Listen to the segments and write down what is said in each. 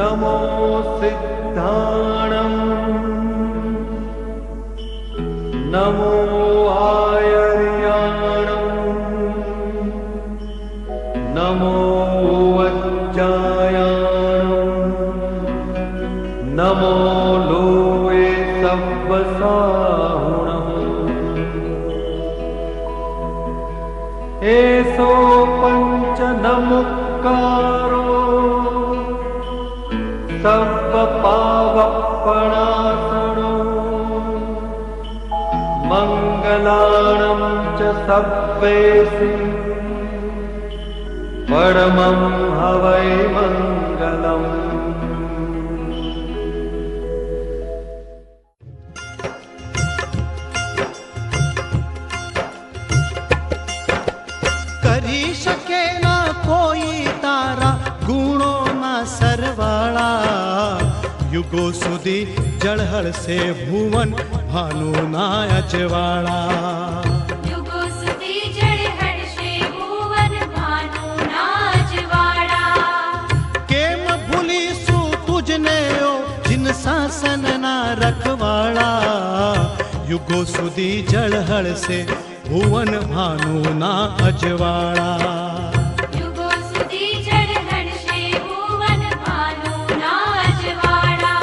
नमो सिद्धाणं नमो आयर्याणं नमो वज्जायाणं नमो लोये सव्वसाहुणम् एसो पंच नमुक्कारो सर्वपावपणासनो मंगलाणं च सव्वेसि परमं हवै मंगलम्। કરી શકે ના કોઈ તારા ગુણોના સરવાળા, યુગો સુધી જળહળશે ભુવન ભાનુના અજવાળા। યુગો સુધી જળહળશે ભુવન ભાનુના અજવાળા। કેમ ભૂલીશું તુજને ઓ જિન શાસનના રખવાળા, યુગો સુધી જળહળશે ભુવન ભાનુના અજવાળા। યુગો સુધી જળહળશે ભુવન ભાનુના અજવાળા।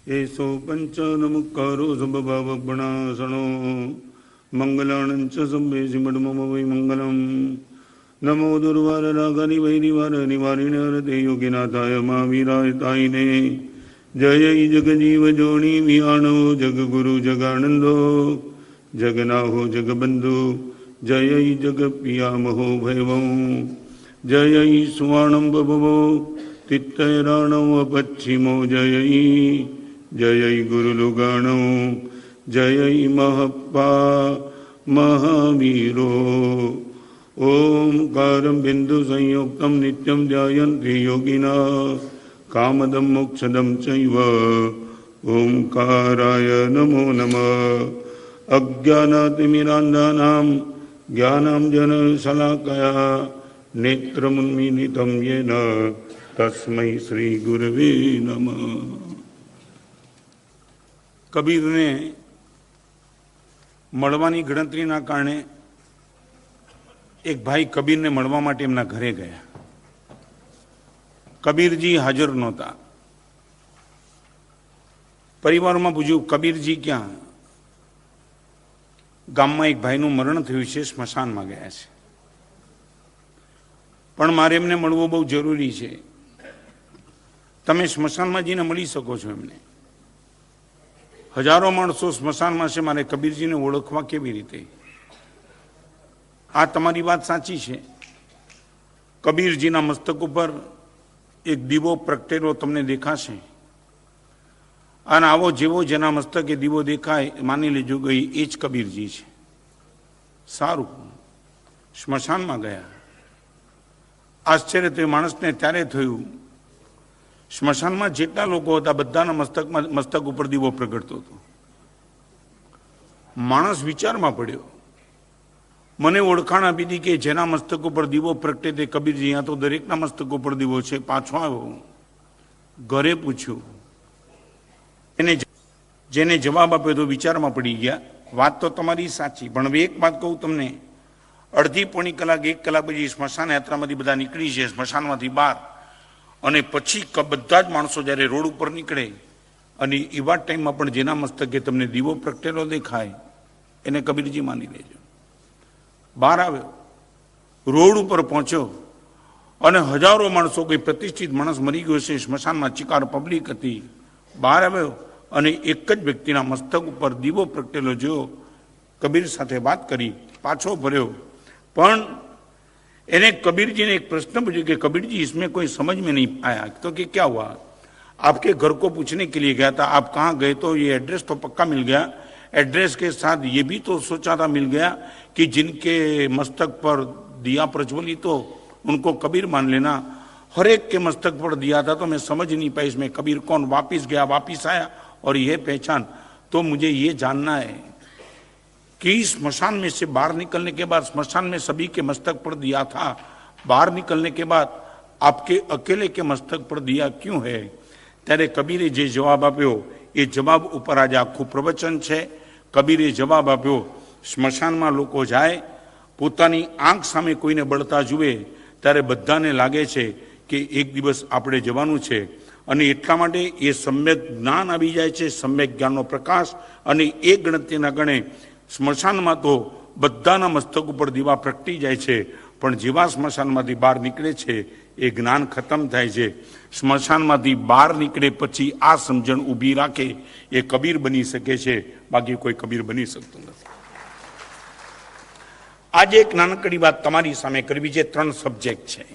एसो पंच नमुक्कारो सबभावपणासनो मंगलाणं च सव्वेसि मम वै मंगलम्। नमो दुर्वार रागानि वैरिवार निवारिणे हरते योगिनाथाय महावीराय तायिने। जय जगजीव जोनि विहाणो जगगुरु जगानंदो जगनाहो जगबंधु जय जगपियामहो भैवं। जय सुवर्णं बभवो तित्तैराणो पश्चिमो जय जय गुरुलुगाणो जय महप्पा महावीरो। ओंकारं बिंदु संयुक्तं नित्यं ध्यायन्ति योगिना कामदं मोक्षदं चैव। ओंकाराय नमो नमः। अज्ञानातिमिरान्धानां ज्ञानाञ्जनशलाकया नेत्रमुन्मीलितं येन तस्मै श्री गुरवे नमः। કબીરને મળવાની ગણતરીના કારણે એક ભાઈ કબીરને મળવા માટે એમના ઘરે ગયા। કબીરજી હાજર નહોતા। પરિવારમાં પૂછ્યું, કબીરજી ક્યાં? ગામમાં એક ભાઈનું મરણ થયું છે, સ્મશાનમાં ગયા છે, પણ મારે એમને મળવું બહુ જરૂરી છે। તમે સ્મશાનમાં જઈને મળી શકો છો એમને? હજારો માણસો સ્મશાનમાં છે, મારે કબીરજીને ઓળખવા કેવી રીતે? આ તમારી વાત સાચી છે। કબીરજીના મસ્તક ઉપર એક દીવો પ્રગટેલો તમને દેખાશે, અને આવો જેવો જેના મસ્તકે દીવો દેખાય માની લેજો કે એ જ કબીરજી છે। સારું, સ્મશાનમાં ગયા। આશ્ચર્ય તે માણસને ત્યારે થયું સ્મશાનમાં જેટલા લોકો હતા બધાના મસ્તક ઉપર દીવો પ્રગટતો હતો. માણસ વિચારમાં પડ્યો. મને ઓળખાણ આપી હતી કે જેના મસ્તક ઉપર દીવો પ્રગટે તે કબીરજી. આ તો દરેકના મસ્તક ઉપર દીવો છે. પાછો આવ્યો, ઘરે પૂછ્યું, જેને જવાબ આપ્યો તો વિચારમાં પડી ગયા. વાત તો તમારી સાચી, પણ હવે એક વાત કહું તમને. અડધી પોણી કલાક 1 કલાક પછી સ્મશાન યાત્રામાંથી બધા નીકળી છે સ્મશાનમાંથી બહાર, અને પછી બધા જ માણસો જ્યારે રોડ ઉપર નીકળે અને એવા ટાઈમમાં પણ જેના મસ્તકે તમને દીવો પ્રગટેલો દેખાય એને કબીરજી માની લેજો. બહાર આવ્યો, રોડ ઉપર પહોંચ્યો અને હજારો માણસો, કોઈ પ્રતિષ્ઠિત માણસ મરી ગયો છે, સ્મશાનમાં ચિકાર પબ્લિક હતી. બહાર આવ્યો અને એક જ વ્યક્તિના મસ્તક ઉપર દીવો પ્રગટેલો જોયો. કબીર સાથે વાત કરી, પાછો ફર્યો. પણ એને कबीर जी ने एक प्रश्न पूछा कि कबीर जी इसमें कोई समझ में नहीं आया. तो कि क्या हुआ? आपके घर को पूछने के लिए गया था, आप कहाँ गए? तो ये एड्रेस तो पक्का मिल गया. एड्रेस के साथ ये भी तो सोचा था, मिल गया कि जिनके मस्तक पर दिया प्रज्वलित तो उनको कबीर मान लेना. हर एक के मस्तक पर दिया था तो मैं समझ नहीं पाई इसमें कबीर कौन. वापिस गया, वापिस आया और यह पहचान. तो मुझे ये जानना है कि स्मशान में से बाहर निकलने के बाद, स्मशान में सभी के मस्तक पर दिया था, बाहर निकलने के बाद आपके अकेले के मस्तक पर दिया क्यों है? त्यारे कबीरे जे जवाब आप्यो એ જવાબ ઉપર આજે આખું પ્રવચન છે. કબીરે જવાબ આપ્યો, સ્મશાનમાં લોકો જાય, પોતાની આંખ સામે કોઈને બળતા જુએ ત્યારે બધાને લાગે છે કે એક દિવસ આપણે જવાનું છે, અને એટલા માટે એ સમ્યક જ્ઞાન આવી જાય છે, સમ્યક જ્ઞાનનો પ્રકાશ. અને એ ગણતરીના ગણે સ્મશાનમાં તો બધાના મસ્તક ઉપર દીવા પ્રગટી જાય છે, પણ જેવા સ્મશાનમાંથી બહાર નીકળે છે એ જ્ઞાન ખતમ થાય છે. સ્મશાનમાંથી બહાર નીકળે પછી આ સમજણ ઊભી રાખે એ કબીર બની શકે છે, બાકી કોઈ કબીર બની શકતું નથી. આજે એક નાનકડી વાત તમારી સામે કરવી છે. 3 સબ્જેક્ટ છે,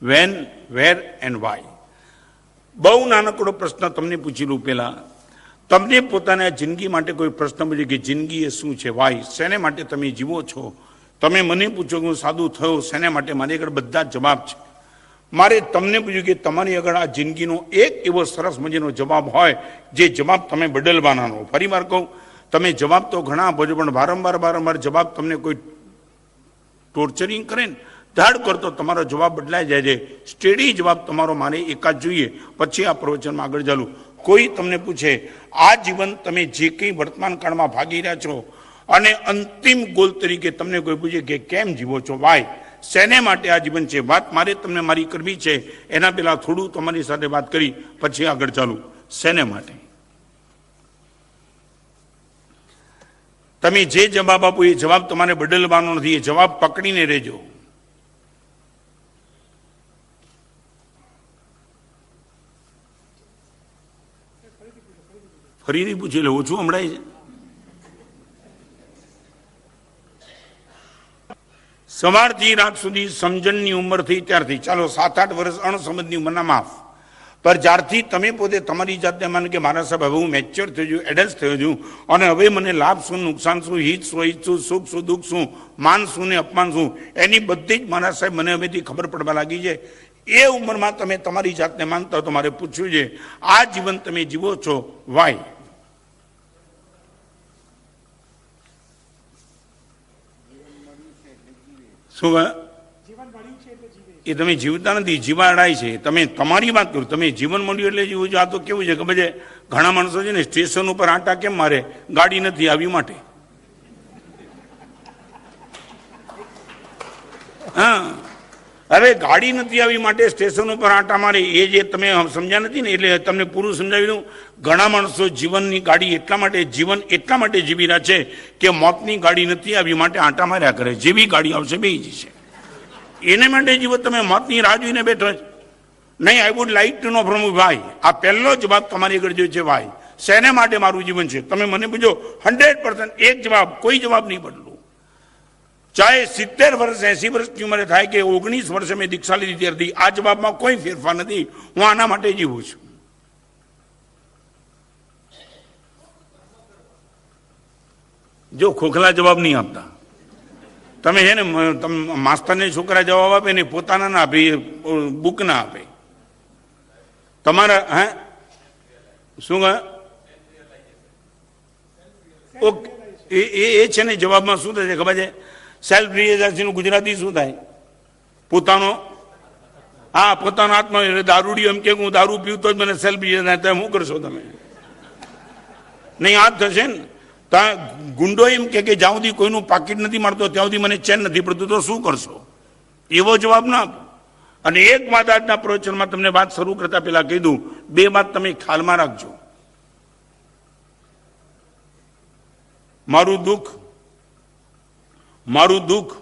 વેન, વેર એન્ડ વાય. બહુ નાનકડો પ્રશ્ન તમને પૂછી લઉં. પહેલા તમને પોતાના જિંદગી માટે કોઈ પ્રશ્ન પૂછે કે જિંદગી એ શું છે? વાય, શેને માટે તમે જીવો છો? તમે મને પૂછો કે હું સાધુ થયો શેને માટે? મારી આગળ બધા જવાબ છે. મારે તમને પૂછ્યું કે તમારી આગળ આ જિંદગીનો એક એવો સરસ મજાનો જવાબ હોય જે જવાબ તમે બદલવાના. ફરી વાર કહું, તમે જવાબ તો ઘણા આપો છો, પણ વારંવાર જવાબ તમને કોઈ ટોર્ચરિંગ કરે ને ધાડ કરતો તમારો જવાબ બદલાઈ જાય છે. સ્ટેડી જવાબ તમારો મારે એકાદ જોઈએ, પછી આ પ્રવચનમાં આગળ ચાલુ. કોઈ તમને પૂછે આ જીવન તમે જે કંઈ વર્તમાન કાળમાં ભાગી રહ્યા છો અને અંતિમ ગોલ તરીકે તમને કોઈ પૂછે કે કેમ જીવો છો, વાય, શેને માટે આ જીવન છે, વાત મારે તમને મારી કરવી છે. એના પહેલા થોડું તમારી સાથે વાત કરી પછી આગળ ચાલુ. શેને માટે? તમે જે જવાબ આપો એ જવાબ તમારે બદલવાનો નથી, એ જવાબ પકડીને રહેજો. ફરીથી પૂછી લે, ઓછું હમણાં છે. સવારથી રાત સુધી સમજણની ઉંમર થઈ ત્યારથી, ચાલો 7-8 વર્ષ અણસમજની ઉંમરના માફ, પર જ્યારથી તમે પોતે તમારી જાતને માનો કે મારા સાહેબ હવે હું મેચ્યોર થઈ છું, એડલ્ટ થયો છું, અને હવે મને લાભ શું, નુકસાન શું, હિત શું, અહિત શું, સુખ શું, દુઃખ શું, માન શું ને અપમાન શું, એની બધી જ મારા સાહેબ મને હવેથી ખબર પડવા લાગી છે. એ ઉંમરમાં તમે તમારી જાતને માનતા હો તો મારે પૂછ્યું છે આ જીવન તમે જીવો છો વાય? શું એ તમે જીવતા નથી, જીવાડાય છે. તમે તમારી વાત કરો, તમે જીવન મળ્યું એટલે જીવો છો. આ તો કેવું છે ખબર છે, ઘણા માણસો છે ને સ્ટેશન ઉપર આંટા કેમ મારે? ગાડી નથી આવી માટે. હા, અરે ગાડી નથી આવી માટે સ્ટેશન ઉપર આંટા મારે, એ જે તમે સમજ્યા નથી ને, એટલે તમને પૂરું સમજાવી દઉં. ઘણા માણસો જીવનની ગાડી એટલા માટે, જીવન એટલા માટે જીવી રહ્યા છે કે મોતની ગાડી નથી આવી માટે આંટા માર્યા કરે. જેવી ગાડી આવશે બે જશે, એને માટે જીવો. તમે મોતની રાહ જોઈને બેઠો છો. નહીં, I would like to know from why. આ પહેલો જવાબ તમારી આગળ જોયો છે, વાય, શેને માટે મારું જીવન છે. તમે મને પૂછો 100% એક જવાબ, કોઈ જવાબ નહીં બદલું. ચાહે 70 વર્ષ 80 વર્ષની ઉંમરે થાય કે 19 વર્ષે મેં દીક્ષા લીધી ત્યારથી, આ જવાબમાં કોઈ ફેરફાર નથી. હું આના માટે જીવું છું. જો ખોખલા જવાબ નહીં આપતા તમે, છે ને, માસ્તરને છોકરા જવાબ આપે ને પોતાના ના આપે, બુક ના આપે. તમારા હે શું ઓકે એ છે ને જવાબમાં શું થશે ખબર છે? સેલ્ફ રિયલાઇઝેશનનું ગુજરાતી શું થાય? પોતાનો હા પોતાનો આત્મા. દારૂડિયો એમ કે હું દારૂ પીવું તો જ મને સેલ્ફ રિયલાઇઝ થાય. શું કરશો તમે? નહીં આ જ થશે ને. ગુંડો એમ કે જ્યાં સુધી કોઈનું પાકીટ નથી મારતો ત્યાં સુધી મને ચેન નથી પડતું, તો શું કરશો? એવો જવાબ ના આપો. અને એક વાત આજના પ્રવચનમાં તમને વાત શરૂ કરતા પહેલા કીધું, બે વાત તમે ખ્યાલમાં રાખજો. મારું દુઃખ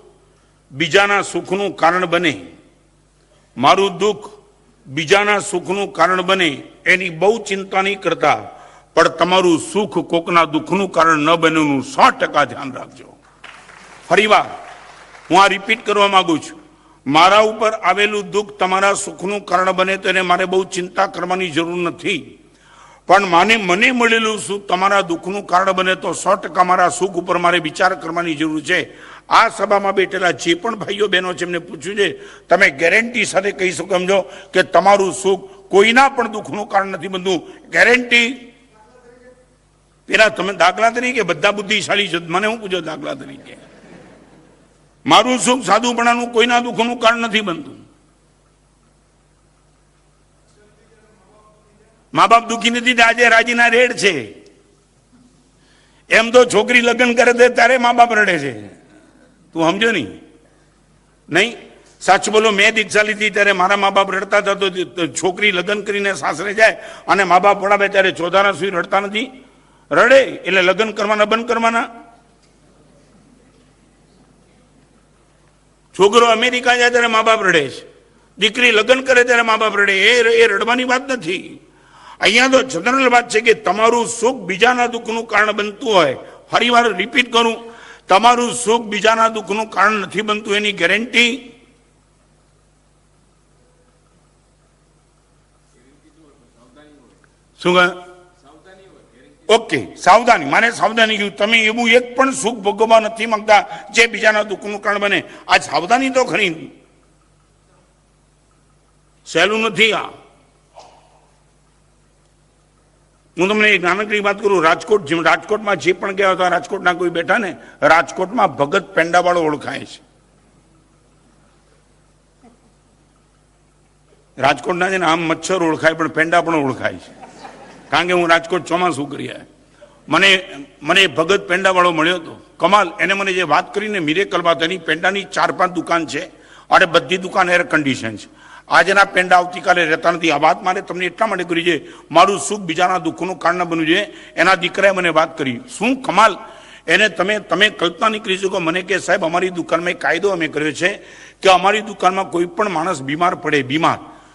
બીજાના સુખનું કારણ બને, મારું દુઃખ બીજાના સુખનું કારણ બને એની બહુ ચિંતા નહીં કરતા, પણ તમારું સુખ કોકના દુઃખનું કારણ ન બનેનું 100% ધ્યાન રાખજો. ફરીવાર હું આ રિપીટ કરવા માંગુ છું. મારા ઉપર આવેલું દુઃખ તમારા સુખનું કારણ બને તો એને મારે બહુ ચિંતા કરવાની જરૂર નથી, પણ મને મળેલું સુખ તમારા દુઃખનું કારણ બને તો 100% મારા સુખ ઉપર મારે વિચાર કરવાની જરૂર છે. આ સભામાં બેઠેલા જે પણ ભાઈઓ બહેનો છે એમને પૂછ્યું છે, તમે ગેરંટી સાથે કહી શકો સમજો કે તમારું સુખ કોઈના પણ દુઃખનું કારણ નથી બનતું? ગેરંટી? પેલા તમે દાખલા તરીકે બધા બુદ્ધિશાળી છો, મને હું પૂછો દાખલા તરીકે? મારું સુખ સાધુપણાનું કોઈના દુઃખનું કારણ નથી બનતું. મા બાપ દુઃખી નથી, આજે રાજીના રેડ છે. એમ તો છોકરી લગ્ન કરે છે ત્યારે મા બાપ રડે છે. તું સમજો નહીં? સાચું બોલો, મેં દીક્ષા લીધી ત્યારે મારા મા બાપ રડતા હતા, તો છોકરી લગ્ન કરીને સાસરે જાય અને મા બાપ વડાવે ત્યારે ચોધારા સુધી રડતા નથી? રડે. એટલે લગ્ન કરવાના બંધ કરવાના. છોકરો અમેરિકા જાય ત્યારે મા બાપ રડે છે, દીકરી લગ્ન કરે ત્યારે મા બાપ રડે. એ રડવાની વાત નથી. અહીંયા તો જનરલ વાત છે કે તમારું સુખ બીજાના દુઃખનું કારણ બનતું હોય. ફરી વાર રિપીટ કરું, તમારું સુખ બીજાના દુઃખનું કારણ નથી બનતું એની ગેરંટી? શું કહે? ઓકે, સાવધાની. મારે સાવધાની કહ્યું. તમે એવું એક પણ સુખ ભોગવવા નથી માંગતા જે બીજાના દુઃખનું કારણ બને. આ સાવધાની તો ખરી. સહેલું નથી આ. હું તમને એક નાનકડી વાત કરું. રાજકોટમાં જે પણ ગયા હતા, રાજકોટના કોઈ બેઠા ને, રાજકોટમાં ભગત પેંડાવાળો ઓળખાય છે. રાજકોટના છે ને આમ મચ્છર ઓળખાય પણ પેંડા પણ ઓળખાય છે. કારણ કે હું રાજકોટ ચોમાસું કરી આવ્યા. મને ભગત પેંડાવાળો મળ્યો હતો. કમાલ. એને મને જે વાત કરીને મિરેકલ વાત, એની પેંડાની 4-5 દુકાન છે અને બધી દુકાન એર કન્ડિશન છે. આજના પેંડા આવતીકાલે રહેતા નથી. આ વાત મારે તમને એટલા માટે કરી છે, મારું સુખ બીજાના દુઃખનું કારણ બન્યું છે. એના દીકરાએ મને વાત કરી. શું કમાલ. એને તમે કલ્પના નહીં કરી શકો. મને કે સાહેબ, અમારી દુકાનમાં એક કાયદો અમે કર્યો છે કે અમારી દુકાનમાં કોઈ પણ માણસ બીમાર પડે,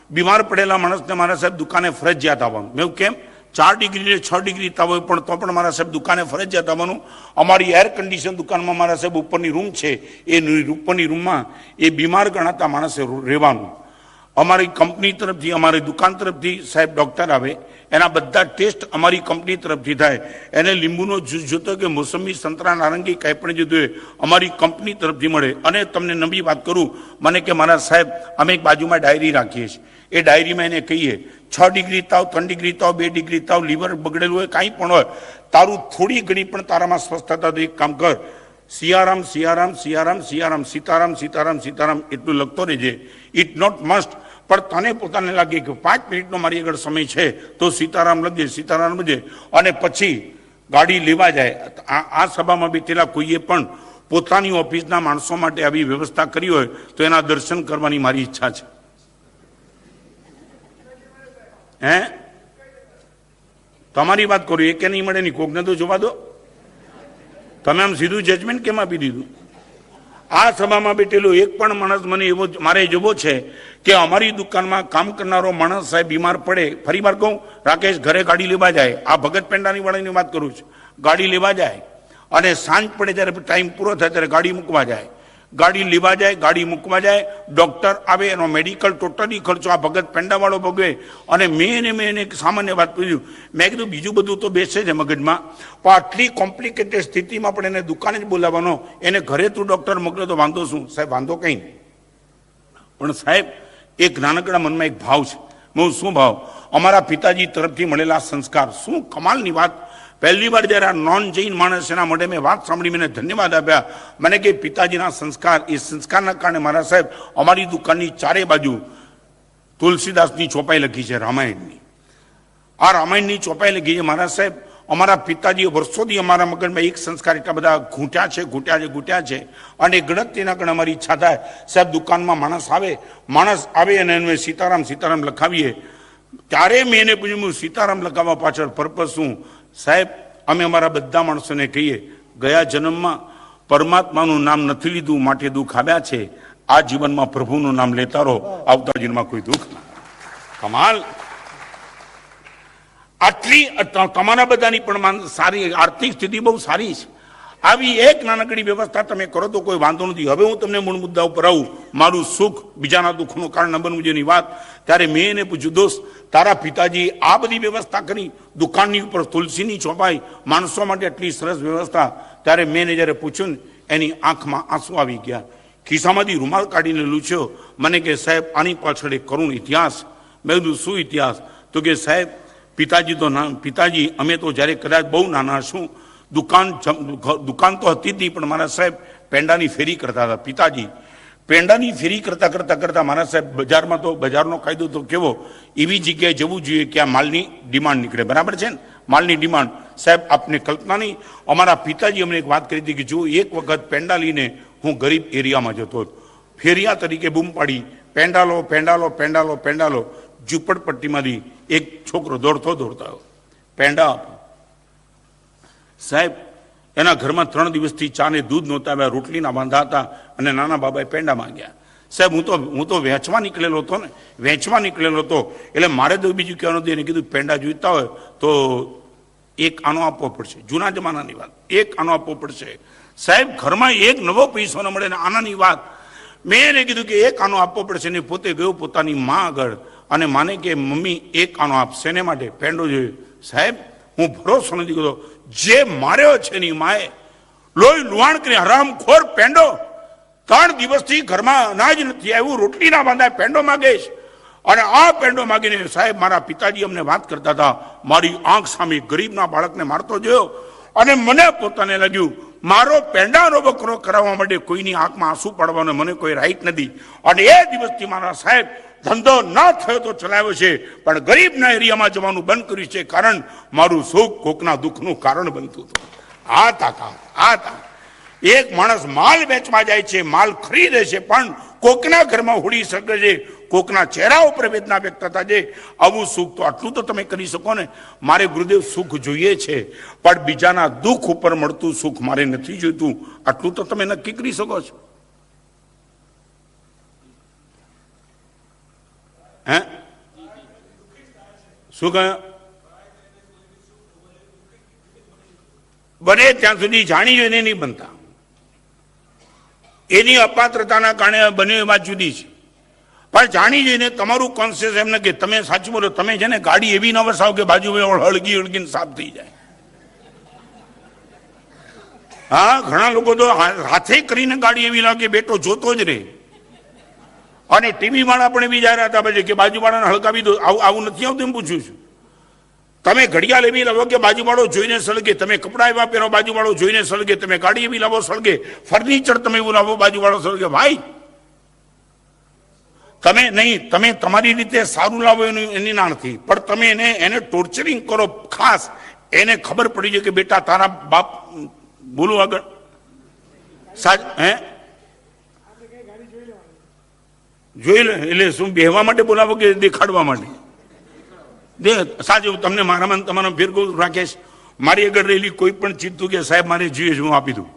બીમાર પડેલા માણસને મારા સાહેબ દુકાને ફરજિયાત આવવાનું. મેં કેમ? 4 ડિગ્રી 6 ડિગ્રી તાવ હોય પણ તો પણ મારા સાહેબ દુકાને ફરજિયાત આવવાનું. અમારી એર કન્ડિશન દુકાનમાં મારા સાહેબ ઉપરની રૂમ છે, એ ઉપરની રૂમમાં એ બીમાર ગણાતા માણસે રહેવાનું. અમારી કંપની તરફથી, અમારી દુકાન તરફથી સાહેબ ડૉક્ટર આવે, એના બધા ટેસ્ટ અમારી કંપની તરફથી થાય. એને લીંબુનો જ્યુસ જોતો કે મોસંબી, સંતરા, નારંગી કાંઈ પણ જોતું હોય અમારી કંપની તરફથી મળે. અને તમને નવી વાત કરું, મને કે મારા સાહેબ અમે એક બાજુમાં ડાયરી રાખીએ છીએ. એ ડાયરીમાં એને કહીએ 6 ડિગ્રી તાવ, 3 ડિગ્રી તાવ, 2 ડિગ્રી તાવ, લીવર બગડેલું હોય, કાંઈ પણ હોય, તારું થોડી ઘણી પણ તારામાં સ્વસ્થતા તો એક કામ કર, સિયારામ સિયારામ સિયારામ સિયારામ, સીતારામ સીતારામ સીતારામ એટલું લખતો રહેજે. ઇટ નોટ મસ્ટ, પણ તને પોતાને લાગે કે 5 મિનિટનો મારી આગળ સમય છે તો સીતારામ લખજે, સીતારામ લખજે. અને પછી ગાડી લેવા જાય. આ સભામાં બેઠેલા કોઈએ પણ પોતાની ઓફિસના માણસો માટે આવી વ્યવસ્થા કરી હોય તો એના દર્શન કરવાની મારી ઈચ્છા છે. હે, તમારી વાત કરું, એ કે નહીં મળે નહીં, કોકને તો જોવા દો. તમે આમ સીધું જજમેન્ટ કેમ આપી દીધું? આ સભામાં બેઠેલો એક પણ માણસ મને એવો મારે જોવો છે કે અમારી દુકાનમાં કામ કરનારો માણસ સાહેબ બીમાર પડે. ફરી વાર કહું, રાકેશ ઘરે ગાડી લેવા જાય, આ ભગત પેંડાની વાળાની વાત કરું છું, ગાડી લેવા જાય અને સાંજ પડે જ્યારે ટાઈમ પૂરો થાય ત્યારે ગાડી મૂકવા જાય. ગાડી લેવા જાય, ગાડી મૂકવા જાય, ડૉક્ટર આવે, એનો મેડિકલ ટોટલી ખર્ચો આ ભગત પેંડાવાળો ભોગવે. અને મેં એને એક સામાન્ય વાત પૂછ્યું, મેં કીધું બીજું બધું તો બેસે છે મગજમાં, પણ આટલી કોમ્પ્લિકેટેડ સ્થિતિમાં પણ એને દુકાને જ બોલાવવાનો, એને ઘરે તું ડૉક્ટર મોકલે તો વાંધો શું? સાહેબ વાંધો કંઈ નહીં, પણ સાહેબ એક નાનકડા મનમાં એક ભાવ છે. હું શું ભાવ? અમારા પિતાજી તરફથી મળેલા સંસ્કાર. શું કમાલની વાત. પહેલી વાર જ્યારે આ નોન જૈન માણસ એના માટે મેં વાત સાંભળી, મને ધન્યવાદ આપ્યા. મને કે પિતાજીના સંસ્કાર, એ સંસ્કારના કારણે મારા સાહેબ અમારી દુકાનની ચારે બાજુ તુલસીદાસની ચોપાઈ લખી છે, રામાયણની. આ રામાયણની ચોપાઈ લખી છે મારા સાહેબ. અમારા પિતાજીએ વર્ષોથી અમારા મગજમાં એક સંસ્કાર એટલા બધા ઘૂંટ્યા છે અને ગણતરીના કારણે અમારી ઈચ્છા થાય સાહેબ દુકાનમાં માણસ આવે અને એને સીતારામ લખાવીએ. ત્યારે મેં એને પૂછ્યું સીતારામ લખાવવા પાછળ પર્પઝ શું? સાહેબ અમે અમારા બધા માણસોને કહીએ ગયા જન્મમાં પરમાત્માનું નામ નથી લીધું માટે દુઃખ આવ્યા છે, આ જીવનમાં પ્રભુનું નામ લેતા રહો, આવતા જીવનમાં કોઈ દુઃખ ના. કમાલ. આટલી તમારા બધાની પણ સારી આર્થિક સ્થિતિ બહુ સારી છે. આવી એક નાનકડી વ્યવસ્થા તમે કરો તો કોઈ વાંધો નથી. હવે હું તમને મૂળ મુદ્દા ઉપર આવું. મારું સુખ બીજાના દુઃખનું કારણ ન બનવું જેની વાત. ત્યારે મેં એને પૂછ્યું, દોસ્ત તારા પિતાજી આ બધી વ્યવસ્થા કરી, દુકાનની ઉપર તુલસીની ચોપાઈ, માણસો માટે એટલી સરસ વ્યવસ્થા. ત્યારે મેં એને જ્યારે પૂછ્યું ને એની આંખમાં આંસુ આવી ગયા. ખિસ્સામાંથી રૂમાલ કાઢીને લૂછ્યો. મને કે સાહેબ આની પાછળ એક કરુણ ઇતિહાસ. મેં કીધું શું ઇતિહાસ? તો કે સાહેબ પિતાજી અમે તો જ્યારે કદાચ બહુ નાના છું, દુકાન તો હતી જ નહીં, પણ મારા સાહેબ પેંડાની ફેરી કરતા હતા. પિતાજી પેંડાની ફેરી કરતા મારા સાહેબ બજારમાં તો બજારનો કાયદો તો કેવો, એવી જગ્યાએ જવું જોઈએ કે આ માલની ડિમાન્ડ નીકળે. બરાબર છે ને? માલની ડિમાન્ડ. સાહેબ આપને કલ્પના નહીં, અમારા પિતાજી અમને એક વાત કરી હતી કે જો એક વખત પેંડા લઈને હું ગરીબ એરિયામાં જતો હતો, ફેરિયા તરીકે બૂમ પાડી પેંડાલો. ઝૂંપડપટ્ટીમાંથી એક છોકરો દોડતો આવ્યો, પેંડા આપો. સાહેબ એના ઘરમાં 3 દિવસથી ચા ને દૂધ નહોતા આવ્યા, રોટલીના વાંધા હતા અને નાના બાબાએ પેંડા માંગ્યા. સાહેબ હું તો વેચવા નીકળેલો હતો એટલે મારે તો બીજું કહેવાનું હતું. એને કીધું પેંડા જોઈતા હોય તો એક આનો આપવો પડશે. જૂના જમાનાની વાત, એક આનો આપવો પડશે. સાહેબ ઘરમાં એક નવો પૈસો ન મળે ને આનાની વાત. મેં એને કીધું કે એક આનો આપવો પડશે ને પોતે ગયો પોતાની માં આગળ અને માને કે મમ્મી એક આનો આપશે ને માટે પેંડો જોયો. સાહેબ હું ભરોસો નથી કરતો, જે માર્યો છે ની માએ લોહી લુહાણ કરી હરામખોર પેંડો. 3 દિવસથી ઘરમાં અનાજ નથી આવ્યું, રોટલીના વાંધા પેંડો માગે છે. અને આ પેંડો માગીને સાહેબ મારા પિતાજી અમને વાત કરતા હતા, મારી આંખ સામે ગરીબના બાળકને મારતો જોયો અને મને પોતાને લાગ્યું મારો પેંડાનો બકરો કરાવવા માટે કોઈની આંખમાં આંસુ પાડવાનો મને કોઈ રાઈટ નથી. અને એ દિવસથી મારા સાહેબ ધંધો ના થયો તો ચલાવ્યો છે, પણ ગરીબના એરિયામાં જવાનું બંધ કર્યું છે, કારણ મારું સુખ કોકના દુઃખનું કારણ બનતું હતું. આ તાકાત. એક માણસ માલ વેચવા જાય છે, માલ ખરીદે છે, પણ કોકના ઘરમાં હોડી શકે છે, કોકના ચહેરા ઉપર વેદના વ્યક્ત થતા છે. આવું સુખ તો આટલું તો તમે કરી શકો ને. મારે ગુરુદેવ સુખ જોઈએ છે, પણ બીજાના દુઃખ ઉપર મળતું સુખ મારે નથી જોઈતું. આટલું તો તમે નક્કી કરી શકો છો. હે શું કહ્યું? બને ત્યાં સુધી જાણી જોઈને નહીં બનતા. એની અપાત્રતાના કારણે બને એ વાત જુદી છે, પણ જાણી જોઈને તમારું કોન્શિયસ એમ ને કે તમે સાચું બોલો, તમે છે ને ગાડી એવી ન વસાવો કે બાજુ હળગીને સાફ થઈ જાય. હા, ઘણા લોકો તો હાથે કરીને ગાડી એવી લાગે બેટો જોતો જ રહે. અને ટીવી વાળા પણ એવી જાહેરાત આપે છે કે બાજુવાળાને હળગાવી દો. આવું નથી આવતું એમ પૂછું છું. તમે ઘડિયાળ એવી લાવો કે બાજુવાળો જોઈને સળગે, તમે કપડા એવા પહેરો બાજુવાળો જોઈને સળગે, તમે ગાડી એવી લાવો સળગે, ફર્નિચર તમે એવું લાવો બાજુવાળો સળગે. ભાઈ તમે નહીં, તમે તમારી રીતે સારું લાવો એની ના નથી, પણ તમે એને ટોર્ચરિંગ કરો. ખાસ એને ખબર પડી છે કે બેટા તારા બાપ બોલું આગળ જોઈ લે. એટલે શું બેહવા માટે બોલાવો કે દેખાડવા માટે? સાચું તમને મારામાં તમારો ફેર કહું રાકેશ, મારી આગળ રહેલી કોઈ પણ ચીજ તું કે સાહેબ મારે જોઈએ હું આપી દઉં.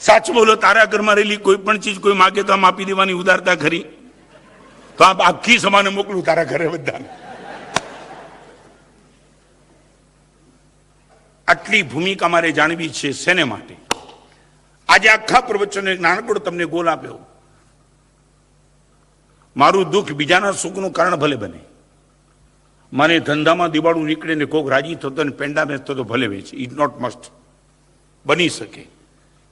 સાચું બોલો, તારા ઘરમાં રહેલી કોઈ પણ ચીજ કોઈ માગે તો આમ આપી દેવાની ઉદારતા ખરી? તો આપ આખી સમાને મોકલું તારા ઘરે બધાને. આટલી ભૂમિકા મારે જાણવી છે. શેને માટે? આજે આખા પ્રવચન એક નાનકડો તમને ગોલ આપ્યો. મારું દુઃખ બીજાના સુખનું કારણ ભલે બને. મને ધંધામાં દિવાળું નીકળે ને કોક રાજી થતો ને પેંડા વેચતો તો ભલે વેચે. It not must. બની શકે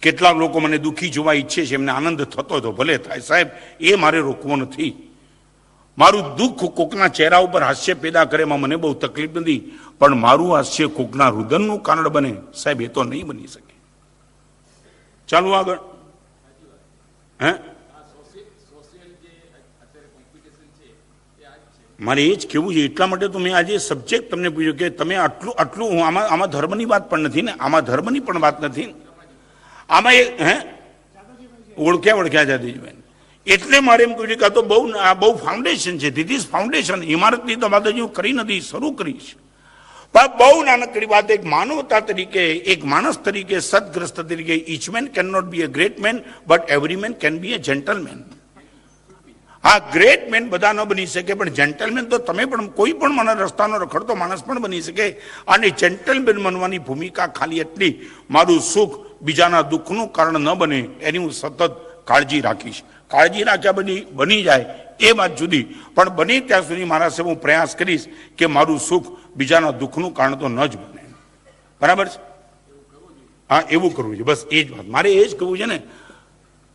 કેટલાક લોકો મને દુઃખી જોવા ઈચ્છે છે, એમને આનંદ થતો તો ભલે થાય સાહેબ, એ મારે રોકવો નથી. મારું દુઃખ કોકના ચહેરા ઉપર હાસ્ય પેદા કરે એમાં મને બહુ તકલીફ નથી, પણ મારું હાસ્ય કોકના રુદનનું કારણ બને સાહેબ, એ તો નહીં બની શકે. ચાલો આગળ. હે, મારે એ જ કહેવું છે. એટલા માટે તો મેં આજે સબ્જેક્ટ તમને પૂછ્યું કે તમે આટલું હું આમાં ધર્મની વાત પણ નથી ને, આમાં ધર્મની પણ વાત નથી, આમાં એ ઓળખ્યા જાદીજીભાઈ. એટલે મારે એમ કહ્યું છે કે આ તો બહુ ફાઉન્ડેશન છે. This is foundation. ઇમારતની તો વાત હજી હું કરી નથી, શરૂ કરીશ. પણ બહુ નાનકડી વાત, એક માનવતા તરીકે, એક માણસ તરીકે, સદગ્રસ્ત તરીકે, each man can not be a great man, but every man can be a gentleman. હા, ગ્રેટ મેન બધા ન બની શકે, પણ જેન્ટલમેન તો તમે પણ, કોઈ પણ મને રસ્તાનો રખડતો માણસ પણ બની શકે. અને જેન્ટલમેન બનવાની ભૂમિકા ખાલી એટલી, મારું સુખ બીજાના દુઃખનું કારણ ન બને એની હું સતત કાળજી રાખીશ. કાળજી રાખ્યા બની જાય એ વાત જુદી, પણ બને ત્યાં સુધી મારા સે હું પ્રયાસ કરીશ કે મારું સુખ બીજાના દુઃખનું કારણ તો ન જ બને. બરાબર છે? હા, એવું કરવું છે. બસ એ જ વાત મારે એ જ કહવું છે ને.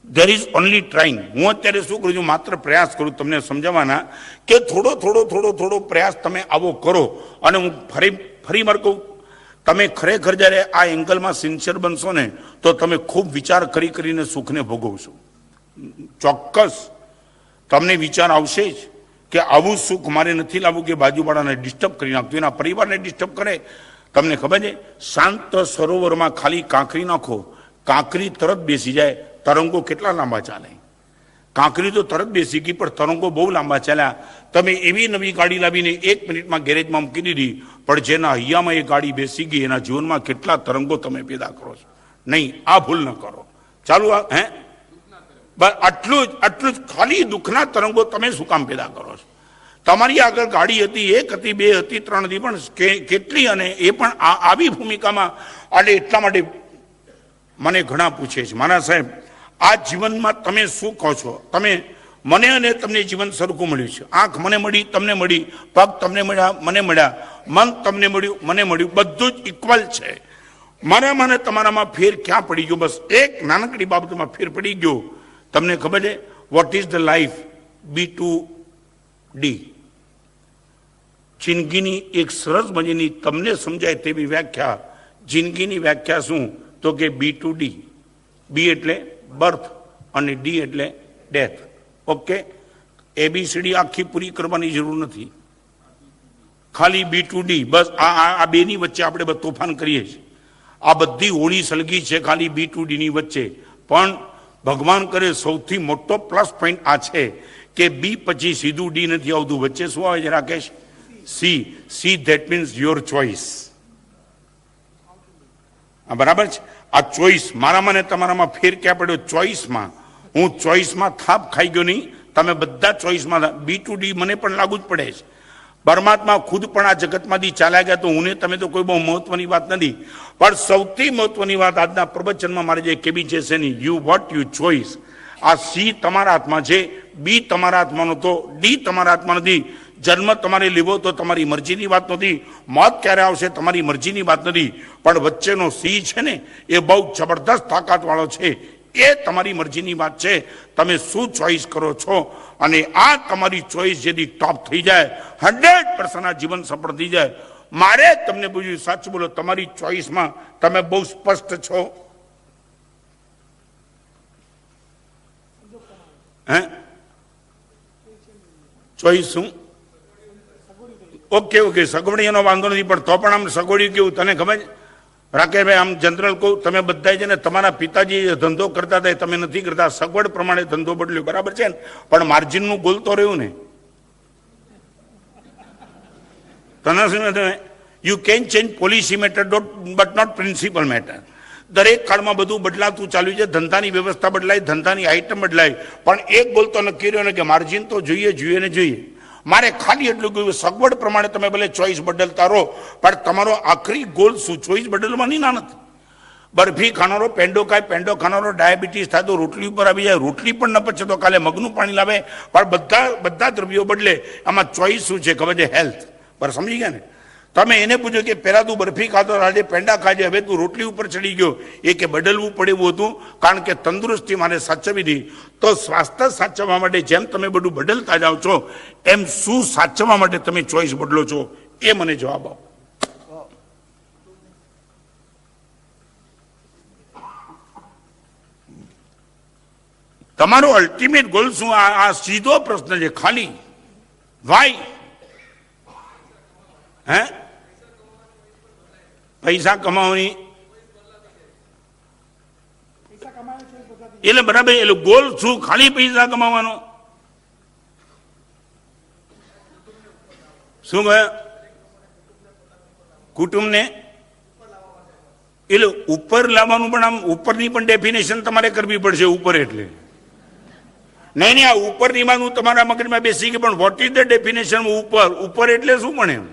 There is only trying. હું અત્યારે શું કરું છું, માત્ર પ્રયાસ કરું તમને સમજાવવાના કે થોડો પ્રયાસ તમે આવો કરો. અને હું ફરી વાર કહું, તમે ખરેખર જ્યારે આ એંગલમાં સિન્સિયર બનશો ને, તો તમે ખૂબ વિચાર કરીને સુખને ભોગવશો. ચોક્કસ તમને વિચાર આવશે જ કે આવું સુખ મારે નથી લાવવું કે બાજુવાળાને ડિસ્ટર્બ કરી નાખતું, એના પરિવારને ડિસ્ટર્બ કરે. તમને ખબર છે, શાંત સરોવરમાં ખાલી કાંકરી નાખો, કાંકરી તરત બેસી જાય. તરંગો કેટલા લાંબા ચાલે? કાંકરી તો તરત બેસી ગઈ, પણ તરંગો બહુ લાંબા ચાલ્યા. તમે એવી નવી ગાડી લાવીને 1 મિનિટમાં ગેરેજમાં મૂકી દીધી, પણ જેના હૈયામાં એ ગાડી બેસી ગઈ, એના જીવનમાં કેટલા તરંગો તમે પેદા કરો છો. નહીં, આ ભૂલ ન કરો. ચાલુ હે, બસ આટલું જ ખાલી દુઃખના તરંગો તમે શું કામ પેદા કરો છો? તમારી આગળ ગાડી હતી, 1 હતી, 2 હતી, 3 હતી, પણ કેટલી, અને એ પણ આવી ભૂમિકામાં. અને એટલા માટે મને ઘણા પૂછે છે, મારા સાહેબ આ જીવનમાં તમે શું કહો છો? તમે મને અને તમને જીવન સરખું મળ્યું છે. આંખ મને મળી, તમને મળી, પગ તમને મળ્યા, મને મળ્યા, મન તમને મળ્યું, મને મળ્યું, બધું જ ઇક્વલ છે. મને તમારામાં ફેર ક્યાં પડી ગયો? બસ એક નાનકડી બાબતમાં ફેર પડી ગયો. તમને ખબર છે vote is the life? B2D. જિંદગીની એક સરસ મજાની તમને સમજાય તેવી વ્યાખ્યા. જિંદગીની વ્યાખ્યા શું? તો કે B2D. B એટલે બર્થ અને D એટલે ડેથ. ઓકે, ABCD આખી પૂરી કરવાની જરૂર નથી, ખાલી B2D. બસ આ બેની વચ્ચે આપણે તોફાન કરીએ છીએ. આ બધી હોળી સળગી છે ખાલી B2D ની વચ્ચે. પણ ભગવાન કરે સૌથી મોટો પ્લસ પોઈન્ટ આ છે કે B પછી સીધું D નથી આવતું, વચ્ચે શું આવે છે Rakesh? C. That means your choice. બરાબર છે? આ ચોઈસ મારામાં ને તમારામાં ફેર ક્યાં પડ્યો? ચોઈસમાં. હું ચોઈસમાં થાપ ખાઈ ગયો નહીં, તમે બધા ચોઈસમાં. B2D મને પણ લાગુ જ પડે છે. પરમાત્મા ખુદ પણ આ જગતમાંથી ચાલ્યા ગયા, તો હું તમે તો કોઈ બહુ મહત્વની વાત નથી. પણ સૌથી મહત્વની વાત આજના પ્રવચનમાં મારે જે કેવી છે એની, યુ વોટ યુ ચોઈસ. આ C તમારા હાથમાં છે, B તમારા હાથમાં નહોતો, D તમારા હાથમાં નથી. જન્મ તમારે લેવો તો તમારી મરજીની વાત નથી, મોત ક્યારે આવશે તમારી મરજીની વાત નથી, પણ વચ્ચેનો C છે ને, એ બહુ જબરદસ્ત તાકાત વાળો છે. એ તમારી મરજીની વાત છે, તમે શું ચોઈસ કરો છો. અને આ તમારી ચોઈસ જેથી ટોપ થઈ જાય, 100% આ જીવન સફળ થઈ જાય. મારે તમને પૂછ્યું, સાચું બોલો, તમારી ચોઈસમાં તમે બહુ સ્પષ્ટ છો? હે, ચોઈસ શું? ઓકે, સગવડી એનો વાંધો નથી, પણ તો પણ આમ સગવડી કેવું તને ખબર છે રાકેશભાઈ? આમ જનરલ કહું, તમે બધા છે ને, તમારા પિતાજી ધંધો કરતા હતા, તમે નથી કરતા, સગવડ પ્રમાણે ધંધો બદલ્યો, બરાબર છે ને? પણ માર્જિનનું ગોલ તો રહ્યું ને. તને શું? You can change policy matter but not principle matter. દરેક કાળમાં બધું બદલાતું ચાલ્યું છે, ધંધાની વ્યવસ્થા બદલાય, ધંધાની આઈટમ બદલાય, પણ એક ગોલ તો નક્કી રહ્યો ને કે માર્જિન તો જોઈએ ને જોઈએ. મારે ખાલી એટલું કહ્યું, સગવડ પ્રમાણે તમે ભલે ચોઈસ બદલતા રહો, પણ તમારો આખરી ગોલ શું? ચોઈસ બદલવાની ના નથી. બરફી ખાનારો પેંડો ખાય, પેંડો ખાનારો ડાયાબિટીસ થાય તો રોટલી ઉપર આવી જાય, રોટલી પણ ન પચે તો કાલે મગનું પાણી લાવે. પણ બધા દ્રવ્યો બદલે. આમાં ચોઈસ શું છે ખબર છે? હેલ્થ. બરાબર સમજી ગયા ને? તમે એને પૂછો કે પહેલા તું બરફી ખાતો, આજે પેંડા ખાજે, હવે તું રોટલી ઉપર ચડી ગયો, એ કે બદલવું પડે એવું હતું, કારણ કે તંદુરસ્તી મારે સાચવવી હતી. તો સ્વાસ્થ્ય સાચવવા માટે જેમ તમે બધું બદલતા જાઓ છો, એમ શું સાચવવા માટે તમે ચોઈસ બદલો છો, એ મને જવાબ આપો. તમારો અલ્ટિમેટ ગોલ શું? આ સીધો પ્રશ્ન છે ખાલી. વાય? હે? પૈસા કમાવાની એટલે બરાબર, એટલે ગોલ શું? ખાલી પૈસા કમાવાનો? શું કહે? કુટુંબને એટલે ઉપર લાવવાનું, પણ આમ ઉપરની પણ ડેફિનેશન તમારે કરવી પડશે. ઉપર એટલે નહીં, આ ઉપરની માં તમારા મગજમાં બેસી ગઈ, પણ વોટ ઇઝ ધ ડેફિનેશન ઉપર? ઉપર એટલે શું પણ એમ?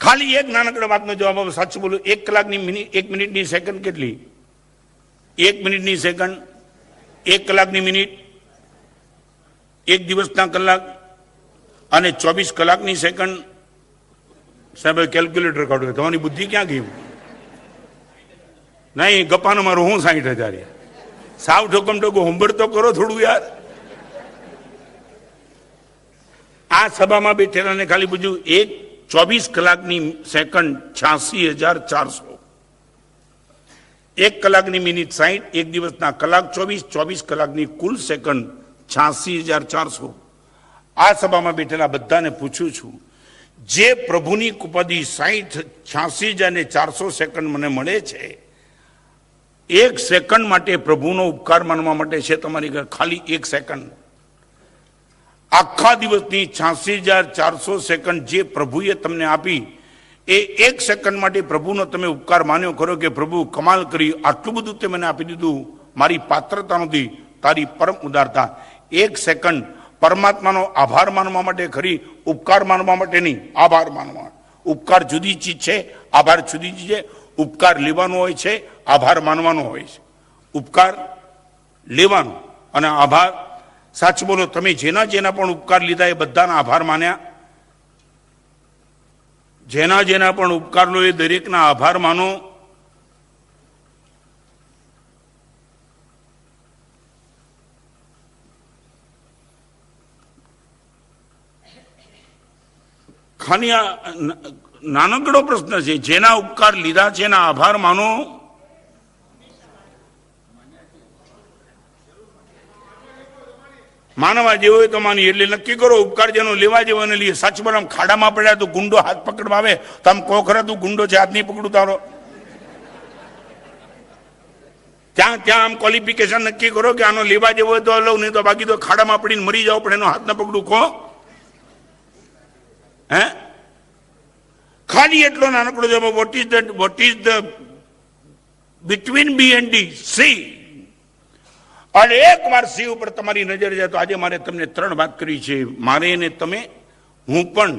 ખાલી એક નાનકડા વાતનો જવાબ આપો. સાચું બોલું, 1 કલાકની મિનિટ, 1 મિનિટની સેકન્ડ કેટલી? 1 મિનિટની સેકન્ડ, 1 કલાકની મિનિટ, 1 દિવસના કલાક અને 24 કલાકની સેકન્ડ. સાહેબ કેલ્ક્યુલેટર કાઢો, તમારી બુદ્ધિ ક્યાં ગઈ? નહીં, ગપાનો મારો હું 60,000. સાવ ઠોકમ ઠોકો હોમવર્ક તો કરો થોડું યાર. આ સભામાં બેઠેલાને ખાલી પૂછ્યું, 24 કલાકની સેકન્ડ 86,400, 1 કલાકની મિનિટ 60, 1 દિવસના કલાક 24, 24 કલાકની કુલ સેકન્ડ 86,400. આ સભામાં બેઠેલા બધાને પૂછું છું, જે પ્રભુની કૃપાથી 60, 86,400 સેકન્ડ મને મળે છે, 1 સેકન્ડ માટે પ્રભુનો ઉપકાર માનવા માટે છે તમારી ઘર ખાલી 1 સેકન્ડ. આખા દિવસની 86,400 સેકન્ડ જે પ્રભુએ તમને આપી, એ 1 સેકન્ડ માટે પ્રભુનો તમે ઉપકાર માન્યો ખરો કે પ્રભુ કમાલ કરી, આટલું બધું તે મને આપી દીધું, મારી પાત્રતા નથી, તારી પરમ ઉદારતા. 1 સેકન્ડ પરમાત્માનો આભાર માનવા માટે ખરી, ઉપકાર માનવા માટે નહીં. આભાર માનવા, ઉપકાર જુદી ચીજ છે, આભાર જુદી ચીજ છે. ઉપકાર લેવાનો હોય છે, આભાર માનવાનો હોય છે. ઉપકાર લેવાનો અને આભાર. સાચું બોલો, તમે જેના જેના પણ ઉપકાર લીધા એ બધાના આભાર માન્યા? જેના જેના પણ ઉપકાર લો એ દરેકના આભાર માનો. ખાલી આ નાનકડો પ્રશ્ન છે, જેના ઉપકાર લીધા છે એના આભાર માનો. માનવા જેવો હોય તો માની, એટલે નક્કી કરો ઉપકાર જેનો લેવા જેવો ને લઈએ. સાચું બોલ, ખાડામાં પડ્યા તો ગુંડો હાથ પકડવા આવે તો આમ કોખરા તું ગુંડો છે, હાથ નહીં પકડું તારો. ત્યાં ત્યાં આમ ક્વોલિફિકેશન નક્કી કરો કે આનો લેવા જેવો હોય તો લઉં, નહીં તો બાકી તો ખાડામાં પડીને મરી જાવ, પણ એનો હાથ ન પકડું કહો. હે? ખાલી એટલો નાનકડો જવાબ, what is the between B and D? C. અને એક વાર સી ઉપર તમારી નજર જાય તો આજે મારે તમને 3 વાત કરી છે. મારે ને તમે, હું પણ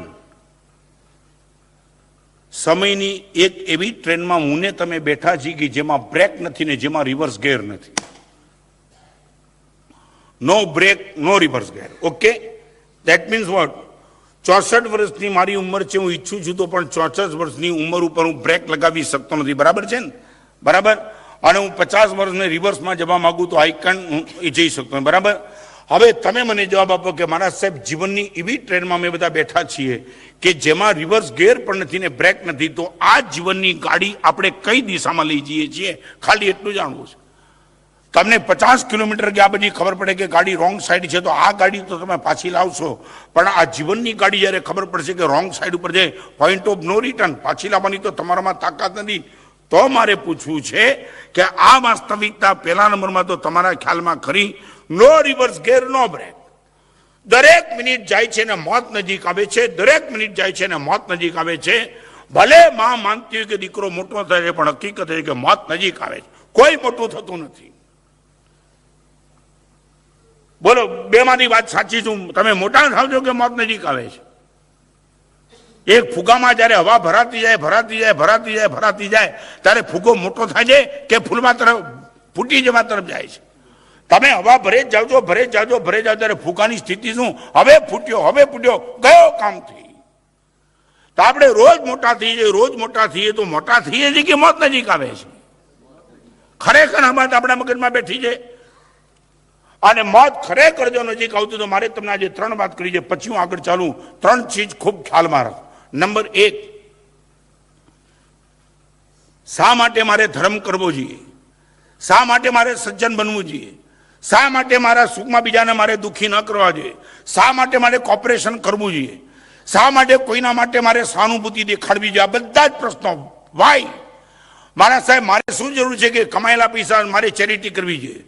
સમયની એક એવી ટ્રેનમાં હું ને તમે બેઠા છીએ કે જેમાં બ્રેક નથી ને જેમાં રિવર્સ ગેર નથી. No brake, no reverse gear. Okay, that means what? 64 વર્ષની મારી ઉંમર છે, હું ઈચ્છું છું તો પણ 64 વર્ષની ઉંમર ઉપર હું બ્રેક લગાવી શકતો નથી. બરાબર છે ને? બરાબર. અને હું 50 વર્ષને રિવર્સમાં જવા માંગુ તો આઈ કેન જઈ શકતો. બરાબર. હવે તમે મને જવાબ આપો કે મારા સાહેબ, જીવનની એવી ટ્રેનમાં અમે બધા બેઠા છીએ કે જેમાં રિવર્સ ગેર પણ નથી ને બ્રેક નથી, તો આ જીવનની ગાડી આપણે કઈ દિશામાં લઈ જઈએ છીએ? ખાલી એટલું જાણવું છે. તમને 50 કિલોમીટર ગયા પછી ખબર પડે કે ગાડી રોંગ સાઈડ છે, તો આ ગાડી તો તમે પાછી લાવશો, પણ આ જીવનની ગાડી જ્યારે ખબર પડશે કે રોંગ સાઈડ ઉપર છે, પોઈન્ટ ઓફ નો રિટર્ન, પાછી લાવવાની તો તમારામાં તાકાત નથી. તો મારે પૂછવું છે કે આ વાસ્તવિકતા પહેલા નંબરમાં તો તમારા ખ્યાલમાં ખરી? નો રિવર્સ ગેર, નો બ્રેક. દરેક મિનિટ જાય છે ને મોત નજીક આવે છે, દરેક મિનિટ જાય છે ને મોત નજીક આવે છે. ભલે માં માનતી હોય કે દીકરો મોટો થાય છે, પણ હકીકત છે કે મોત નજીક આવે છે. કોઈ મોટું થતું નથી. બોલો, બેમાંથી વાત સાચી છું? તમે મોટા થાવ છો કે મોત નજીક આવે છે? એક ફુગામાં જયારે હવા ભરાતી જાય ભરાતી જાય ભરાતી જાય ભરાતી જાય, ત્યારે ફુગો મોટો થાય છે કે ફૂલમાં તરફ ફૂટી જવા તરફ જાય છે? તમે હવા ભરે જ જાવજો, ભરે જ જાવજો, ભરે જાવ ત્યારે ફૂંકાની સ્થિતિ શું? હવે ફૂટ્યો, ગયો કામથી. તો આપણે રોજ મોટા થઈ જઈએ, રોજ મોટા થઈએ તો મોટા થઈએ છીએ કે મોત નજીક આવે છે? ખરેખર આ વાત આપણા મગજમાં બેઠી છે. અને મોત ખરેખર જો નજીક આવતું તો મારે તમને આજે 3 વાત કરી છે, પછી હું આગળ ચાલું. 3 ચીજ ખૂબ ખ્યાલમાં રાખો. નંબર 1, શા માટે મારે ધર્મ કરવો જોઈએ? શા માટે મારે સજ્જન બનવું જોઈએ? શા માટે મારા સુખમાં બીજાને મારે દુઃખી ન કરવા જોઈએ? શા માટે મારે કોપરેશન કરવું જોઈએ? શા માટે કોઈના માટે મારે સહાનુભૂતિ દેખાડવી જોઈએ? આ બધા જ પ્રશ્નો. વાય? મારા સાહેબ, મારે શું જરૂર છે કે કમાયેલા પૈસા મારે ચેરિટી કરવી જોઈએ?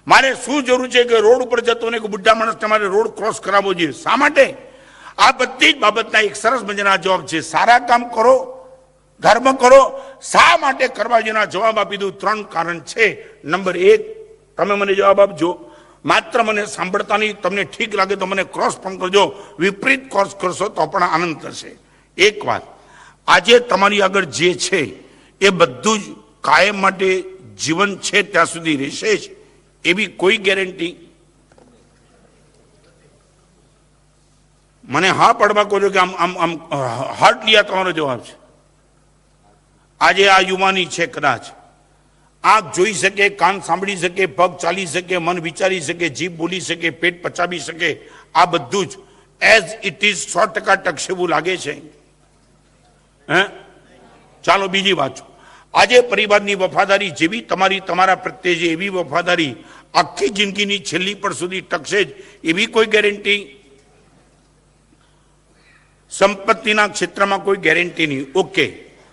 મારે શું જરૂર છે કે રોડ ઉપર જતો ને કે બુઢા માણસને મારે રોડ ક્રોસ કરાવવો જોઈએ? શા માટે? આ બધી જ બાબતના એક સરસ મજાના જવાબ છે. સારા કામ કરો, ધર્મ કરો. શા માટે કરવા જેના જવાબ આપી દઉં. 3 કારણ છે. નંબર 1, તમે મને જવાબ આપજો. માત્ર મને સાંભળતા નહીં, તમને ઠીક લાગે તો મને ક્રોસ પણ કરજો. વિપરીત ક્રોસ કરશો તો પણ આનંદ થશે. એક વાત, આજે તમારી આગળ જે છે એ બધું જ કાયમ માટે જીવન છે ત્યાં સુધી રહેશે જ એવી કોઈ ગેરંટી? મને હા પડવા કહો છો કે આમ હાર્ડલી આ તમારો જવાબ છે. આજે આ યુવાની છે, કદાચ આંખ જોઈ શકે, કાન સાંભળી શકે, પગ ચાલી શકે, મન વિચારી શકે, જીભ બોલી શકે, પેટ પચાવી શકે, આ બધું જ એઝ ઇટ ઇઝ 100% ટકશે એવું લાગે છે? હે? ચાલો બીજી વાત. આજે પરિવારની વફાદારી જેવી તમારા પ્રત્યે છે એવી વફાદારી આખી જિંદગીની છેલ્લી પણ સુધી ટકશે જ એવી કોઈ ગેરંટી? સંપત્તિના ક્ષેત્રમાં કોઈ ગેરંટી નહીં. ઓકે,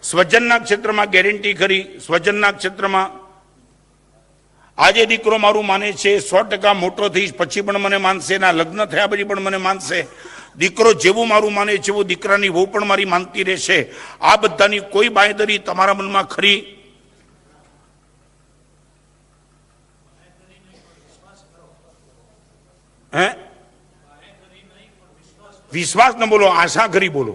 સ્વજનના ક્ષેત્રમાં ગેરંટી ખરી? સ્વજનના ક્ષેત્રમાં આજે દીકરો મારું માને છે, 100% મોટો થઈશ પછી પણ મને માનશે, ના લગ્ન થયા પછી પણ મને માનશે. દીકરો જેવું મારું માને છે એવું દીકરાની વહુ પણ મારી માનતી રહેશે. આ બધાની કોઈ બાંયધરી તમારા મનમાં ખરી? હે? વિશ્વાસ ન બોલો, આશા ખરી બોલો.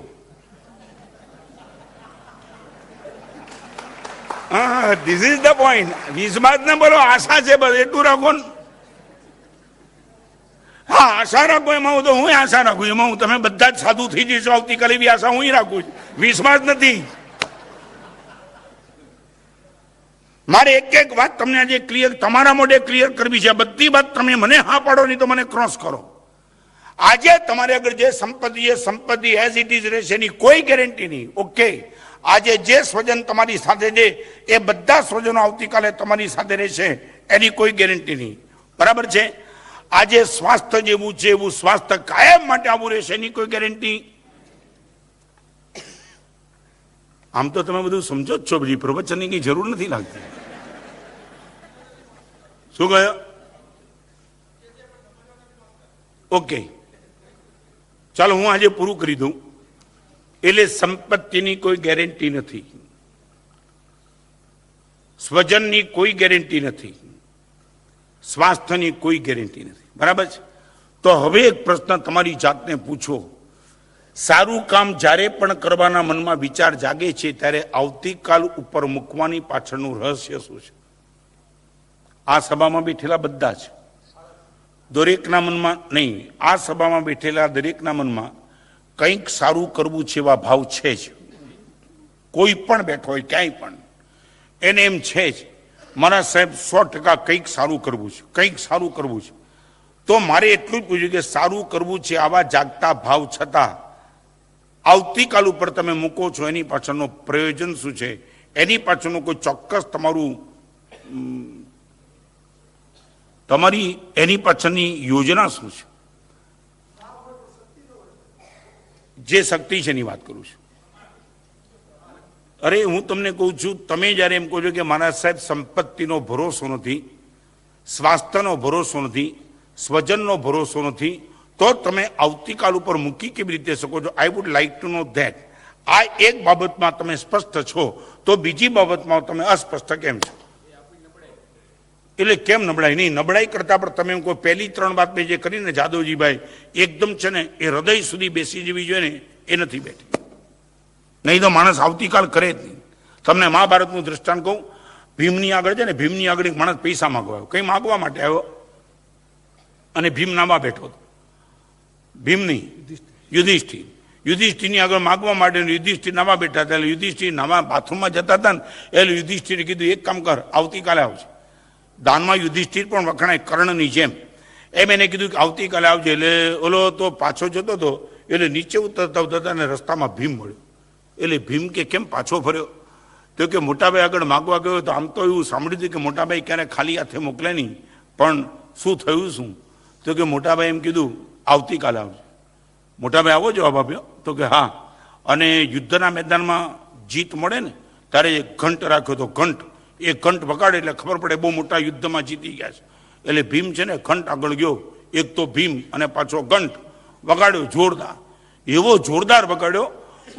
હા, ધીસ ઇઝ ધ પોઈન્ટ. વિશ્વાસ ન બોલો, આશા છે, બસ એટલું રાખો ને. હા, આશા રાખો એમાં તો હું આશા રાખું, એમાં હું તમે બધા જ સાધુ થઈ જશો આવતીકાલે એવી આશા હું રાખું છું. વિશ્વાસ નથી. મારે એક વાત તમને આજે ક્લિયર તમારા મોઢે ક્લિયર કરવી છે. બધી વાત તમે મને હા પાડો નહીં તો મને ક્રોસ કરો. આજે તમારે આગળ જે સંપત્તિ છે, સંપત્તિ એઝ ઇટ ઇઝ રહેશે, એની કોઈ ગેરંટી નહીં. ઓકે, આજે જે સ્વજન તમારી સાથે છે એ બધા સ્વજનો આવતીકાલે તમારી સાથે રહેશે, એની કોઈ ગેરંટી નહીં. બરાબર છે? આજે સ્વાસ્થ્ય જેવું છે એવું સ્વાસ્થ્ય કાયમ માટે આવું રહેશે, એની કોઈ ગેરંટી? આમ તો તમે બધું સમજો જ છો, બધી પ્રવચનની કઈ જરૂર નથી લાગતી. શું કહ્યું? ઓકે, ચાલો હું આજે પૂરું કરી દઉં. એટલે સંપત્તિની કોઈ ગેરંટી નથી, સ્વજનની કોઈ ગેરંટી નથી, સ્વાસ્થ્યની કોઈ ગેરંટી નથી. બરાબર છે? તો હવે એક પ્રશ્ન તમારી જાતને પૂછો. સારું કામ જ્યારે પણ કરવાના મનમાં વિચાર જાગે છે ત્યારે આવતીકાલ ઉપર મૂકવાની પાછળનું રહસ્ય શું છે? આ સભામાં બેઠેલા બધા જ, દરેકના મનમાં નહીં, આ સભામાં બેઠેલા દરેકના મનમાં કંઈક સારું કરવું છે એવા ભાવ છે જ. કોઈ પણ બેઠો હોય ક્યાંય પણ એને એમ છે જ, મારા સાહેબ 100% કંઈક સારું કરવું છે, કંઈક સારું કરવું છે. તો મારે એટલું જ પૂછ્યું કે સારું કરવું છે આવા જાગતા ભાવ છતાં આવતીકાલ ઉપર તમે મૂકો છો એની પાછળનો પ્રયોજન શું છે? એની પાછળનું કોઈ ચોક્કસ તમારી એની પાછળની યોજના શું છે? જે શક્તિ છે એની વાત કરું છું. અરે હું તમને કહું છું, તમે જયારે એમ કહો છો કે મારા સાહેબ સંપત્તિનો ભરોસો નથી, સ્વાસ્થ્યનો ભરોસો નથી, સ્વજનનો ભરોસો નથી, તો તમે આવતીકાલ ઉપર મૂકી કેવી રીતે શકો છો? I would like to know that. આ એક બાબતમાં તમે સ્પષ્ટ છો તો બીજી બાબતમાં તમે અસ્પષ્ટ કેમ છો? એટલે કેમ નબળાઈ? નહીં, નબળાઈ કરતા પણ તમે કોઈ પહેલી 3 વાત મેં જે કરીને જાદવજીભાઈ એકદમ છે ને એ હૃદય સુધી બેસી જવી જોઈએ ને, એ નથી બેઠી. નહીં તો માણસ આવતીકાલ કરે જ નહીં. તમને મહાભારતનું દ્રષ્ટાંત કહું. ભીમની આગળ છે ને, ભીમની આગળ એક માણસ પૈસા માગવા આવ્યો. કઈ માગવા માટે આવ્યો? અને ભીમ નાવા બેઠો હતો. ભીમ નહીં, યુધિષ્ઠિર. યુધિષ્ઠિરની આગળ માગવા માટે યુધિષ્ઠિર નાવા બેઠા હતા. એટલે યુધિષ્ઠિર નાવા બાથરૂમમાં જતા હતા ને એટલે યુધિષ્ઠિરે કીધું એક કામ કર, આવતીકાલે આવજે. દાનમાં યુધિષ્ઠિર પણ વખણાય કર્ણની જેમ. એમ એને કીધું કે આવતીકાલે આવજે. એટલે ઓલો તો પાછો જતો હતો એટલે નીચે ઉતરતા ઉતરતા અને રસ્તામાં ભીમ મળ્યો. એટલે ભીમ કે કેમ પાછો ફર્યો? તો કે મોટાભાઈ આગળ માગવા ગયો તો આમ તો એવું સાંભળ્યું હતું કે મોટાભાઈ ક્યારે ખાલી હાથે મોકલે નહીં, પણ શું થયું શું? તો કે મોટાભાઈ એમ કીધું આવતીકાલે આવજે. મોટાભાઈ આવો જવાબ આપ્યો? તો કે હા. અને યુદ્ધના મેદાનમાં જીત મળે ને ત્યારે એક ઘંટ રાખ્યો તો ઘંટ, એ ઘંટ વગાડે એટલે ખબર પડે બહુ મોટા યુદ્ધમાં જીતી ગયા છે. એટલે ભીમ છે ને ઘંટ આગળ ગયો, એક તો ભીમ અને પાછો ઘંટ વગાડ્યો જોરદાર. એવો જોરદાર વગાડ્યો,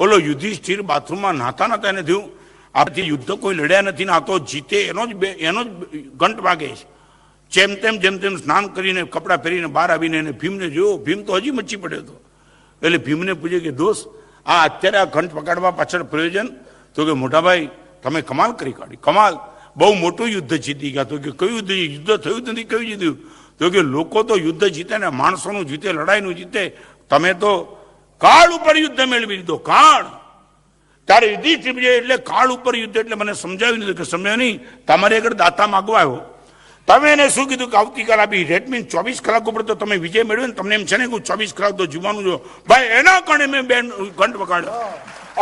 ઓલો યુધિષ્ઠિર બાથરૂમમાં નાતા નતા એને થયું આથી યુદ્ધ કોઈ લડ્યા નથી ને આ તો જીતે એનો જ ઘંટ વાગે છે. જેમ તેમ સ્નાન કરીને કપડાં પહેરીને બહાર આવીને એને ભીમને જોયો. ભીમ તો હજી મચી પડ્યો હતો. એટલે ભીમને પૂછે કે દોસ્ત આ અત્યારે આ ઘંટ વગાડવા પાછળ પ્રયોજન? તો કે મોટાભાઈ તમે કમાલ કરી કાઢી, કમાલ, બહુ મોટું યુદ્ધ જીતી ગયા. તો કે કયું યુદ્ધ? યુદ્ધ થયું જ નથી. કયું જીત્યું? તો કે લોકો તો યુદ્ધ જીતે ને માણસોનું જીતે, લડાઈનું જીતે. તમે તો કાળ ઉપર યુદ્ધ મેળવી લીધો, કાળ. ત્યારે યુધિષ્ઠિર એટલે કાળ ઉપર યુદ્ધ એટલે મને સમજાવ્યું નથી. કે સમજાય નહીં, તમારે આગળ દાતા માગવા આવ્યો. તમે એને શું કીધું કે આવતીકાલ આપી? રેટ મીન 24 કલાક ઉપર તો તમે વિજય મેળવ્યો ને, તમને એમ છે ને કે 24 કલાક તો જીવવાનું જો. ભાઈ એના કારણે મેં બેન ઘંટ વગાડ્યો.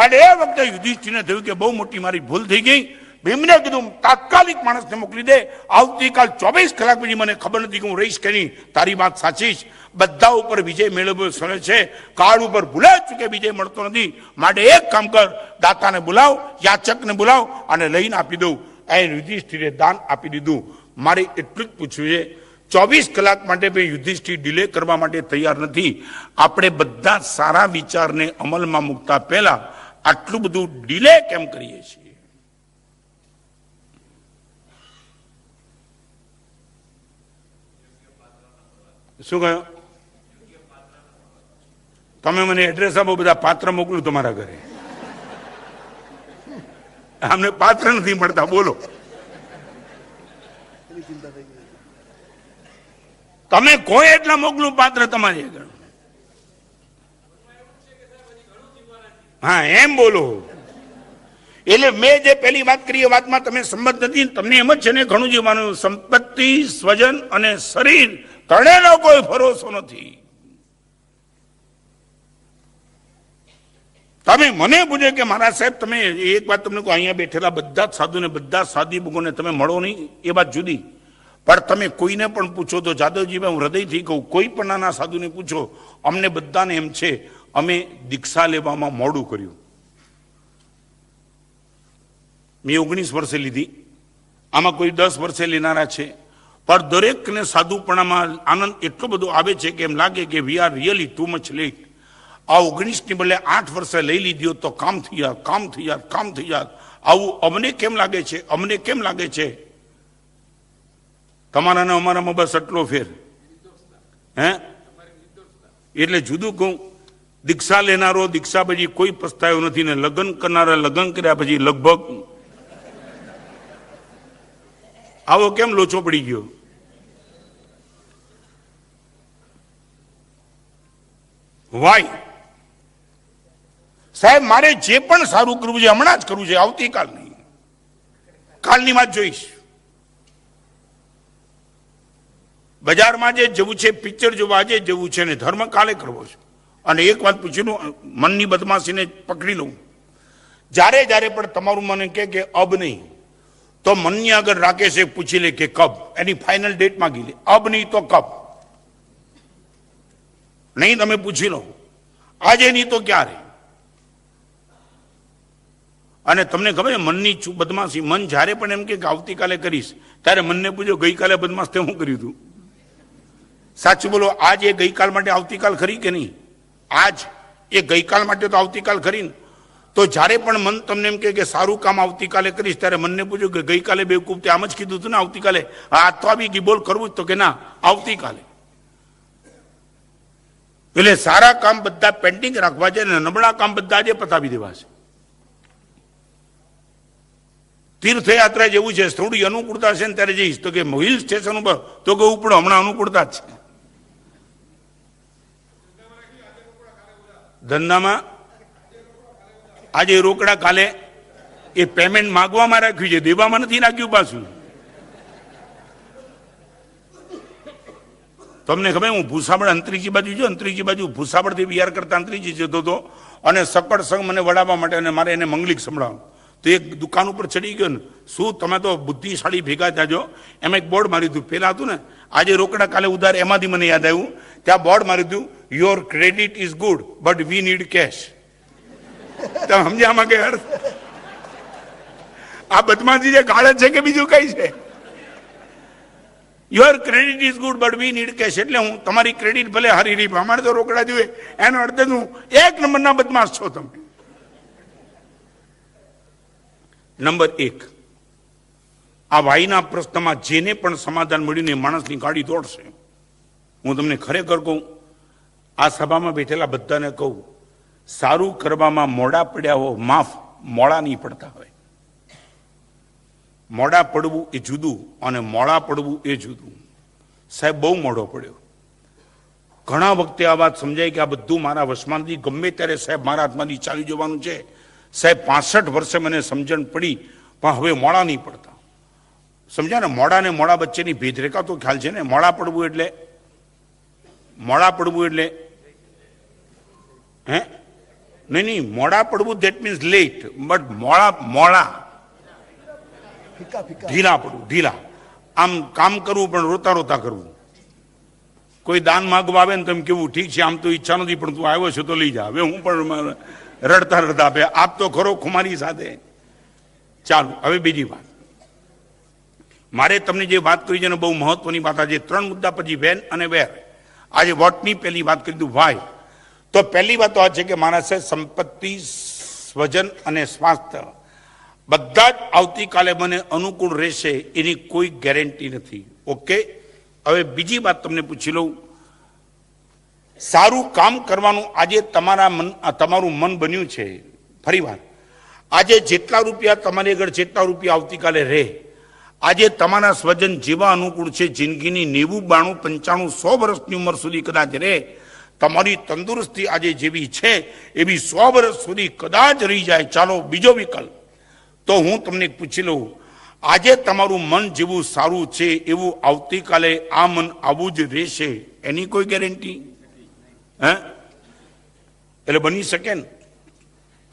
અને એ વખતે યુધિષ્ઠિરને થયું કે બહુ મોટી મારી ભૂલ થઈ ગઈ. ભીમને કીધું તાત્કાલિક માણસને મોકલી દે, આવતીકાલ 24 કલાક પછી મને ખબર નથી કે હું રહીશ કે નહીં. તારી વાત સાચી જ, બધા ઉપર વિજય મેળવ્યો સરળ છે, કાળ ઉપર ભૂલાય ચૂકે વિજય મળતો નથી. માટે એક કામ કર, દાતાને બોલાવ, યાચકને બોલાવ અને લઈને આપી દઉં. એ યુધિષ્ઠિરે દાન આપી દીધું. મારે એટલું જ પૂછવું છે, 24 કલાક માટે ભાઈ યુધિષ્ઠિર ડિલે કરવા માટે તૈયાર નથી. આપણે બધા સારા વિચારને અમલમાં મૂકતા પહેલા આટલું બધું ડિલે કેમ કરીએ છીએ? શું કહ્યું? તમે મને એડ્રેસ આપો, બધા પાત્ર મોકલું તમારા ઘરે. અમને પાત્ર નથી મળતા, બોલો. તમે કોઈ એટલા મોકલું પાત્ર તમારી આગળ. હા એમ બોલો. એટલે મેં જે પહેલી વાત કરી એ વાતમાં તમે સંમત નથી. તમને એમ જ છે ને ઘણું જીવવાનું. સંપત્તિ, સ્વજન અને શરીર ત્રણેયનો કોઈ ભરોસો નથી. તમે મને પૂછે કે મારા સાહેબ તમે એક વાત તમને કહો, અહીંયા બેઠેલા બધા જ સાધુ ને બધા સાદી બુકોને તમે મળો નહીં એ વાત જુદી, પણ તમે કોઈને પણ પૂછો તો જાદવજીભાઈ હું હૃદયથી કહું, કોઈ પણ નાના સાધુને પૂછો, અમને બધાને એમ છે અમે દીક્ષા લેવામાં મોડું કર્યું. મેં 19 વર્ષે લીધી, આમાં કોઈ 10 વર્ષે લેનારા છે, પણ દરેકને સાધુપણામાં આનંદ એટલો બધો આવે છે કે એમ લાગે કે we are really too much late. આ 19ની બદલે 8 વર્ષે લઈ લીધી તો કામ થઈ જાય, કામ થઈ જાય, કામ થઈ જાય. આવું અમને કેમ લાગે છે? અમને કેમ લાગે છે? તમારા ને અમારામાં બસ એટલો ફેર. હે એટલે જુદું કહું, દીક્ષા લેનારો દીક્ષા પછી કોઈ પસ્તાયો નથી ને લગ્ન કરનારા લગ્ન કર્યા પછી લગભગ આવો કેમ લોચો પડી ગયો? વાય સાહેબ મારે જે પણ સારું કરવું છે હમણાં જ કરવું છે, આવતીકાલ નહીં. કાલની વાત જોઈશ. બજારમાં જે જવું છે, પિક્ચર જોવા આજે જવું છે ને ધર્મ કાલે કરવો છે. અને એક વાત પૂછી લઉં, મનની બદમાશીને પકડી લઉં. જ્યારે જ્યારે પણ તમારું મને કે અબ નહીં તો મનની આગળ રાખે છે, પૂછી લે કે કબ, એની ફાઇનલ ડેટ માંગી લે. અબ નહીં તો કબ. નહીં તમે પૂછી લો, આજે નહીં તો ક્યારે. અને તમને ખબર મનની બદમાશી, મન જ્યારે પણ એમ કે આવતીકાલે કરીશ ત્યારે મનને પૂછો ગઈકાલે બદમાશ તે શું કર્યું હતું? સાચું બોલો, આજ એ ગઈકાલ માટે આવતીકાલ ખરી કે નહીં? આજ એ ગઈકાલ માટે તો આવતીકાલ ખરી ને. તો જ્યારે પણ મન તમને એમ કે સારું કામ આવતીકાલે કરીશ ત્યારે મનને પૂછ્યું કે ગઈકાલે બેવકૂફ તે આમ જ કીધું હતું ને આવતીકાલે. આ તો આવી ગઈ બોલ કરવું જ તો કે ના આવતીકાલે. એટલે સારા કામ બધા પેન્ડિંગ રાખવા છે ને નબળા કામ બધા આજે પતાવી દેવા છે. તીર્થયાત્રા જેવું છે, થોડી અનુકૂળતા છે ને ત્યારે જઈશ તો કે હિલ સ્ટેશન ઉપર તો કે ઉપડો, હમણાં અનુકૂળતા જ છે. ધંધામાં આજે રોકડા, કાલે એ પેમેન્ટ માગવામાં રાખ્યું છે, દેવામાં નથી રાખ્યું પાછું. તમને ખબર, હું ભૂસાવળ અંતરીજી બાજુ જો, અંતરીજી બાજુ ભૂસાવળથી વિહાર કરતા અંતરીજી જતો હતો અને સકળ સંગ મને વડાવવા માટે અને મારે એને મંગલિક સંભળાવું તો એક દુકાન ઉપર ચડી ગયો ને, શું તમે તો બુદ્ધિશાળી ભેગા જાજો, એમાં એક બોર્ડ માર્યું હતું. પેલા હતું ને આજે રોકડા કાલે ઉધાર, એમાંથી મને યાદ આવ્યું, ત્યાં બોર્ડ માર્યું હતું, your credit is good but we need cash. તમે સમજ્યા આમાં કે અર્થ? આ બદમાશી જે ગાળે છે કે બીજું કઈ છે? Your credit is good but we need cash. એટલે હું તમારી ક્રેડિટ ભલે હારી રહી, અમારે તો રોકડા જોઈએ, એનો અર્થ હું એક નંબરના બદમાશ છો તમે. નંબર 1, આ વાયના પ્રશ્નમાં જેને પણ સમાધાન મળ્યું ને માણસની ગાડી દોડશે. હું તમને ખરેખર કહું, આ સભામાં બેઠેલા બધાને કહું, સારું કરવામાં મોડા પડ્યા હો, માફ મોડા નહીં પડતા હોય. મોડા પડવું એ જુદું અને મોડા પડવું એ જુદું. સાહેબ બહુ મોડો પડ્યો. ઘણા વખતે આ વાત સમજાય કે આ બધું મારા વશમાંથી ગમે ત્યારે સાહેબ મારા હાથમાંથી ચાલી જવાનું છે. સાહેબ 65 વર્ષે મને સમજણ પડી, પણ હવે મોડા નહીં પડતા. સમજ્યા ને? મોડા ને મોડા વચ્ચેની ભેદરેખા તો ખ્યાલ છે ને? મોડા પડવું એટલે હે નહીં, મોડા પડવું ધેટ મીન્સ લેટ, બટ મોડા ઢીલા પડવું, ઢીલા. આમ કામ કરવું પણ રોતા રોતા કરવું. કોઈ દાન માગવા આવે ને તમે કેવું, ઠીક છે આમ તો ઈચ્છા નથી પણ તું આવ્યો છે તો લઈ જા. હવે હું પણ રડતા રડતા આપે, આપ તો ખરો ખુમારી સાથે. ચાલો હવે બીજી વાત. મારે તમને જે વાત કરી છે ને બહુ મહત્વની વાત. આજે 3 મુદ્દા પછી વેન અને વેર. આજે વોટની પહેલી વાત કરી દઉં, વાય. તો પહેલી વાત તો આ છે કે માણસે સંપત્તિ, સ્વજન અને સ્વાસ્થ્ય બધા જ આવતીકાલે મને અનુકૂળ રહેશે એની કોઈ ગેરંટી નથી. ઓકે, હવે બીજી વાત તમને પૂછી લઉં. સારું કામ કરવાનું આજે તમારું મન બન્યું છે. ફરી વાર, આજે જેટલા રૂપિયા તમારી આગળ, જેટલા રૂપિયા આવતીકાલે રહે, આજે તમારા સ્વજન જેવા અનુકૂળ છે, જિંદગીની 90, 92, 95, 100 વર્ષની ઉંમર સુધી કદાચ રહે, તમારી તંદુરસ્તી આજે જેવી છે એવી 100 વર્ષ સુધી કદાચ રહી જાય. ચાલો બીજો વિકલ્પ. તો હું તમને પૂછી લઉં, આજે તમારું મન જેવું સારું છે એવું આવતીકાલે આ મન આવું જ રહેશે એની કોઈ ગેરંટી હે? એટલે બની શકે ને?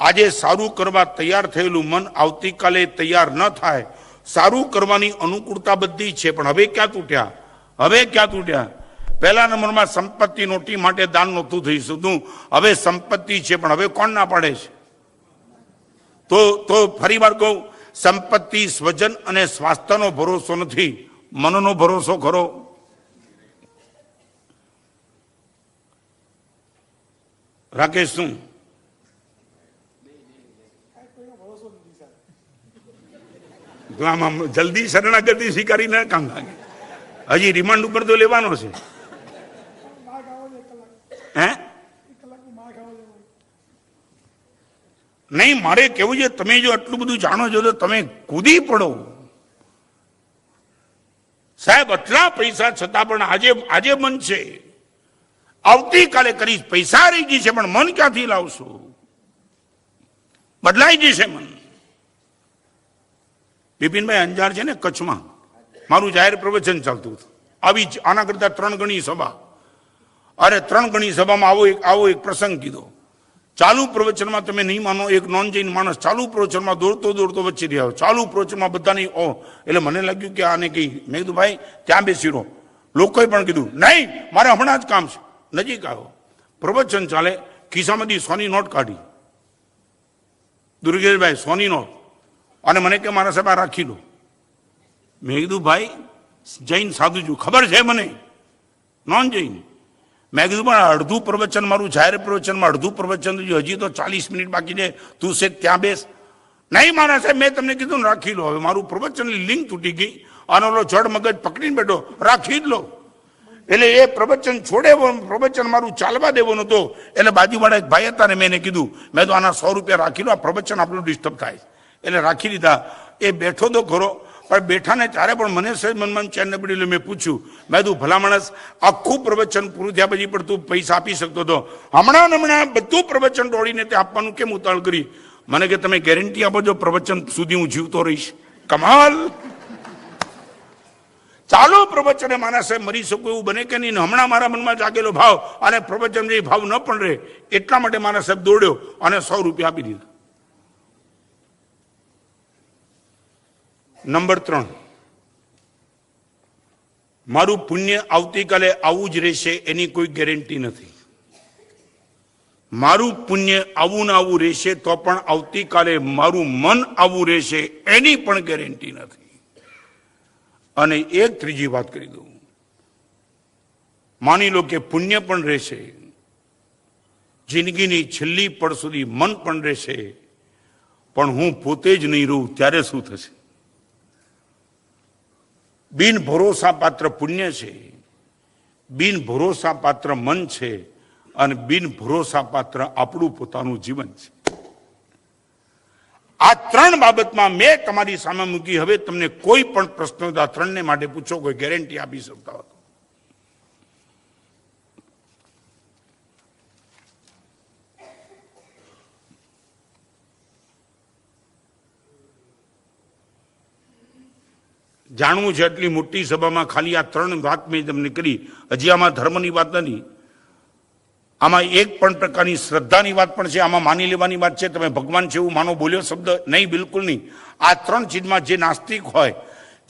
આજે સારું કરવા તૈયાર થયેલું મન આવતીકાલે તૈયાર ન થાય. સારું કરવાની અનુકૂળતા બધી છે, પણ હવે ક્યાં તૂટ્યા? પહેલા નંબરમાં સંપત્તિ નોટી માટે દાન નહોતું થઈ શકતું, હવે સંપત્તિ છે પણ હવે કોણ ના પાડે છે? તો ફરી વાર કહું, સંપત્તિ, સ્વજન અને સ્વાસ્થ્યનો ભરોસો નથી, મનનો ભરોસો ખરો. રાકેશ શું આમાં જલ્દી શરણાગતિ સ્વીકારી ના કામ લાગે? હજી રિમાન્ડ ઉપર તો લેવાનો છે. હે નહીં, મારે કેવું છે, તમે જો આટલું બધું જાણો છો તો તમે કૂદી પડો. સાહેબ આટલા પૈસા છતાં પણ આજે મન છે, આવતીકાલે કરીશ. પૈસા રહી જશે પણ મન ક્યાંથી લાવશો? બદલાઈ જશે મન. બિપિનભાઈ અંજાર છે ને કચ્છમાં, મારું જાહેર પ્રવચન ચાલતું હતું. આવી જ આના કરતા 3 ગણી સભા. અરે 3 ગણી સભામાં આવો એક પ્રસંગ કીધો. ચાલુ પ્રવચનમાં તમે નહીં માનો, એક નોન જૈન માણસ ચાલુ પ્રવચનમાં દોડતો વચ્ચે રહ્યો. ચાલુ પ્રવચનમાં બધાની એટલે મને લાગ્યું કે આને કઈ. મેં કીધું ભાઈ ત્યાં બેસી રહો. લોકોએ પણ કીધું નહીં, મારે હમણાં જ કામ છે. નજીક આવ્યો, પ્રવચન ચાલે, ખિસ્સામાંથી સોની નોટ કાઢી. દુર્ગેશભાઈ સોની નોટ, અને મને કે મારા સાહેબ રાખી લો. મેં કીધું ભાઈ જૈન સાધુ છું, ખબર છે મને, નોન જૈન. મેં કીધું પણ અડધું પ્રવચન મારું જાહેર પ્રવચનમાં અડધું પ્રવચન હજી તો 40 મિનિટ બાકી છે, તું છે ત્યાં બેસ. નહીં મારા સાહેબ, મેં તમને કીધું ને રાખી લો. હવે મારું પ્રવચનની લિંક તૂટી ગઈ અને ઓલો જડ મગજ પકડીને બેઠો, રાખી જ લો. એટલે એ પ્રવચન છોડે, પ્રવચન મારું ચાલવા દેવાનું હતો. એટલે બાજુવાળા એક ભાઈ હતા ને મેં કીધું, મેં તો આના 100 રૂપિયા રાખી લો, આ પ્રવચન આપણું ડિસ્ટર્બ થાય. એટલે રાખી લીધા. એ બેઠો તો ખરો, પણ બેઠા ને ત્યારે પણ મને સહેજ મનમાં ચેન ન પડી. મેં પૂછ્યું, મેં તું ભલા માણસ આખું પ્રવચન પૂરું થયા પછી પણ તું પૈસા આપી શકતો હતો, હમણાં બધું પ્રવચન દોડીને તે આપવાનું કેમ ઉતાવળ કરી? મને કે તમે ગેરંટી આપો છો પ્રવચન સુધી હું જીવતો રહીશ? કમાલ! ચાલો પ્રવચને મારા સાહેબ મરી શકું એવું બને કે નહીં? હમણાં મારા મનમાં જાગેલો ભાવ અને પ્રવચન જે ભાવ ન પણ રહે એટલા માટે મારા સાહેબ દોડ્યો અને 100 રૂપિયા આપી દીધા. નંબર 3, મારું પુણ્ય આવતીકાલે આવું જ રહેશે એની કોઈ ગેરંટી નથી. મારું પુણ્ય આવું ને આવું રહેશે તો પણ આવતીકાલે મારું મન આવું રહેશે એની પણ ગેરંટી નથી. અને એક ત્રીજી વાત કરી દઉં, માની લો કે પુણ્ય પણ રહેશે, જિંદગીની છેલ્લી પળ સુધી મન પણ રહેશે, પણ હું પોતે જ નહીં રહું ત્યારે શું થશે? બિન ભરોસા પાત્ર પુણ્ય છે, બિન ભરોસા પાત્ર મન છે, અને બિન ભરોસા પાત્ર આપણું પોતાનું જીવન છે. આ 3 બાબતમાં મેં તમારી સામે મૂકી. હવે તમને કોઈ પણ પ્રશ્ન આ 3ને માટે પૂછો, કોઈ ગેરંટી આપી શકતા હતો? જાણવું છે એટલી મોટી સભામાં ખાલી આ 3 વાત મેં તમને કરી. હજી આમાં ધર્મની વાત નથી, આમાં એક પણ પ્રકારની શ્રદ્ધાની વાત પણ છે, આમાં માની લેવાની વાત છે. તમે ભગવાન છે એવું માનો, બોલ્યો શબ્દ નહીં, બિલકુલ નહીં. આ 3 ચીજમાં જે નાસ્તિક હોય,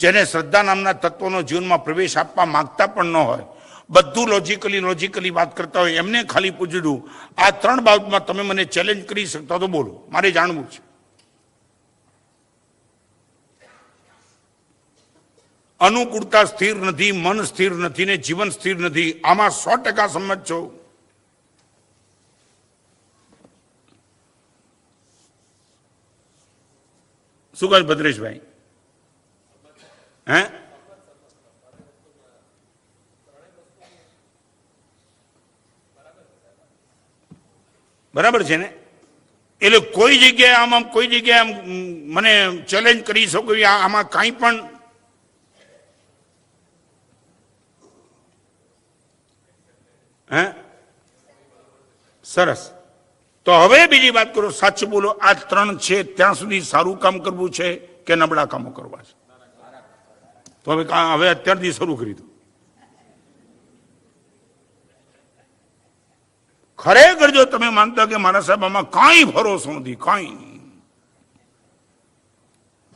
જેને શ્રદ્ધા નામના તત્વનો જીવનમાં પ્રવેશ આપવા માંગતા પણ ન હોય, બધું લોજિકલી વાત કરતા હોય, એમને ખાલી પૂછ્યું દઉં, આ 3 બાબતમાં તમે મને ચેલેન્જ કરી શકતા તો બોલો, મારે જાણવું છે. અનુકૂળતા સ્થિર નથી, મન સ્થિર નથી ને જીવન સ્થિર નથી, આમાં 100% સંમત છો? શું કહે ભદ્રેશભાઈ? હે, બરાબર છે ને? એટલે કોઈ જગ્યાએ આમ કોઈ જગ્યાએ મને ચેલેન્જ કરી શકો આમાં કાંઈ પણ? હે, સરસ. તો હવે બીજી વાત કરો, સાચું બોલો, આ 3 છે ત્યાં સુધી સારું કામ કરવું છે કે નબળા કામો કરવા છે? તો હવે અત્યારથી શરૂ કરી દો. ખરેખર જો તમે માનતા કે મારા સાહેબ આમાં કાંઈ ભરોસો નથી, કાંઈ નહીં.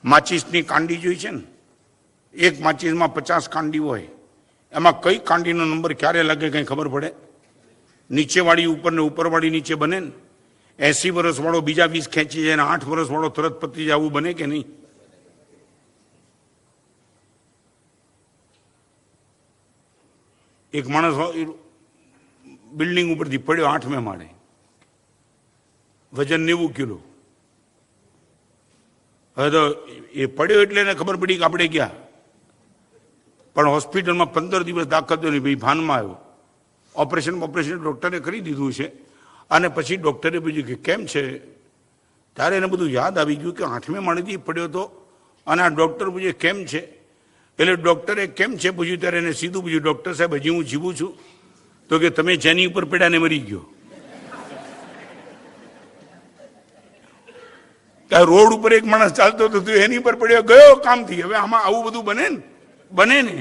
માચીસની કાંડી જોઈ છે ને? એક માચીસમાં 50 કાંડી હોય, એમાં કઈ કાંડીનો નંબર ક્યારે લાગે કઈ ખબર પડે? નીચેવાળી ઉપર ને ઉપરવાળી નીચે બને ને? 80 વર્ષ વાળો બીજા 20 ખેંચી જાય, 8 વર્ષ વાળો તરત પતી જાય, આવું બને કે નહીં? એક માણસ બિલ્ડિંગ ઉપરથી પડ્યો 8મે માળે, વજન 90 કિલો. હવે તો એ પડ્યો એટલે એને ખબર પડી કે આપણે ગયા, પણ હોસ્પિટલમાં 15 દિવસ દાખલ થયો નહીં, ભાઈ ભાનમાં આવ્યો. ઓપરેશન ડોક્ટરે કરી દીધું છે, અને પછી ડોક્ટરે પૂછ્યું કે કેમ છે? ત્યારે એને બધું યાદ આવી ગયું કે 8મે માળેથી પડ્યો હતો, અને આ ડોક્ટર પૂછે કેમ છે? એટલે ડોક્ટરે કેમ છે પૂછ્યું ત્યારે એને સીધું પૂછ્યું, ડોક્ટર સાહેબ હજી હું જીવું છું? તો કે તમે જેની ઉપર પડ્યા ને મરી ગયો. રોડ ઉપર એક માણસ ચાલતો હતો, તું એની પર પડ્યો, ગયો કામથી. હવે આમાં આવું બધું બને ને?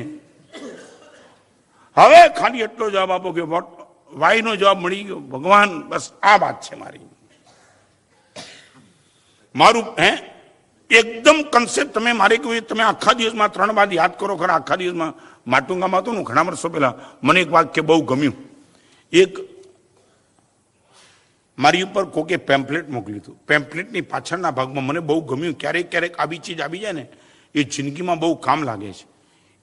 હવે ખાલી એટલો જવાબ આપો કે વાયનો જવાબ મળી ગયો, ભગવાન. બસ આ વાત છે મારી. મારું એકદમ કન્સેપ્ટ તમે મારે કહ્યું, તમે આખા દિવસમાં 3 વાત યાદ કરો ખરા. આખા દિવસમાં માટુંગામાં હતું ને ઘણા વર્ષો પહેલા, મને એક વાક્ય બહુ ગમ્યું. એક મારી ઉપર કોકે પેમ્પલેટ મોકલ્યું હતું. પેમ્પલેટની પાછળના ભાગમાં મને બહુ ગમ્યું. ક્યારેક આવી ચીજ આવી જાય ને, એ જિંદગીમાં બહુ કામ લાગે છે.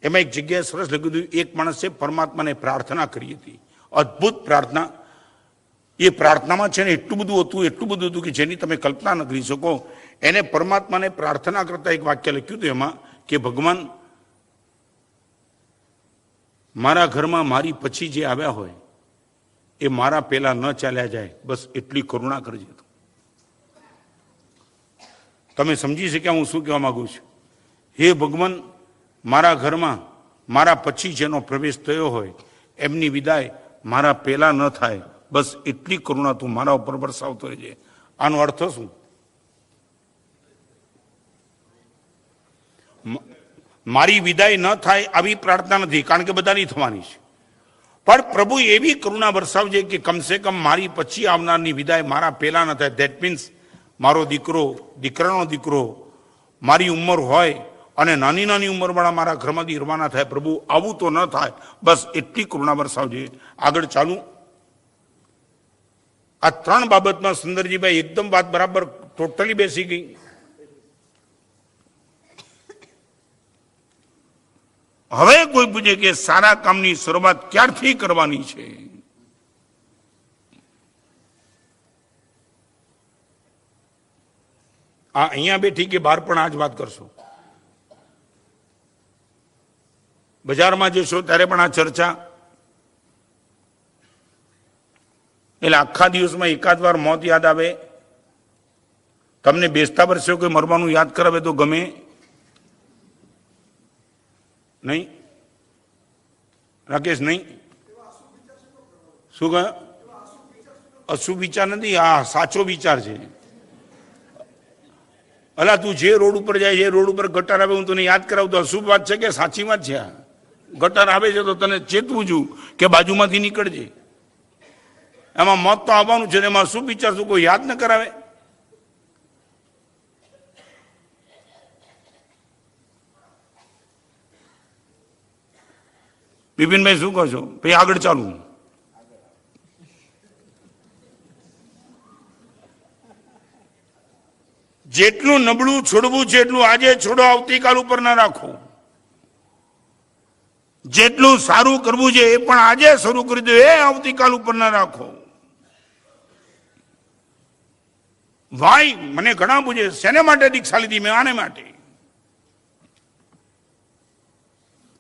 એમાં એક જગ્યાએ સરસ લખ્યું હતું, એક માણસે પરમાત્માને પ્રાર્થના કરી હતી, અદ્ભુત પ્રાર્થના. એ પ્રાર્થનામાં છે ને એટલું બધું હતું કે જેની તમે કલ્પના ન કરી શકો. એને પરમાત્માને પ્રાર્થના કરતા એક વાક્ય લખ્યું હતું એમાં કે ભગવાન, મારા ઘરમાં મારી પછી જે આવ્યા હોય એ મારા પહેલા ન ચાલ્યા જાય, બસ એટલી કરુણા કરજે. તમે સમજી શક્યા હું શું કહેવા માંગુ છું? હે ભગવાન, મારા ઘરમાં મારા પછી જેનો પ્રવેશ થયો હોય એમની વિદાય મારા પહેલા ન થાય, બસ એટલી કરુણા તું મારા ઉપર વરસાવતો રહેજે. આનો અર્થ શું? મારી વિદાય ન થાય આવી પ્રાર્થના નથી, કારણ કે બધાની થવાની છે. પણ પ્રભુ એવી કરુણા વરસાવજે કે કમસે કમ મારી પછી આવનારની વિદાય મારા પહેલા ન થાય. ધેટ મીન્સ મારો દીકરો, દીકરાનો દીકરો મારી ઉંમર હોય અને નાની નાની ઉંમરવાળા મારા ઘરમાંથી રવાના થાય. પ્રભુ આવું તો ન થાય, બસ એટલી કરુણા વરસાવજે. આગળ ચાલુ. આ ત્રણ બાબતમાં સુંદરજીભાઈ એકદમ વાત બરાબર ટોટલી બેસી ગઈ. હવે કોઈ પૂછે કે સારા કામની શરૂઆત ક્યારથી કરવાની છે? આ અહીંયા બેઠી કે બહાર પણ આ જ વાત કરશો? બજારમાં જશો ત્યારે પણ આ ચર્ચા? એટલે આખા દિવસમાં એકાદ વાર મોત યાદ આવે? તમને બેસતા વર્ષે કોઈ મરવાનું યાદ કરાવે તો ગમે નહીં? રાકેશ, નહીં? શું કહે? અશુભ વિચાર નથી, આ સાચો વિચાર છે. અલા, તું જે રોડ ઉપર જાય છે, રોડ ઉપર ગટર આવે, હું તને યાદ કરાવું તો અશુભ વાત છે કે સાચી વાત છે? ગટર આવે છે તો તને ચેતવું છું કે બાજુમાંથી નીકળજે. એમાં મોત તો આવવાનું છે, એમાં શું વિચાર શું કોઈ યાદ ન કરાવે? બિપિનભાઈ શું કહો છો? ભાઈ આગળ ચાલુ. જેટલું નબળું છોડવું છે એટલું આજે છોડો, આવતીકાલ ઉપર ના રાખો. જેટલું સારું કરવું છે એ પણ આજે શરૂ કરી દો, એ આવતીકાલ ઉપર ના રાખો. ભાઈ મને ઘણા પૂછે શેને માટે દીક્ષા લીધી? મેં આને માટે.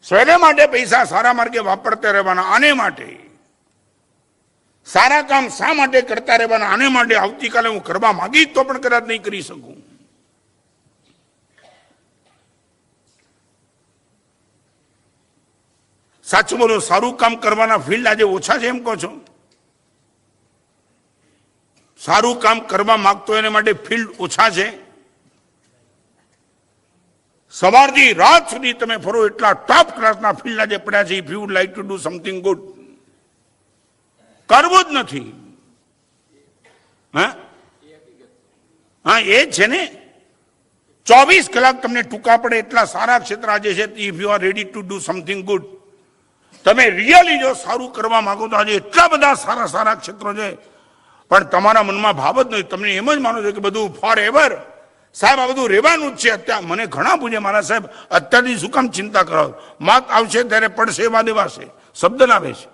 શેને માટે પૈસા સારા માર્ગે વાપરતા રહેવાના? આને માટે. સારા કામ શા માટે કરતા રહેવાના? આને માટે. આવતીકાલે હું કરવા માંગીશ તો પણ કદાચ નહીં કરી શકું. સાચું બોલો, સારું કામ કરવાના ફિલ્ડ આજે ઓછા છે એમ કહો છો? સારું કામ કરવા માંગતો એને માટે ફિલ્ડ ઓછા છે. સવારથી રાત સુધી તમે ફરો એટલા ટોપ ક્લાસના ફિલ્ડ આજે પડ્યા છે. If you would like to do something good, કરવું જ નથી. હા, એ છે ને. 24 કલાક તમને ટૂંકા પડે એટલા સારા ક્ષેત્ર આજે છે. If you are ready to do something good, તમે રિયલી જો સારું કરવા માંગો તો આજે એટલા બધા સારા સારા ક્ષેત્રો છે, પણ તમારા મનમાં ભાવ જ નહીં. તમને એમ જ માનો છો કે બધું ફોર એવર. સાહેબ, આ બધું રહેવાનું જ છે. અત્યારે મને ઘણા પૂછે, મારા સાહેબ અત્યારથી શું કામ ચિંતા કરો? માત આવશે ત્યારે પડશે એવા દેવાશે શબ્દ લાવે છે.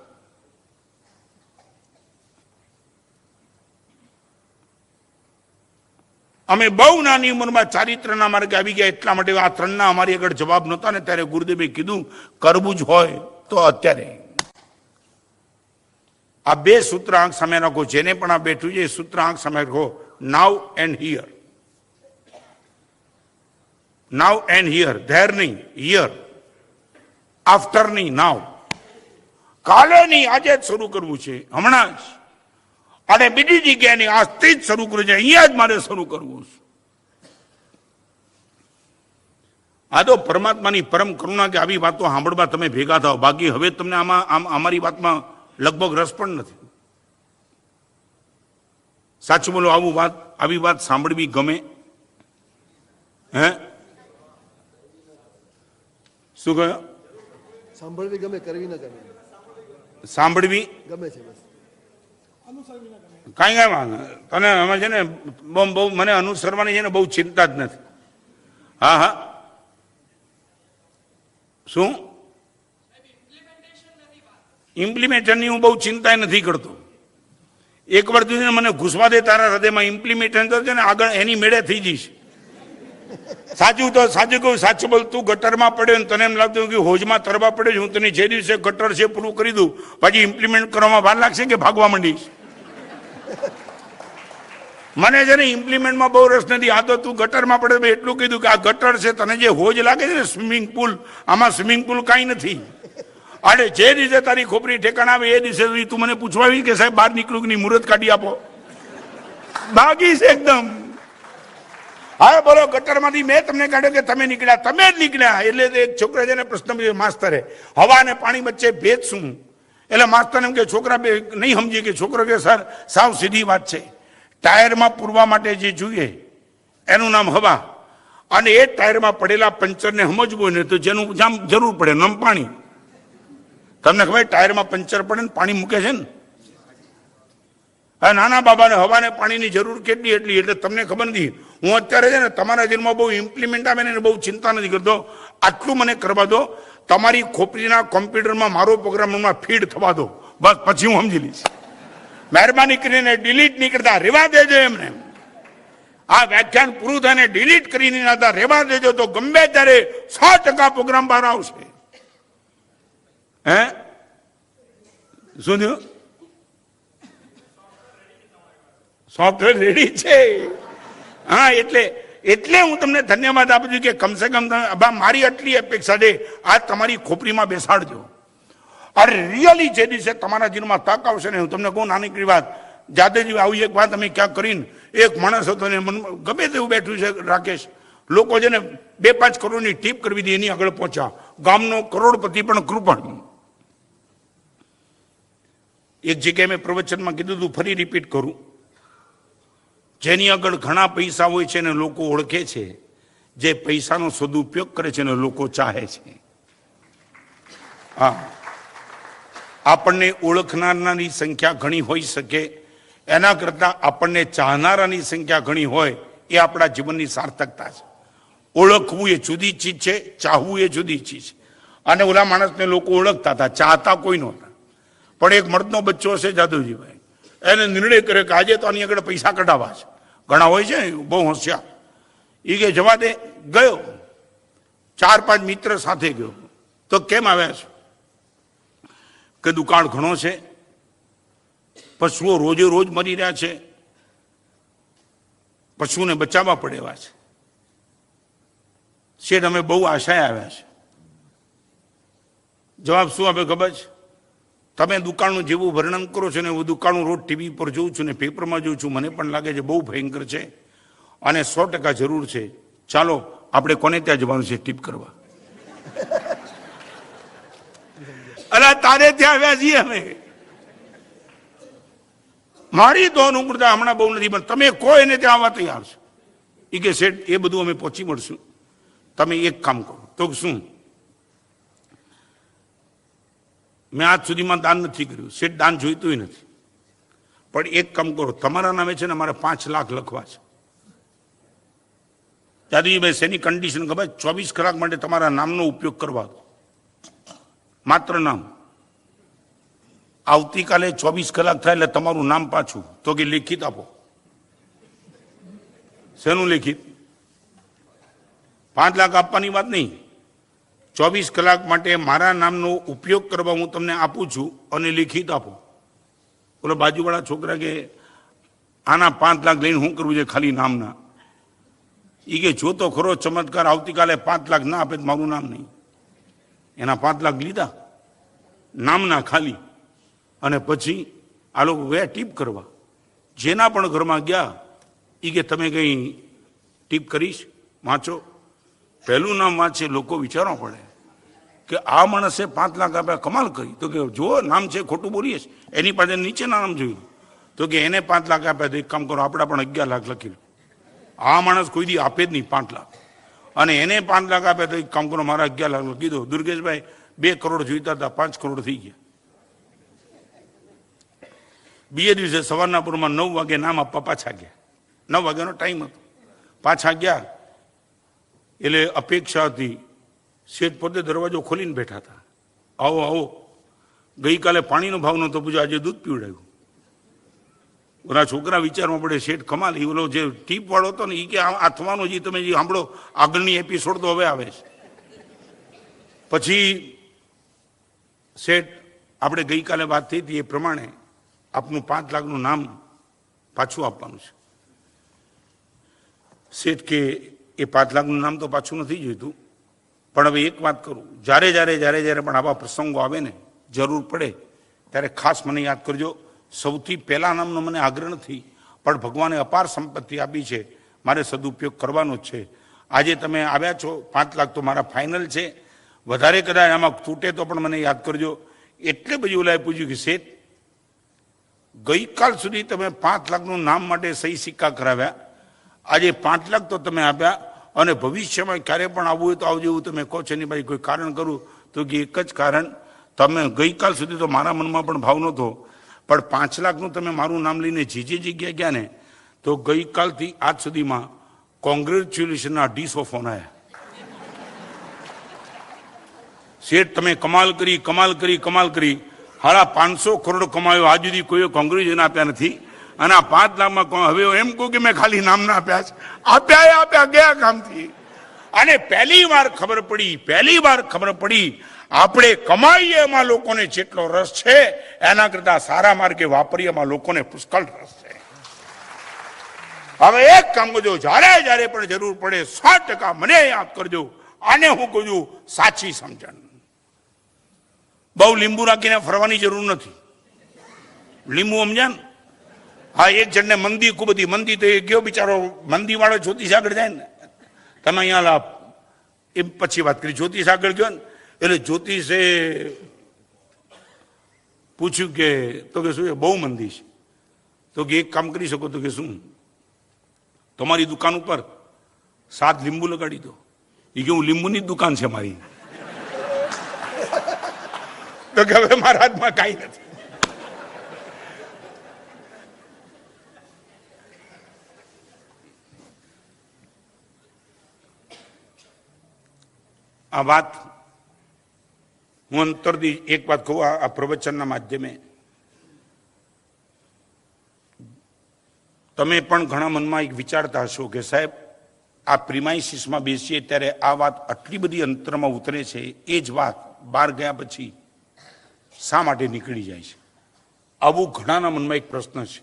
અમે બહુ નાની ઉંમરમાં ચારિત્રના માર્ગે આવી ગયા, એટલા માટે આ ત્રણના અમારી આગળ જવાબ નહોતા ને ત્યારે ગુરુદેવે કીધું કરવું જ હોય તો અત્યારે. આ બે સૂત્ર આંખ સામે રાખો. જેને પણ આ બેઠું છે એ સૂત્ર આંખ સામે રાખો. નાવ and here. Now and here. There નહીં, હિયર. આફ્ટર નહીં, નાવ. કાલે નહીં, આજે જ શરૂ કરવું છે, હમણાં જ. અને બીજી જગ્યાની આજથી જ શરૂ કરવું છે, અહીંયા જ મારે શરૂ કરવું છે. આ તો પરમાત્માની પરમ કરુણા કે આવી વાતો સાંભળવા તમે ભેગા થાવ. બાકી હવે તમને આમાં અમારી વાતમાં લગભગ રસ પણ નથી. સાચું બોલો, આવી વાત સાંભળવી ગમે? હે, શું કહ્યું? સાંભળવી ગમે, કરવી ન ગમે. સાંભળવી ગમે છે બસ. કાંઈ તને અમે છે ને બહુ મને અનુસરવાની છે ને બહુ ચિંતા જ નથી. હા હા, શું ઇમ્પ્લિમેન્ટની હું બહુ ચિંતા નથી કરતો. એક વાર તું મને ઘૂસવા દે તારા હૃદયમાં ઇમ્પ્લિમેન્ટેશન તો છે ને આગળ એની મેળે થઈ જઈશ. સાચું તો સાચું કહું, સાચું બોલ. તું ગટરમાં પડ્યો ને તને એમ લાગતું કે હોજમાં તરવા પડે છે, હું તને જે દિવસે ગટર છે પૂરું કરી દઉં, પછી ઇમ્પ્લિમેન્ટ કરવામાં વાર લાગશે કે ભાગવા માંડીશ? મને છે ને ઇમ્પ્લિમેન્ટમાં બહુ રસ નથી. આ તો તું ગટરમાં પડે મેં એટલું કીધું કે આ ગટર છે, તને જે હોજ લાગે છે ને સ્વિમિંગ પુલ, આમાં સ્વિમિંગ પુલ કાંઈ નથી. અને જે દિવસે તારી ખોપરી ઠેકાણ આવે એ દિવસે તું મને પૂછવા આવી કે સાહેબ બહાર નીકળું કે નહીં, મુહૂર્ત કાઢી આપો. બાગી છે એકદમ. હા બોલો, ગટરમાંથી મેં તમને કાઢ્યો કે તમે નીકળ્યા? તમે જ નીકળ્યા. એટલે એક છોકરા છે ને પ્રશ્ન પૂછ્યો માસ્તરે, હવા અને પાણી વચ્ચે ભેદ શું? એટલે માસ્તર એમ કે છોકરા બે નહીં સમજી કે છોકરો કે સર સાવ સીધી વાત છે. ટાયરમાં પૂરવા માટે જે જોઈએ એનું નામ હવા, અને એ ટાયરમાં પડેલા પંચરને સમજવું ને તો જેનું જરૂર પડે નમ પાણી. તમને ખબર ટાયરમાં પંચર પડે ને પાણી મૂકે છે ને, હા નાના બાબાને હવાને પાણીની જરૂર કેટલી એટલી. એટલે તમને ખબર નથી. હું અત્યારે છે ને તમારા જીવનમાં બહુ ઇમ્પ્લિમેન્ટ આવે ને બહુ ચિંતા નથી કરતો. આટલું મને કરવા દો, તમારી ખોપરીના કોમ્પ્યુટરમાં મારો પ્રોગ્રામમાં ફીડ થવા દો, બસ પછી હું સમજી લઈશ. મહેરબાની કરીને ડિલીટ નહીં કરતા, રેવા દેજો એમને. આ વ્યાખ્યાન પૂરું થાય ને ડિલીટ કરીને રેવા દેજો તો ગમે ત્યારે 100% પ્રોગ્રામ બહાર આવશે. હે શું થયું? સોફ્ટવેર રેડી છે. હા એટલે હું તમને ધન્યવાદ આપું છું કે કમસે કમ મારી આટલી અપેક્ષા છે, આ તમારી ખોપરીમાં બેસાડજો. અરે રિયલી જે દિવસે તમારા જીવનમાં તક આવશે ને, હું તમને કહું નાનકડી વાત, જાદેજી આવી એક વાત અમે ક્યાંક કરીને, એક માણસ હતો ને મનમાં ગમે તેવું બેઠું છે રાકેશ, લોકો છે ને 2-5 કરોડની ટીપ કરવી હતી, એની આગળ પહોંચ્યા. ગામનો કરોડપતિ પણ કૃપણ. એક જગ્યાએ મેં પ્રવચનમાં કીધું હતું, ફરી રિપીટ કરું, જેની આગળ ઘણા પૈસા હોય છે ને લોકો ઓળખે છે, જે પૈસાનો સદુપયોગ કરે છે ને લોકો ચાહે છે. હા, આપણને ઓળખનારની સંખ્યા ઘણી હોઈ શકે, એના કરતાં આપણને ચાહનારાની સંખ્યા ઘણી હોય એ આપણા જીવનની સાર્થકતા છે. ઓળખવું એ જુદી ચીજ છે, ચાહવું એ જુદી ચીજ છે. અને ઓલા માણસને લોકો ઓળખતા હતા, ચાહતા કોઈ નહોતા. પણ એક મર્દનો બચ્ચો હશે જાદવજીભાઈ, એને નિર્ણય કર્યો કે આજે તો આની આગળ પૈસા કઢાવવા છે. ઘણા હોય છે ને બહુ હોશિયાર. એ કે જવા દે. ગયો, 4-5 મિત્ર સાથે ગયો. તો કેમ આવ્યા છો? કે દુકાળ ઘણો છે, પશુઓ રોજે રોજ મરી રહ્યા છે, પશુને બચાવવા પડે એવા છે. શેઠ અમે બહુ આશાએ આવ્યા છે. જવાબ શું આપે ખબર છે? તમે દુકાળનું જેવું વર્ણન કરો છો ને એવું દુકાળનું રોજ ટીવી પર જોઉં છું ને પેપરમાં જોઉં છું, મને પણ લાગે છે બહુ ભયંકર છે અને 100% જરૂર છે. ચાલો આપણે કોને ત્યાં જવાનું છે ટીપ કરવા? અલા તારે ત્યાં આવ્યા છીએ અમે. મારી તો અનુકૂળતા હમણાં બહુ નથી, પણ તમે કહો એને ત્યાં આવવા તૈયાર છો. એ કે શેઠ એ બધું અમે પહોંચી મળશું, તમે એક કામ કરો. તો શું? મેં આજ સુધીમાં દાન નથી કર્યું, શેઠ દાન જોઈતું નથી, પણ એક કામ કરો, તમારા નામે છે ને મારે 5 લાખ લખવા છે. દાદીભાઈ શેની કન્ડિશન ખબર? 24 કલાક માટે તમારા નામનો ઉપયોગ કરવા દો, માત્ર નામ. આવતીકાલે 24 કલાક થાય એટલે તમારું નામ પાછું. તો કે લેખિત આપો. શેનું લેખિત? 5 લાખ આપવાની વાત નહીં, 24 કલાક માટે મારા નામનો ઉપયોગ કરવા હું તમને આપું છું અને લેખિત આપો. બોલો બાજુવાળા છોકરા કે આના 5 લાખ લઈને શું કરવું છે ખાલી નામના? એ કે જો તો ખરો ચમત્કાર, આવતીકાલે 5 લાખ ના આપે તો મારું નામ નહીં. એના 5 લાખ લીધા નામના ખાલી, અને પછી આ લોકો ગયા ટીપ કરવા. જેના પણ ઘરમાં ગયા એ કે તમે કઈ ટીપ કરીશ? વાંચો. પહેલું નામ વાંચે, લોકો વિચારવા પડે કે આ માણસે 5 લાખ આપ્યા, કમાલ કરી. તો કે જો નામ છે ખોટું બોલીએ, એની પાસે નીચેના નામ જોયું. તો કે એને 5 લાખ આપ્યા, તો એક કામ કરો આપણા પણ 11 લાખ લખી લો. આ માણસ કોઈ દી આપે જ નહીં 5 લાખ, અને એને 5 લાખ આપ્યા, તો એક કામ કરો મારા 11 લાખ લખી દો. દુર્ગેશભાઈ 2 કરોડ જોઈતા હતા, 5 કરોડ થઈ ગયા. બીજે દિવસે સવારના પૂરમાં 9 વાગે નામ આપવા પાછા ગયા. 9 વાગ્યાનો ટાઈમ હતો, પાછા ગયા. એટલે અપેક્ષા હતી, શેઠ પોતે દરવાજો ખોલીને બેઠા હતા. આવો આવો. ગઈકાલે પાણીનો ભાવ નહોતો પૂછ્યો, આજે દૂધ પીવડાવ્યું. ઓલા છોકરા વિચારમાં પડે, શેઠ કમાલ. એ ઓલો જે ટીપ વાળો હતો ને એ કે આ થવાનો જે તમે જે સાંભળો આગળની એપિસોડ તો હવે આવે છે. પછી શેઠ આપણે ગઈકાલે વાત થઈ હતી એ પ્રમાણે આપનું 5 લાખનું નામ પાછું આપવાનું છે. શેઠ કે એ 5 લાખનું નામ તો પાછું નથી જોઈતું, પણ હવે એક વાત કરું, જ્યારે પણ આવા પ્રસંગો આવે ને, જરૂર પડે ત્યારે ખાસ મને યાદ કરજો. સૌથી પહેલા નામનો મને આગ્રહ નથી, પણ ભગવાને અપાર સંપત્તિ આપી છે, મારે સદુપયોગ કરવાનો જ છે. આજે તમે આવ્યા છો, 5 લાખ તો મારા ફાઇનલ છે, વધારે કદાચ આમાં તૂટે તો પણ મને યાદ કરજો. એટલે બધું ઓલાએ પૂછ્યું કે શેઠ, ગઈકાલ સુધી તમે 5 લાખનું નામ માટે સહી સિક્કા કરાવ્યા, આજે 5 લાખ તો તમે આપ્યા, અને ભવિષ્યમાં ક્યારે પણ આવવું હોય તો આવજો એવું તમે કહો છો ને ભાઈ, કોઈ કારણ કરું? તો કે એક જ કારણ, તમે ગઈકાલ સુધી તો મારા મનમાં પણ ભાવ નહોતો, પણ 5 લાખનું તમે મારું નામ લઈને જે જગ્યાએ ગયા ને, તો ગઈકાલથી આજ સુધીમાં કોંગ્રેચ્યુલેશનના 250 ફોન આવ્યા. શેઠ તમે કમાલ કરી, 500 કરોડ કમાયો, આજ સુધી કોઈએ કોંગ્રેચ્યુલેશન આપ્યા નથી, અને આ 5 લાખમાં હવે એમ કહું કે મેં ખાલી નામના આપ્યા છે, આપ્યા ગયા કામથી. અને પહેલી વાર ખબર પડી આપણે કમાઈએ એમાં લોકોને જેટલો રસ છે, એના કરતા સારા માર્ગે વાપરીએ એમાં લોકોને પુષ્કળ રસ છે. હવે એક કામ કરજો, જ્યારે પણ જરૂર પડે 100% મને યાદ કરજો. આને હું કહું છું સાચી સમજણ. બહુ લીંબુ રાખીને ફરવાની જરૂર નથી. લીંબુ સમજ્યા ને? હા, એક જણને મંદી ખૂબ હતી, મંદી તો એ ગયો બિચારો, મંદી વાળો જ્યોતિષ આગળ જાય ને, તમે અહીંયા એ પછી વાત કરી, જ્યોતિષ આગળ ગયો ને, એટલે જ્યોતિષે પૂછ્યું કે, તો કે શું છે? બહુ મંદી છે. તો કે એક કામ કરી શકો, તો કે શું? તમારી દુકાન ઉપર 7 લીંબુ લગાડી દો. એ કે હું લીંબુની જ દુકાન છે મારી. તો કે હવે મારા હાથમાં કાંઈ નથી. આ વાત હું અંતરથી એક વાત કહું, આ પ્રવચનના માધ્યમે તમે પણ ઘણા મનમાં એક વિચારતા હશો કે સાહેબ, આ પ્રિમાઇસીસમાં બેસીએ ત્યારે આ વાત આટલી બધી અંતરમાં ઉતરે છે, એ જ વાત બહાર ગયા પછી શા માટે નીકળી જાય છે? આવું ઘણાના મનમાં એક પ્રશ્ન છે.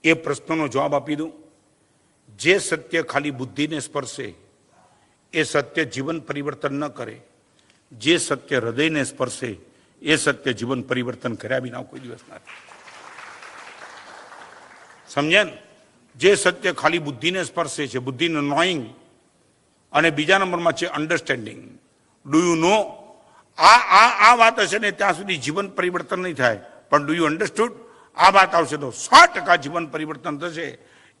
એ પ્રશ્નનો જવાબ આપી દઉં. જે સત્ય ખાલી બુદ્ધિને સ્પર્શે એ સત્ય જીવન પરિવર્તન ન કરે, જે સત્ય હૃદયને સ્પર્શે એ સત્ય જીવન પરિવર્તન કર્યા વિના કોઈ દિવસ ના થાય. સમજ્યા ને? જે સત્ય ખાલી બુદ્ધિને સ્પર્શે છે, બુદ્ધિનું નોઈંગ, અને બીજા નંબરમાં છે અન્ડરસ્ટેન્ડિંગ. Do you know? આ વાત હશે ને ત્યાં સુધી જીવન પરિવર્તન નહીં થાય, પણ ડુ યુ અન્ડરસ્ટુડ? આ વાત આવશે તો 100% જીવન પરિવર્તન થશે.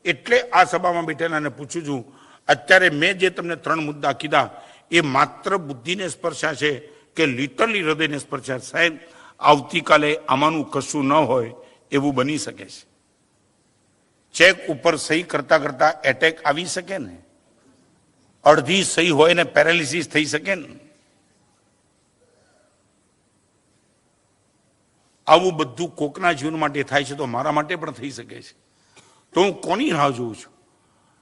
એટલે આ સભામાં બેઠેલાને પૂછું છું, અત્યારે મેં જે તમને 3 મુદ્દા કીધા એ માત્ર બુદ્ધિને સ્પર્શ્યા છે કે લિટરલી હૃદયને સ્પર્શ્યા? સાહેબ, આવતીકાલે આમાંનું કશું ન હોય એવું બની શકે છે. ચેક ઉપર સહી કરતા એટેક આવી શકે ને, અડધી સહી હોય ને પેરાલિસિસ થઈ શકે ને. આવું બધું કોકના જીવન માટે થાય છે તો મારા માટે પણ થઈ શકે છે. તો હું કોની રાહ જોઉં છું?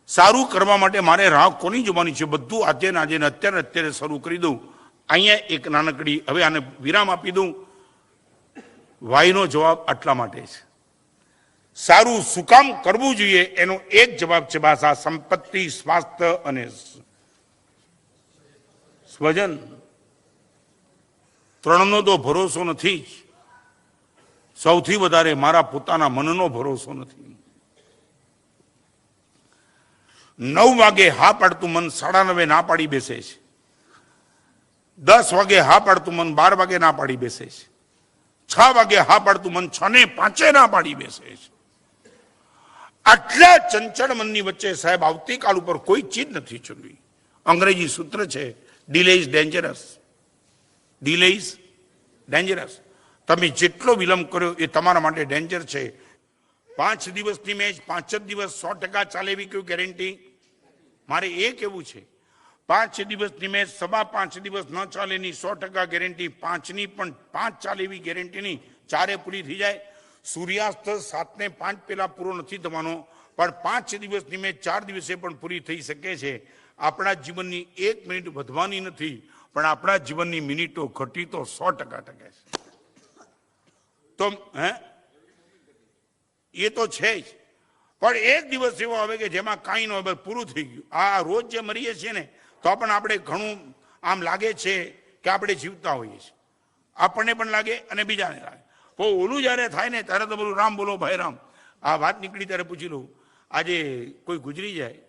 સારું કરવા માટે મારે રાહ કોની જોવાની છે? બધું આજે ને અત્યારે શરૂ કરી દઉં. અહીંયા એક નાનકડી, હવે આને વિરામ આપી દઉં. વાયનો જવાબ આટલા માટે છે. સારું શું કામ કરવું જોઈએ એનો એક જવાબ છે, બસ આ સંપત્તિ, સ્વાસ્થ્ય અને સ્વજન. 3નો તો ભરોસો નથી જ. સૌથી વધારે મારા પોતાના મનનો ભરોસો નથી. 9 વાગે હા પાડતું મન 9:30 ના પાડી બેસે છે. 10 વાગે હા પાડતું મન 12 વાગે ના પાડી બેસે છે. 6 વાગે હા પાડતું મન 6:05 ના પાડી બેસે છે. આટલા ચંચળ મનની વચ્ચે સાહેબ આવતીકાલ ઉપર કોઈ ચીજ નથી ચૂંટવી. અંગ્રેજી સૂત્ર છે, delay is dangerous. Delay is dangerous. તમે જેટલો વિલંબ કર્યો એ તમારા માટે ડેન્જર છે. 5 દિવસની મેચ 5 જ દિવસ 100% ચાલે એવી કોઈ ગેરંટી? મારે એ કહેવું છે, 5 દિવસની મેચ 5.5 દિવસ ન ચાલે એની 100% ગેરંટી, 5ની પણ 5 ચાલે એવી ગેરંટી નહીં. 4 પૂરી થઈ જાય. સૂર્યાસ્ત 7:05 પહેલા પૂરો નથી થવાનો, પણ 5 દિવસની મેચ 4 દિવસે પણ પૂરી થઈ શકે છે. આપણા જીવનની 1 મિનિટ વધવાની નથી, પણ આપણા જીવનની મિનિટો ઘટી તો 100% ટકે છે. તો એ તો છે જ. પણ એક દિવસ એવો આવે કે જેમાં કાંઈ ન હોય, બસ પૂરું થઈ ગયું. આ રોજ જે મરીએ છીએ ને તો પણ આપણે ઘણું આમ લાગે છે કે આપણે જીવતા હોઈએ છીએ, આપણને પણ લાગે અને બીજાને લાગે. તો ઓલું જ્યારે થાય ને ત્યારે તો બધું રામ બોલો ભાઈ રામ. આ વાત નીકળી ત્યારે પૂછી લઉં, આજે કોઈ ગુજરી જાય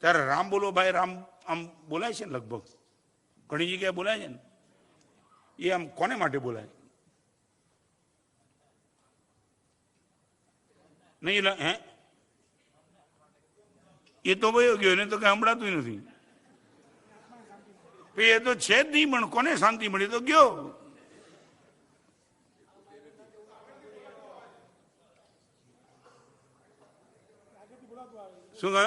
ત્યારે રામ બોલો ભાઈ રામ આમ બોલાય છે ને? લગભગ ઘણી જગ્યાએ બોલાય છે ને. એ આમ કોને માટે બોલાય? નહીં હે? એ તો વયો ગયો, એને તો કઈ સંભળાતું નથી. એ તો છે જ નહીં, પણ કોને શાંતિ મળી? તો ગયો. શું કહે?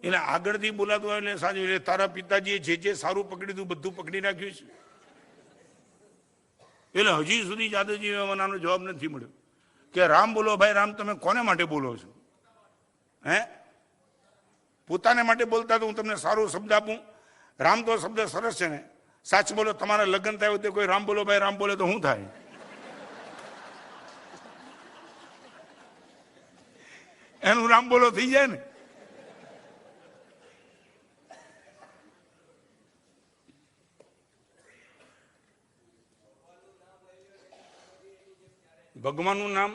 એટલે આગળથી બોલાતું આવે એટલે સાચું. એટલે તારા પિતાજીએ જે સારું પકડી હતું બધું પકડી રાખ્યું છે. એટલે હજી સુધી જાદવજી વેમનાનો જવાબ નથી મળ્યો કે રામ બોલો ભાઈ રામ તમે કોને માટે બોલો છો? હે? પોતાને માટે બોલતા તો હું તમને સારો શબ્દ આપું. રામ તો શબ્દ સરસ છે ને. સાચ બોલો, તમારા લગ્ન થાય તો કોઈ રામ બોલો ભાઈ રામ બોલે તો શું થાય? એનું રામ બોલો થઈ જાય ને. ભગવાનનું નામ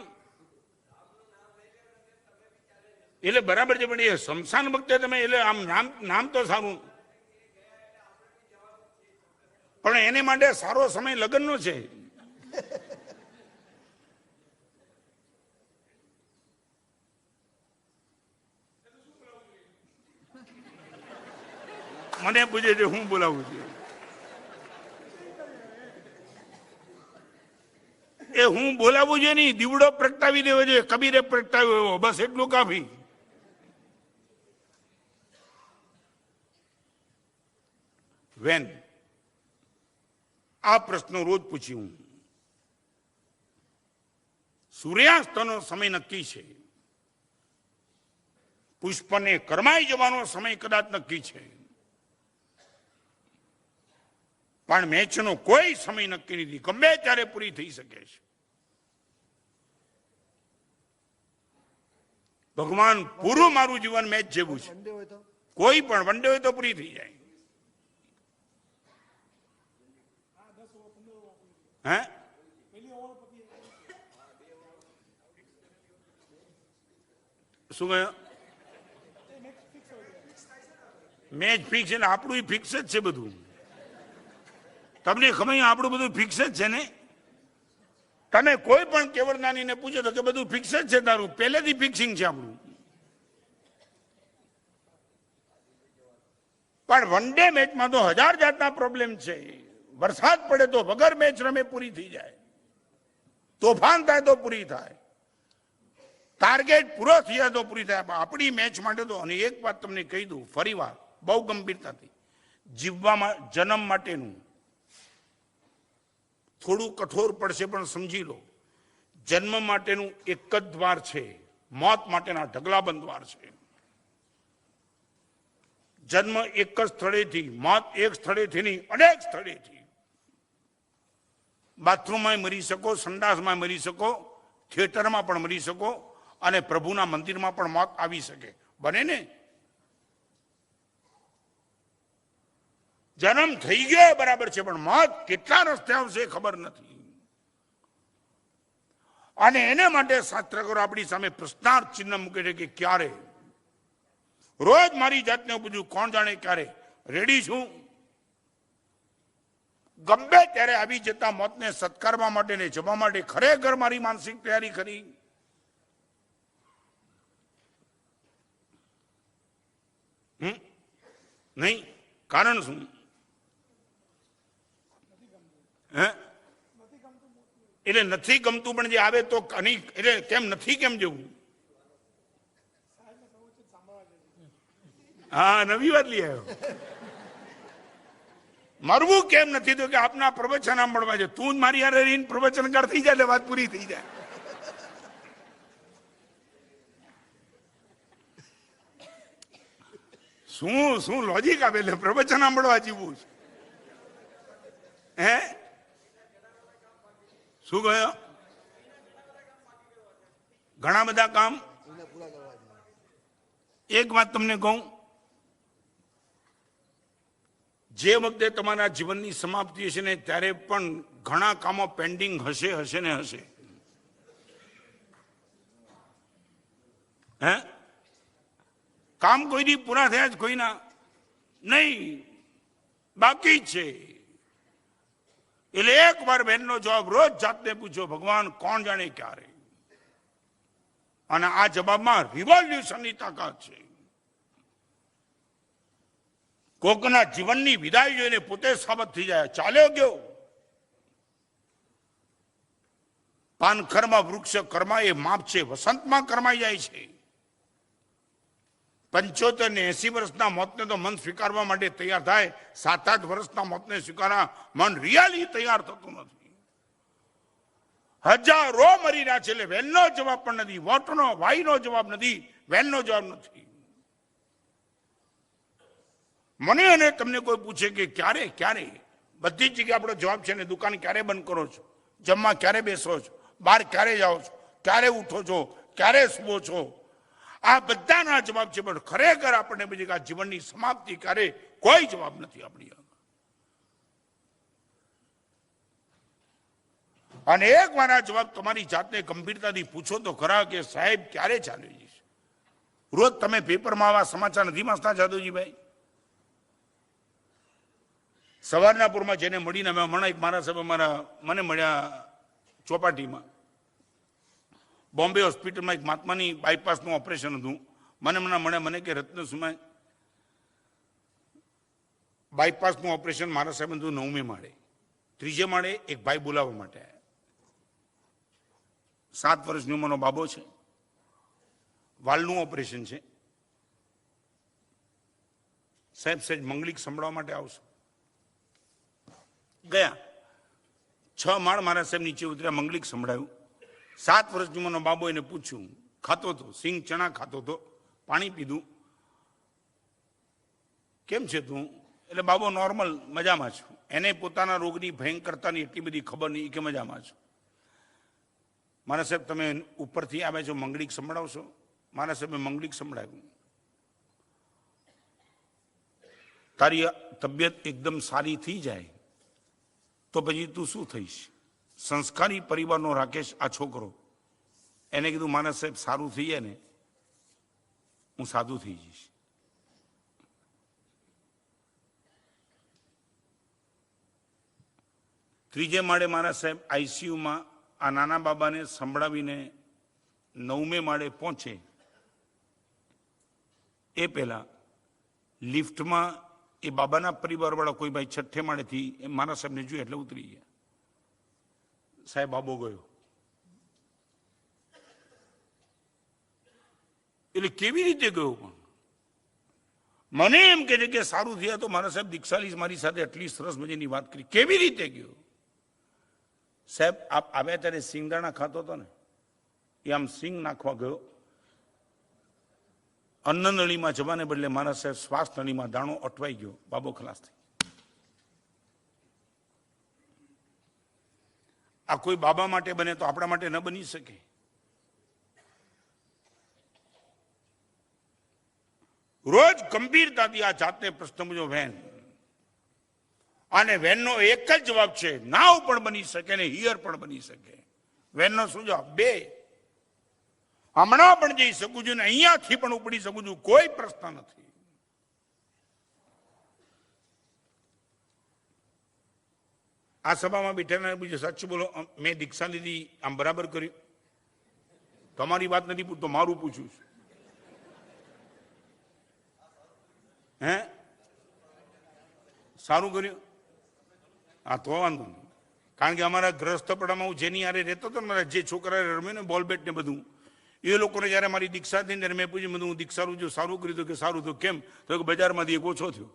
એટલે બરાબર છે, પણ એ શમશાન વખતે તમે એટલે આમ નામ તો સારું, પણ એને માટે સારો સમય લગ્નનો છે. મને પૂછે છે હું બોલાવું છું. એ હું બોલાવું જોઈએ નહીં, દીવડો પ્રગટાવી દેવો જોઈએ. કબીરે પ્રગટાવ્યો એવો, બસ એટલું કાફી. વેન આ પ્રશ્ન રોજ પૂછી હું. સૂર્યાસ્તનો સમય નક્કી છે, પુષ્પને કરમાઈ જવાનો સમય કદાચ નક્કી છે, પણ મેચનો કોઈ સમય નક્કી નથી, ગમે ત્યારે પૂરી થઈ શકે છે. ભગવાન પૂરું મારું જીવન મેચ જેવું છે. કોઈ પણ વન ડે હોય તો પૂરી થઈ જાય. હે? શું કહ્યું? મેચ ફિક્સ એટલે આપણું ફિક્સ જ છે બધું. તમને ખબર આપણું બધું ફિક્સ જ છે ને. તમે કોઈ પણ કેવળનાનીને પૂછો તો કે બધું ફિક્સ જ છે તારું, પહેલેથી ફિક્સિંગ છે આપણું. પણ વન ડે મેચમાં તો 1000 જાતના પ્રોબ્લેમ છે. વરસાદ પડે તો વગર મેચ રમે પૂરી થઈ જાય, તોફાન થાય તો પૂરી થાય, ટાર્ગેટ પૂરો થયા તો પૂરી થાય. આપણી મેચ માટે તો, અને એક વાત તમને કહી દઉં ફરી વાર બહુ ગંભીરતાથી, જીવવામાં જન્મ માટેનું થોડું કઠોર પડશે પણ સમજી લો, જન્મ માટેનું એક જ દ્વાર છે, મોત માટેના ઢગલાબંધ દ્વાર છે. જન્મ એક જ સ્થળેથી, મોત એક સ્થળેથી નહીં, અનેક સ્થળેથી. બાથરૂમમાં મરી શકો, સંડાસમાં મરી શકો, થિયેટરમાં પણ મરી શકો, અને પ્રભુના મંદિરમાં પણ મોત આવી શકે. બને ને? જન્મ થઈ ગયો બરાબર છે, પણ મોત કેટલા રસ્તે આવશે ખબર નથી. અને એને માટે શાસ્ત્રકારો આપણી સામે પ્રશ્નાર્થ ચિહ્ન મૂકે છે કે ક્યારે. રોજ મારી જાતને પૂછું, કોણ જાણે ક્યારે. રેડી છું ગમે ત્યારે આવી જતા મોતને સત્કારવા માટે ને જવા માટે. ખરેખર મારી માનસિક તૈયારી કરી. નહીં. કારણ શું? હે? એટલે નથી ગમતું, પણ જે આવે તો એટલે કેમ નથી કેમ જવું? હા, નવી વાત લઈ આવ્યો. મરવું કેમ નથી તો કે આપના પ્રવચન સાંભળવા છે. તું જ મારી યારે રહીને પ્રવચનકાર થઈ જાય એટલે વાત પૂરી થઈ જાય. શું લોજિક આપે? એટલે પ્રવચન સાંભળવા જીવવું છે. હે? શું કહ્યું? ઘણા બધા કામ. એને પૂરા કરવા છે. એક વાત તમને કહું, જે વખતે તમારા જીવનની સમાપ્તિ હશે ને ત્યારે પણ ઘણા કામો પેન્ડિંગ હશે ને હશે. હે, કામ કોઈની પૂરા થયા જ કોઈના નહીં, બાકી જ છે. એટલે એક વાર બહેનનો જવાબ રોજ જાતને પૂછો, ભગવાન કોણ જાણે ક્યારે. અને આ જવાબમાં રિવોલ્યુશનની તાકાત છે. કોકના જીવનની વિદાય જોઈને પોતે સાબત થઈ જાય, ચાલ્યો ગયો. પાનખરમાં વૃક્ષ કર્મા એ માપ છે, વસંતમાં કરમાઈ જાય છે. 75 ને 80 વર્ષના મોતને તો મન સ્વીકારવા માટે તૈયાર થાય, 7-8 વર્ષના મોતને સ્વીકારવા મન રિયલી તૈયાર થતું નથી. હજારો મરી રહ્યા છે, એટલે વહેનનો જવાબ પણ નથી, વોટનો વાઈનો જવાબ નથી, વહેનનો જવાબ નથી. મને અને તમને કોઈ પૂછે કે ક્યારે બધી જ જગ્યાએ આપણો જવાબ છે ને, દુકાન ક્યારે બંધ કરો છો, જમવા ક્યારે બેસો છો, બહાર ક્યારે જાઓ છો, ક્યારે ઉઠો છો, ક્યારે સુવો છો, આ બધાના જવાબ છે. પણ ખરેખર આપણને બીજી આ જીવનની સમાપ્તિ ક્યારે, કોઈ જવાબ નથી આપણી આગળ. અને એક વાર આ જવાબ તમારી જાતને ગંભીરતાથી પૂછો તો ખરા કે સાહેબ ક્યારે ચાલી જશે. રોજ તમે પેપરમાં આવા સમાચાર નથી વાંચતા જાદવજીભાઈ? સવારના પૂરમાં જેને મળીને મારા સાહેબ મને મળ્યા ચોપાટીમાં, બોમ્બે હોસ્પિટલમાં એક મહાત્માની બાયપાસનું ઓપરેશન હતું. મને મળ્યા, મને કે રત્ન સુમાય બાયપાસનું ઓપરેશન મારા સાહેબ હતું 9મે માળે, 3જે માળે એક ભાઈ બોલાવવા માટે આવ્યા. 7 વર્ષની ઉંમરનો બાબો છે, વાલનું ઓપરેશન છે. સાહેબ સહેજ મંગલિક સંભળાવવા માટે આવશો. ગયા 6 માળ મારા સાહેબ નીચે ઉતર્યા, મંગલિક સંભળાયું. 7 વર્ષની ઉંમરનો બાબો, એને પૂછ્યું, ખાતો હતો, સિંગ ચણા ખાતો હતો, પાણી પીધું. કેમ છે તું? એટલે બાબો નોર્મલ, મજામાં છું. એને પોતાના રોગની ભયંકરતાની એટલી બધી ખબર નહીં કે મજામાં છું. મારા સાહેબ તમે ઉપરથી આવ્યા છો, મંગલિક સંભળાવશો? મારા સાહેબે મંગલિક સંભળાવ્યું. તારી તબિયત એકદમ સારી થઈ જાય તો પછી તું શું થઈશ? સંસ્કારી પરિવારનો રાકેશ આ છોકરો, એને કીધું મારા સાહેબ સારું થઈ જાય ને હું સાધુ થઈ જઈશ. ત્રીજે માળે મારા સાહેબ આઈસીયુમાં આ નાના બાબાને સંભળાવીને 9મે માળે પહોંચે એ પહેલા લિફ્ટમાં એ બાબાના પરિવારવાળા કોઈ ભાઈ 6ઠ્ઠે માળેથી એ મારા સાહેબને જોયું એટલે ઉતરી ગયા. સાહેબ બાબો ગયો. એટલે કેવી રીતે ગયો? પણ મને એમ કહે છે કે સારું થયા તો મારા સાહેબ દીક્ષાલી મારી સાથે આટલી સરસ મજાની વાત કરી. કેવી રીતે ગયો? સાહેબ આપ આવ્યા ત્યારે સિંગદાણા ખાતો હતો ને, એ આમ સિંગ નાખવા ગયો. અન્ન નળીમાં જવાને બદલે મારા સાહેબ શ્વાસ નળીમાં દાણો અટવાઈ ગયો, બાબો ખલાસ થઈ. આ કોઈ બાબા માટે બને તો આપણા માટે ન બની શકે. રોજ ગંભીરતાથી આ જાતને પ્રશ્ન પૂછો વેન, અને વેનનો એક જ જવાબ છે, નાવ પણ બની શકે ને હિયર પણ બની શકે. વેનનો શું જવાબ? 2. હમણાં પણ જઈ શકું છું ને અહીંયાથી પણ ઉપડી શકું છું, કોઈ પ્રશ્ન નથી. આ સભામાં બેઠેલા પૂછે, સાચું બોલો મેં દીક્ષા લીધી આમ બરાબર કર્યું? તમારી વાત નથી પૂછતો, મારું પૂછું છું. હે સારું કર્યું? હા તો વાંધો નહીં. કારણ કે અમારા ગ્રહસ્થપડામાં હું જેની હારે રહેતો હતો ને, મારા જે છોકરા રમ્યો ને બોલ બેટ ને બધું, એ લોકોને જયારે મારી દીક્ષા થઈને ત્યારે મેં પૂછ્યું, હું દીક્ષાનું જો સારું કર્યું હતું કે સારું તો કેમ? તો બજારમાંથી એક ઓછો થયો.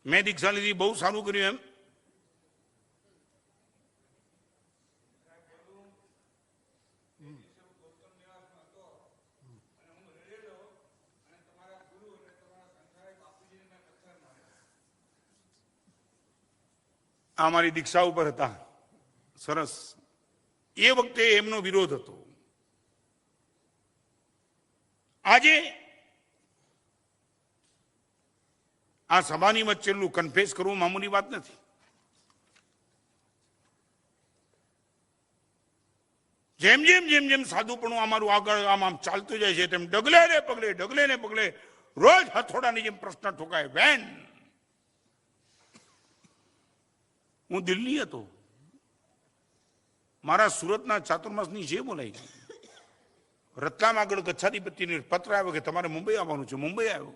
મેં દીક્ષા લીધી, બહુ સારું કર્યું એમ. આ મારી દીક્ષા ઉપર હતા, સરસ. એ વખતે એમનો વિરોધ હતો. આજે આ સભાની વચ્ચેનું કન્ફેસ કરવું મામૂલી વાત નથી. જેમ જેમ જેમ જેમ સાધુપણું અમારું આગળ આમ ચાલતું જાય છે તેમ ડગલે ને પગલે રોજ હથોડાની જેમ પ્રશ્ન ઠોકાય. વેન હું દિલ્હી હતો, મારા સુરતના ચાતુર્માસની જે બોલાઈ રતલામ આગળ ગચ્છાધિપતિને પત્ર આવ્યો કે તમારે મુંબઈ આવવાનું છે. મુંબઈ આવ્યો.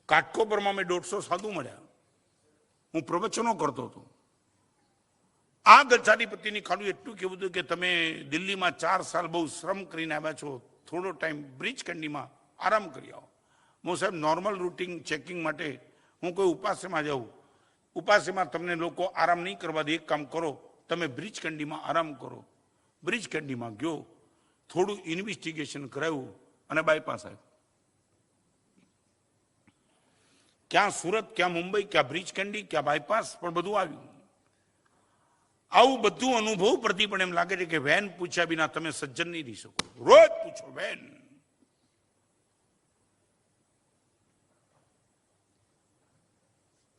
કાટકોપરમાં મેં 150 સાધુ મળ્યા. હું પ્રવચનો કરતો હતો. આ ગચ્છાધિપતિની ખાલી એટલું કહેવું હતું કે તમે દિલ્હીમાં 4 સાલ બહુ શ્રમ કરીને આવ્યા છો, થોડો ટાઈમ બ્રિજ કંડીમાં આરામ કરી આવો. હું સાહેબ નોર્મલ રૂટીન ચેકિંગ માટે હું કોઈ ઉપાસમાં જાઉં, ઉપાસમાં તમને લોકો આરામ નહીં કરવા દે. એક કામ કરો, તમે બ્રિજ કંડીમાં આરામ કરો. બ્રિજ કંડીમાં ગયો, થોડું ઇન્વેસ્ટિગેશન કરાવ્યું અને બાયપાસ આવ્યું. ક્યાં સુરત, ક્યાં મુંબઈ, ક્યાં બ્રિજ કંડી, ક્યાં બાયપાસ, પણ બધું આવ્યું. આવું બધું અનુભવ પરથી પણ એમ લાગે છે કે વેન પૂછ્યા વિના તમે સજ્જન નહીં રહી શકો. રોજ પૂછો વેન.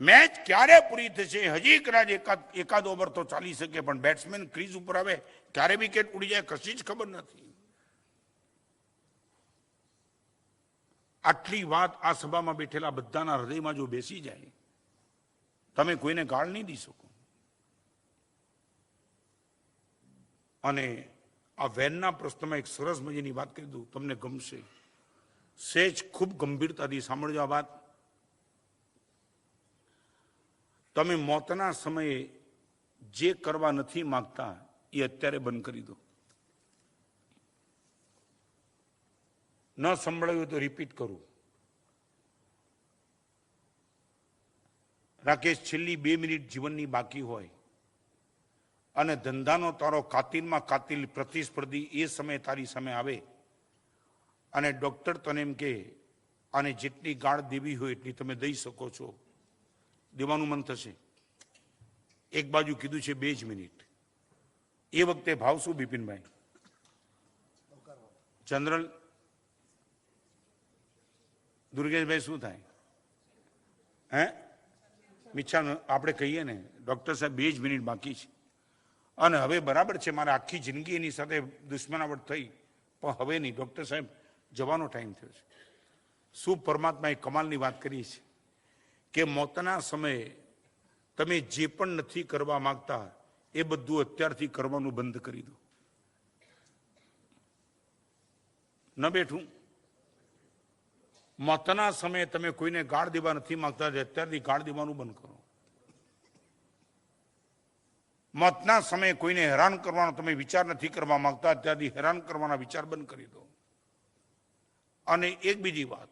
મેચ ક્યારે પૂરી થશે હજી કદાચ એકાદ ઓવર તો ચાલી શકે, પણ બેટ્સમેન ક્રીઝ ઉપર આવે ક્યારે વિકેટ ઉડી જાય કશી જ ખબર નથી. આટલી વાત આ સભામાં બેઠેલા બધાના હૃદયમાં જો બેસી જાય, તમે કોઈને ગાળ નહીં દી શકો. અને આ વેનના પ્રશ્નમાં એક સરસ મજાની વાત કરી દઉં, તમને ગમશે. સેજ ખૂબ ગંભીરતાથી સાંભળજો આ વાત. તમે મોતના સમયે જે કરવા નથી માંગતા એ અત્યારે બંધ કરી દો. ન સંભળાયું તો રિપીટ કરું. રાકેશ, છેલ્લી 2 મિનિટ જીવનની બાકી હોય અને ધંધાનો તારો કાતિલમાં કાતિલ પ્રતિસ્પર્ધી એ સમયે તારી સામે આવે અને ડોક્ટર તને એમ કે આને જેટલી ગાળ દેવી હોય એટલી તમે દઈ શકો છો, દેવાનું મન થશે. એક બાજુ કીધું છે 2 જ મિનિટ. એ વખતે ભાવ શું બિપિનભાઈ? જનરલ દુર્ગેશભાઈ શું થાય? હે મિચ્છા આપણે કહીએ ને ડોક્ટર સાહેબ 2 જ મિનિટ બાકી છે અને હવે બરાબર છે, મારે આખી જિંદગી એની સાથે દુશ્મનાવટ થઈ, પણ હવે નહીં. ડોક્ટર સાહેબ જવાનો ટાઈમ થયો છે. શું પરમાત્માએ કમાલની વાત કરી છે કે મોતના સમયે તમે જે પણ નથી કરવા માંગતા એ બધું અત્યારથી કરવાનું બંધ કરી દો. ન બેઠું? મોતના સમયે તમે કોઈને ગાળ દેવા નથી માંગતા, અત્યારથી ગાળ દેવાનું બંધ કરો. મોતના સમયે કોઈને હેરાન કરવાનો તમે વિચાર નથી કરવા માંગતા, અત્યારથી હેરાન કરવાના વિચાર બંધ કરી દો. અને એક બીજી વાત,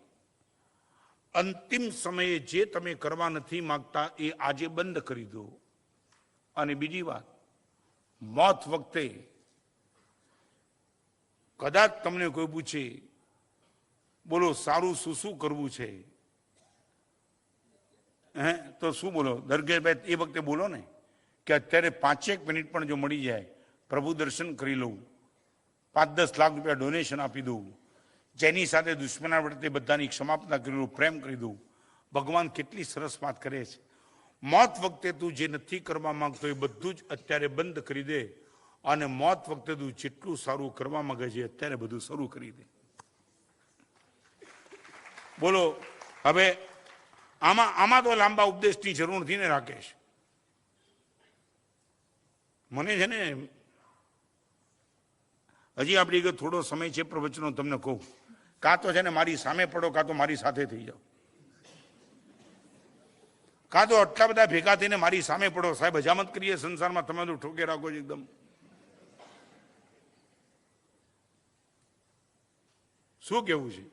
અંતિમ સમયે જે તમે કરવા નથી માંગતા એ આજે બંધ કરી દો. અને બીજી વાત, મોત વખતે કદાચ તમને કોઈ પૂછે બોલો સારું શું કરવું છે, હે તો શું બોલો? દરગેભાઈ એ વખતે બોલો ને કે અત્યારે 5 મિનિટ પણ જો મળી જાય, પ્રભુ દર્શન કરી લઉં, 5-10 લાખ રૂપિયા ડોનેશન આપી દઉં, જેની સાથે દુશ્મનાવટ બધાની ક્ષમાપના કરી દઉં, પ્રેમ કરી દઉં. ભગવાન કેટલી સરસ વાત કરે છે. મોત વખતે તું જે નથી કરવા માંગતો એ બધું જ અત્યારે બંધ કરી દે અને મોત વખતે તું જેટલું સારું કરવા માંગે છે અત્યારે બધું શરૂ કરી દે. બોલો હવે આમાં તો લાંબા ઉપદેશની જરૂર નથી ને રાકેશ? મને છે ને હજી આપણી થોડો સમય છે પ્રવચનો, તમને કહું, કાં તો છે ને મારી સામે પડો, કાં તો મારી સાથે થઈ જાઓ, કાં તો આટલા બધા ભેગા થઈને મારી સામે પડો. સાહેબ હજામત કરીએ સંસારમાં, તમે તો ઠોકે રાખો છો એકદમ. શું કેવું છે?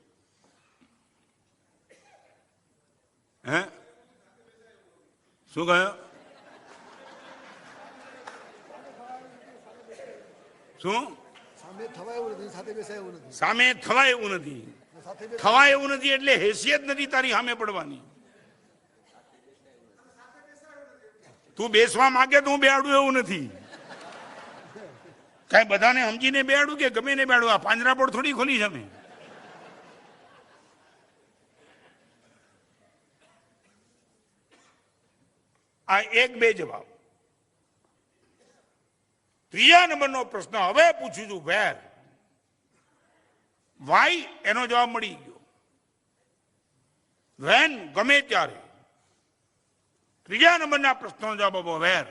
હે શું કહ્યું? શું? સામે થવાય એવું નથી, સાથે બેસાય એવું નથી. સામે થવાય એવું નથી, થવાય એવું નથી એટલે હેસિયત નથી તારી સામે પડવાની. તું બેસવા માંગે તો હું બેહાડું એવું નથી. કઈ બધાને સમજીને બેહાડું કે ગમે ને બેહાડું? આ પાંજરાપોળ થોડી ખોલી છે અમે. આ એક બે જવાબ. ત્રીજા નંબરનો પ્રશ્ન હવે પૂછું છું, વેર વાય એનો જવાબ મળી ગયો. વેન ગમે ત્યારે. ત્રીજા નંબરના પ્રશ્નનો જવાબ આપો, વેર.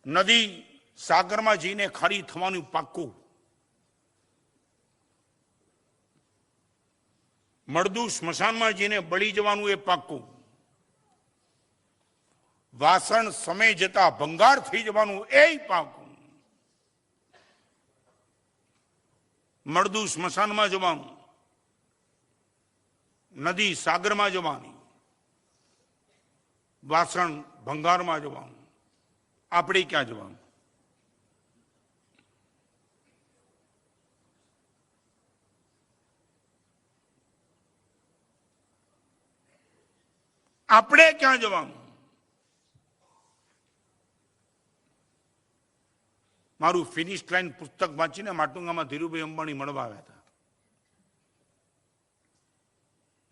નદી સાગરમાં જઈને ખારી થવાનું પાક્કું. મળદું સ્મશાનમાં જઈને બળી જવાનું એ પાક્કું. વાસણ સમય જતા ભંગાર થઈ જવાનું એ પાક્કું. મળદું સ્મશાનમાં જવાનું, નદી સાગરમાં જવાની, વાસણ ભંગારમાં જવાનું. આપણે ક્યાં જવાનું? આપણે ક્યાં જવાનું? મારું ફિનિશ લાઈન પુસ્તક વાંચીને માટુંગામાં ધીરુભાઈ અંબાણી મળવા આવ્યા હતા.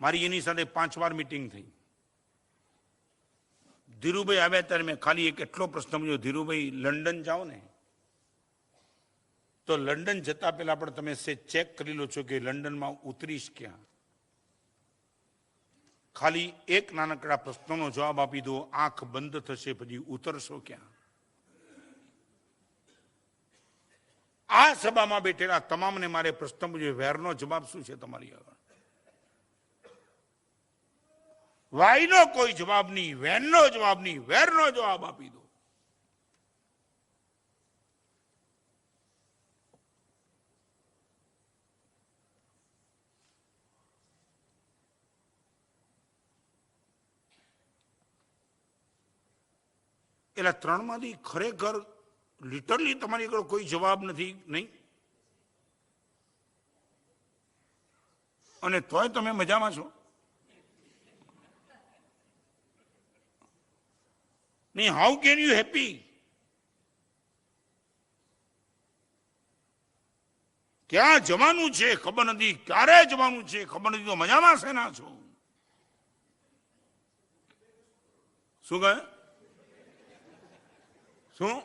મારી એની સાથે 5 વાર મીટિંગ થઈ. ધીરુભાઈ આવ્યા ત્યારે મેં ખાલી એક એટલો પ્રશ્ન પૂછ્યો, ધીરુભાઈ લંડન જાઓ ને તો લંડન જતા પહેલા પણ તમે ચેક કરી લો છો કે લંડનમાં ઉતરીશ ક્યાં? ખાલી એક નાનકડા પ્રશ્નનો જવાબ આપી દો, આંખ બંધ થશે, પછી ઉતરશો ક્યાં? આ સભામાં બેઠેલા તમામને મારે પ્રશ્ન પૂછ્યો, વેરનો જવાબ શું છે તમારી આગળ? વાયનો કોઈ જવાબ નહીં, વેનનો જવાબ નહીં, વેરનો જવાબ આપી દો. એટલે 3 માંથી ખરેખર લિટરલી તમારી આગળ કોઈ જવાબ નથી, નહીં? અને તોય તમે મજામાં છો? નહીં, હાઉ કેન યુ હેપી? ક્યાં જવાનું છે ખબર નથી, ક્યારે જવાનું છે ખબર નથી, તો મજામાં શેના છો? શું કહે? શું?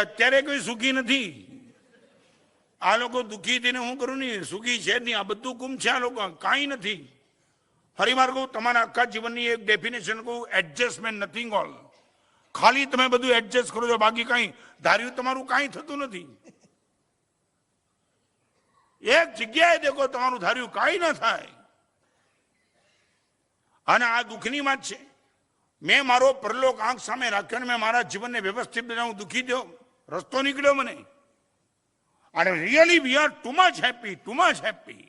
અત્યારે કોઈ સુખી નથી. આ લોકો દુઃખી થઈને હું કરું નહીં, સુખી છે જ નહીં. આ બધું ગુમ છે. આ લોકો કાંઈ નથી. ફરી વાર કહું, તમારા આખા જીવનની એક ડેફિનેશન કહું, એડજસ્ટમેન્ટ નથિંગ ઓલ. ખાલી તમે બધું એડજસ્ટ કરો છો, બાકી કાંઈ ધાર્યું તમારું કાંઈ થતું નથી. એક જગ્યાએ દેખો તમારું ધાર્યું કાંઈ ન થાય. અને આ દુઃખની વાત છે. મેં મારો પરલોક આંખ સામે રાખ્યો અને મેં મારા જીવનને વ્યવસ્થિત બનાવું, દુઃખી થયો, રસ્તો નીકળ્યો મને. અને really we are too much happy, too much happy.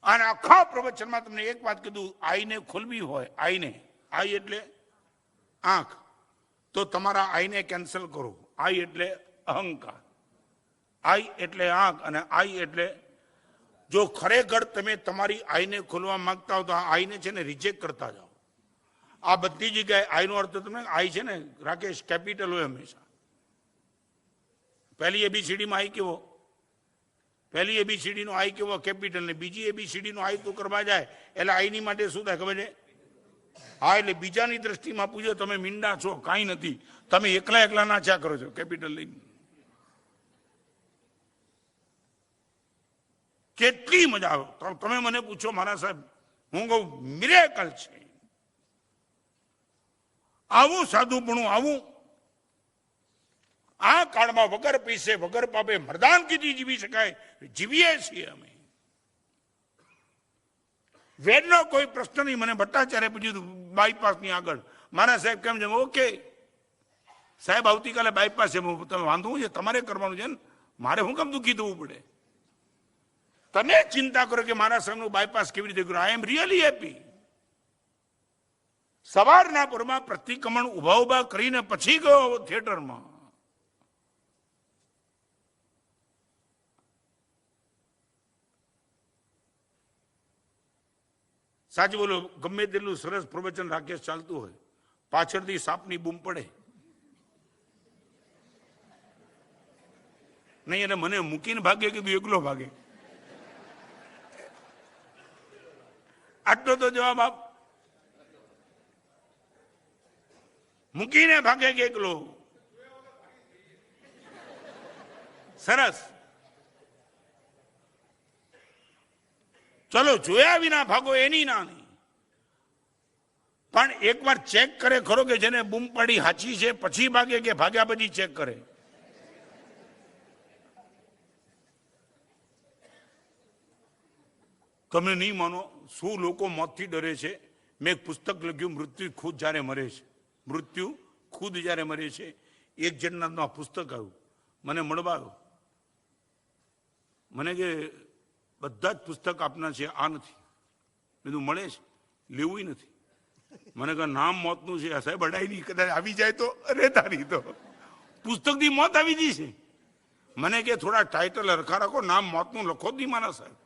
અને આખા પ્રવચનમાં તમને એક વાત કીધું, આઈને ખોલવી હોય, આઈને, આઈ એટલે આંખ, તો તમારા આઈને કેન્સલ કરો. આઈ એટલે અહંકાર, આઈ એટલે આંખ, અને આઈ એટલે જો ખરેખર તમે તમારી આઈને ખોલવા માંગતા હો તો આ આઈને છે ને રિજેક્ટ કરતા જાઓ. આ બધી જગ્યાએ આઈનો અર્થ તમને આઈ છે ને રાકેશ, કેપિટલ હોય હંમેશા. પહેલી એબીસીડીમાં આઈ કેવો? પહેલી એબીસીડી નો આઈ કેવો? કેપિટલ. ને બીજી એબીસીડી નો આઈ તું કરવા જાય એટલે આઈની માટે શું થાય ખબર છે? હા, એટલે બીજાની દ્રષ્ટિમાં પૂછો, તમે મીંડા છો, કાંઈ નથી, તમે એકલા એકલા નાચ્યા કરો છો કેપિટલ લઈને. કેટલી મજા આવે. તમે મને પૂછો મારા સાહેબ, હું કહું મિરેકલ છે. આવું સાધુપણું, આવું આ કાળમાં વગર પૈસે વગર પાપે મરદાનગીથી જીવી શકાય, જીવીએ છીએ અમે. વેદનો કોઈ પ્રશ્ન નહીં. મને ભટ્ટાચાર્ય પૂછ્યું બાયપાસની આગળ, મારા સાહેબ કેમ છે? ઓકે સાહેબ, આવતીકાલે બાયપાસ છે. તમે વાંધો છે, તમારે કરવાનું છે ને, મારે હું કેમ દુઃખી થવું પડે? તમે ચિંતા કરો કે મારા સાહેબનું બાયપાસ કેવી રીતે કર્યું. આઈ એમ રિયલી હેપી. સવારના પરમાં પ્રતિક્રમણ ઉભા કરીને પછી ગયો થિયેટરમાં. સાચું બોલો, ગમે તેટલું સરસ પ્રવચન રાકેશ ચાલતું હોય, પાછળથી સાપની બૂમ પડે નહીં, અને મને મૂકીને ભાગે કીધું એકલો ભાગે. આટલો તો જવાબ આપ. મૂકીને ભાગે કે એકલો? સરસ. ચલો, જોયા વિના ભાગો એની ના નહીં, પણ એકવાર ચેક કરે ખરો કે જેને બૂમ પાડી સાચી છે પછી ભાગે કે ભાગ્યા પછી ચેક કરે? તમે નહીં માનો શું લોકો મોતથી ડરે છે. મેં એક પુસ્તક લખ્યું, મૃત્યુ ખુદ જ્યારે મરે છે. મૃત્યુ ખુદ જ્યારે મરે છે. એક જન્નાથનું આ પુસ્તક આવ્યું, મને મળવા આવ્યો. મને કે બધા જ પુસ્તક આપના છે, આ નથી. બધું મળે છે, લેવું નથી. મને કહે નામ મોતનું છે. સાહેબ અડાઈ નહીં, કદાચ આવી જાય તો અરે તારી તો પુસ્તકથી મોત આવી ગઈ છે. મને કે થોડા ટાઇટલ હરખા રાખો, નામ મોતનું લખો જ નહીં મારા સાહેબ.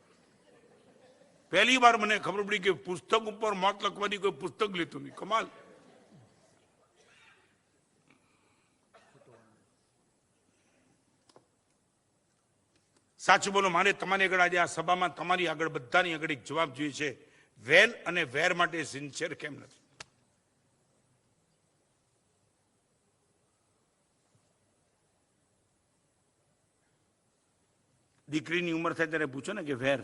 પહેલી વાર મને ખબર પડી કે પુસ્તક ઉપર મોત લખવાની કોઈ પુસ્તક લેતું નહીં. કમાલ. સાચું બોલો, મારે તમારી આગળ આજે આ સભામાં તમારી આગળ બધાની આગળ એક જવાબ જોઈએ છે. વેન અને વેર માટે સિન્સિયર કેમ નથી? દીકરીની ઉંમર થાય ત્યારે પૂછો ને કે વેર,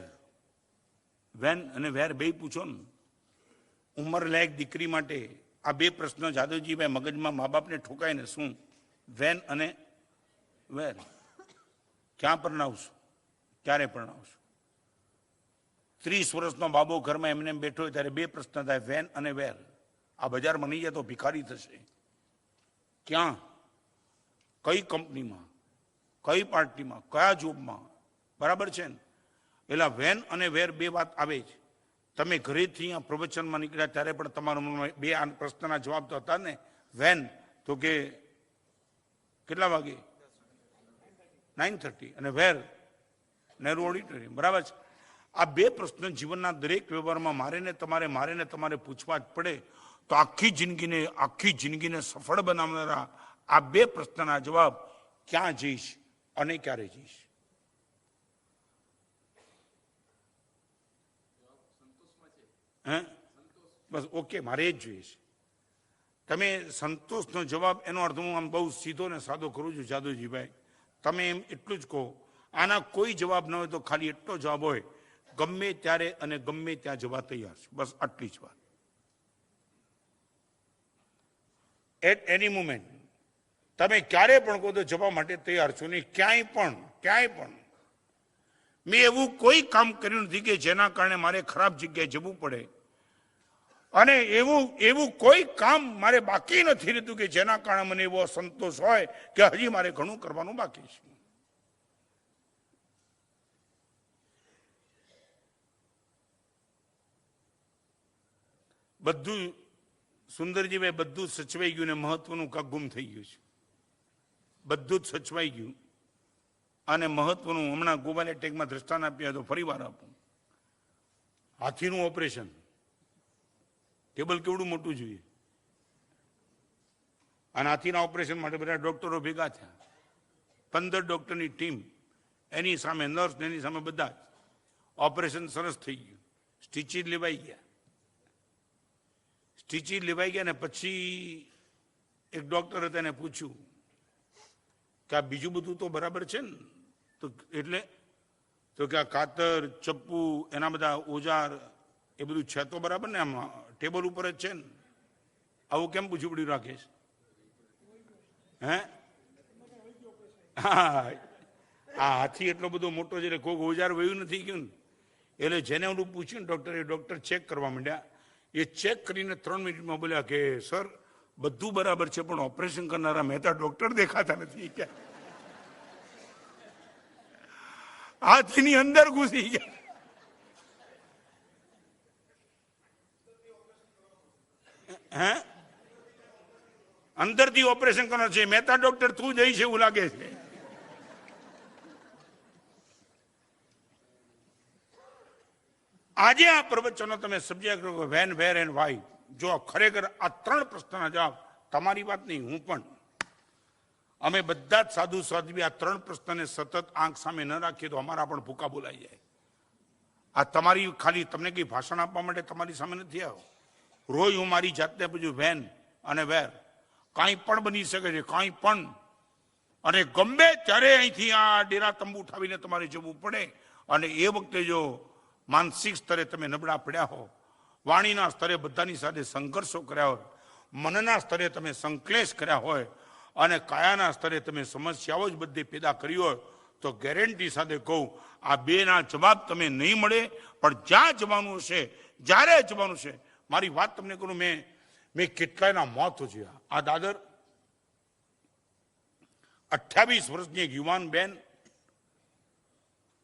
વેન અને વેર બે પૂછો ને. ઉંમર લાયક દીકરી માટે આ બે પ્રશ્નો જાદવજીભાઈ મગજમાં મા બાપને ઠોકાય ને. શું વેન અને વેર? ક્યાં પરણાવશું, ક્યારે પરણાવશું? 30 વર્ષનો બાબો ઘરમાં એમને બેઠો હોય ત્યારે બે પ્રશ્ન થાય, વેન અને વેર. આ બજારમાં નહીં જાય તો ભિખારી થશે. ક્યાં, કઈ કંપનીમાં, કઈ પાર્ટીમાં, કયા જોબમાં? બરાબર છે ને? એટલે વેન અને વેર બે વાત આવે છે. તમે ઘરેથી અહીંયા પ્રવચનમાં નીકળ્યા ત્યારે પણ તમારા મનમાં બે આ પ્રશ્નના જવાબ તો હતા ને. વેન તો કે કેટલા વાગે? 9:30. અને વેર નહેરુ ઓડિટોરિયમ. બરાબર છે? આ બે પ્રશ્ન જીવનના દરેક વ્યવહારમાં મારે ને તમારે પૂછવા જ પડે. તો આખી જિંદગીને સફળ બનાવનારા આ બે પ્રશ્નના જવાબ, ક્યાં જઈશ અને ક્યારે જઈશ? હે? બસ ઓકે, મારે જ જોઈએ છે. તમે સંતોષનો જવાબ, એનો અર્થ હું આમ બહુ સીધો ને સાદો કરું છું જાદવજીભાઈ. તમે એમ એટલું જ કહો, આના કોઈ જવાબ ન હોય તો ખાલી એટલો જવાબ હોય, ગમે ત્યારે અને ગમે ત્યાં જવા તૈયાર છે. બસ આટલી જ વાત. એટ એની મુમેન્ટ તમે ક્યારે પણ કહો તો જવા માટે તૈયાર છો. નહીં ક્યાંય પણ મેં એવું કોઈ કામ કર્યું નથી કે જેના કારણે મારે ખરાબ જગ્યાએ જવું પડે, અને એવું કોઈ કામ મારે બાકી નથી રહેતું કે જેના કારણે મને એવો સંતોષ હોય કે હજી મારે ઘણું કરવાનું બાકી છે. બધું સુંદરજીભાઈ, બધું સચવાઈ ગયું ને મહત્વનું કાંક ગુમ થઈ ગયું છે. બધું જ સચવાઈ ગયું અને મહત્વનું હમણાં ગોબાલે ટેકમાં દ્રષ્ટાંત આપ્યા તો ફરી વાર આપું. હાથીનું ઓપરેશન, ટેબલ કેવડું મોટું જોઈએ, અને હાથીના ઓપરેશન માટે બધા ડોક્ટરો ભેગા થયા. 15 ડોક્ટરની ટીમ, એની સામે નર્સ, એની સામે બધા. ઓપરેશન સરસ થઈ ગયું. સ્ટીચીસ લેવાઈ ગયા ને પછી એક ડોક્ટર હતા, એને પૂછ્યું કે આ બીજું બધું તો બરાબર છે ને? તો એટલે તો કે આ કાતર, ચપ્પુ, એના બધા ઓજાર એ બધું છે તો બરાબર ને? આમ ટેબલ ઉપર જ છે ને? આવું કેમ પૂછ્યું પડ્યું રાકેશ? હે? હા, આ હાથી એટલો બધો મોટો છે એટલે કોઈ ઓજાર વયું નથી ગયું ને. એટલે જેને ઓલું પૂછ્યું ને ડોક્ટર, એ ડોક્ટર ચેક કરવા માંડ્યા. એ ચેક કરીને 3 મિનિટમાં બોલ્યા કે સર બધું બરાબર છે, પણ ઓપરેશન કરનારા મહેતા ડોક્ટર દેખાતા નથી. કે હાથીની અંદર ઘૂસી ગયા. હે? અંદરથી ઓપરેશન કરવાનું છે. મહેતા ડોક્ટર તું જઈ છે એવું લાગે છે. આજે આ પ્રવચનો તમે સબ્જેક્ટ કરો વેન, વેર એન્ડ વાય, જો ખરેખર આ 3 પ્રશ્નના જવાબ, તમારી વાત નહીં, હું પણ, અમે બધા જ સાધુ સાધ્વી આ 3 પ્રશ્નને સતત આંખ સામે ન રાખીએ તો અમારા પણ ભૂકા બોલાઈ જાય. આ તમારી ખાલી તમને કઈ ભાષણ આપવા માટે તમારી સામે નથી આવ્યો. રોજ હું મારી જાતને પૂછું વેન અને વેર, કાંઈ પણ બની શકે છે, કાંઈ પણ. અને ગમે ત્યારે અહીંથી આ ડેરા તંબુ ઉઠાવીને તમારે જવું પડે. અને એ વખતે જો માનસિક સ્તરે તમે નબળા પડ્યા હો, વાણીના સ્તરે બધાની સાથે સંઘર્ષો કર્યા હોય, મનના સ્તરે તમે સંકલેશ કર્યા હોય અને કાયાના સ્તરે તમે સમસ્યાઓ જ બધી પેદા કરી હોય, તો ગેરંટી સાથે કહું આ 2ના જવાબ તમે નહીં મળે. પણ જ્યાં જવાનું હશે, જ્યારે જવાનું છે, મારી વાત તમને કરું, મેં કેટલાયના મોત જોયા. આ દાદર 28 વર્ષની એક યુવાન બેન,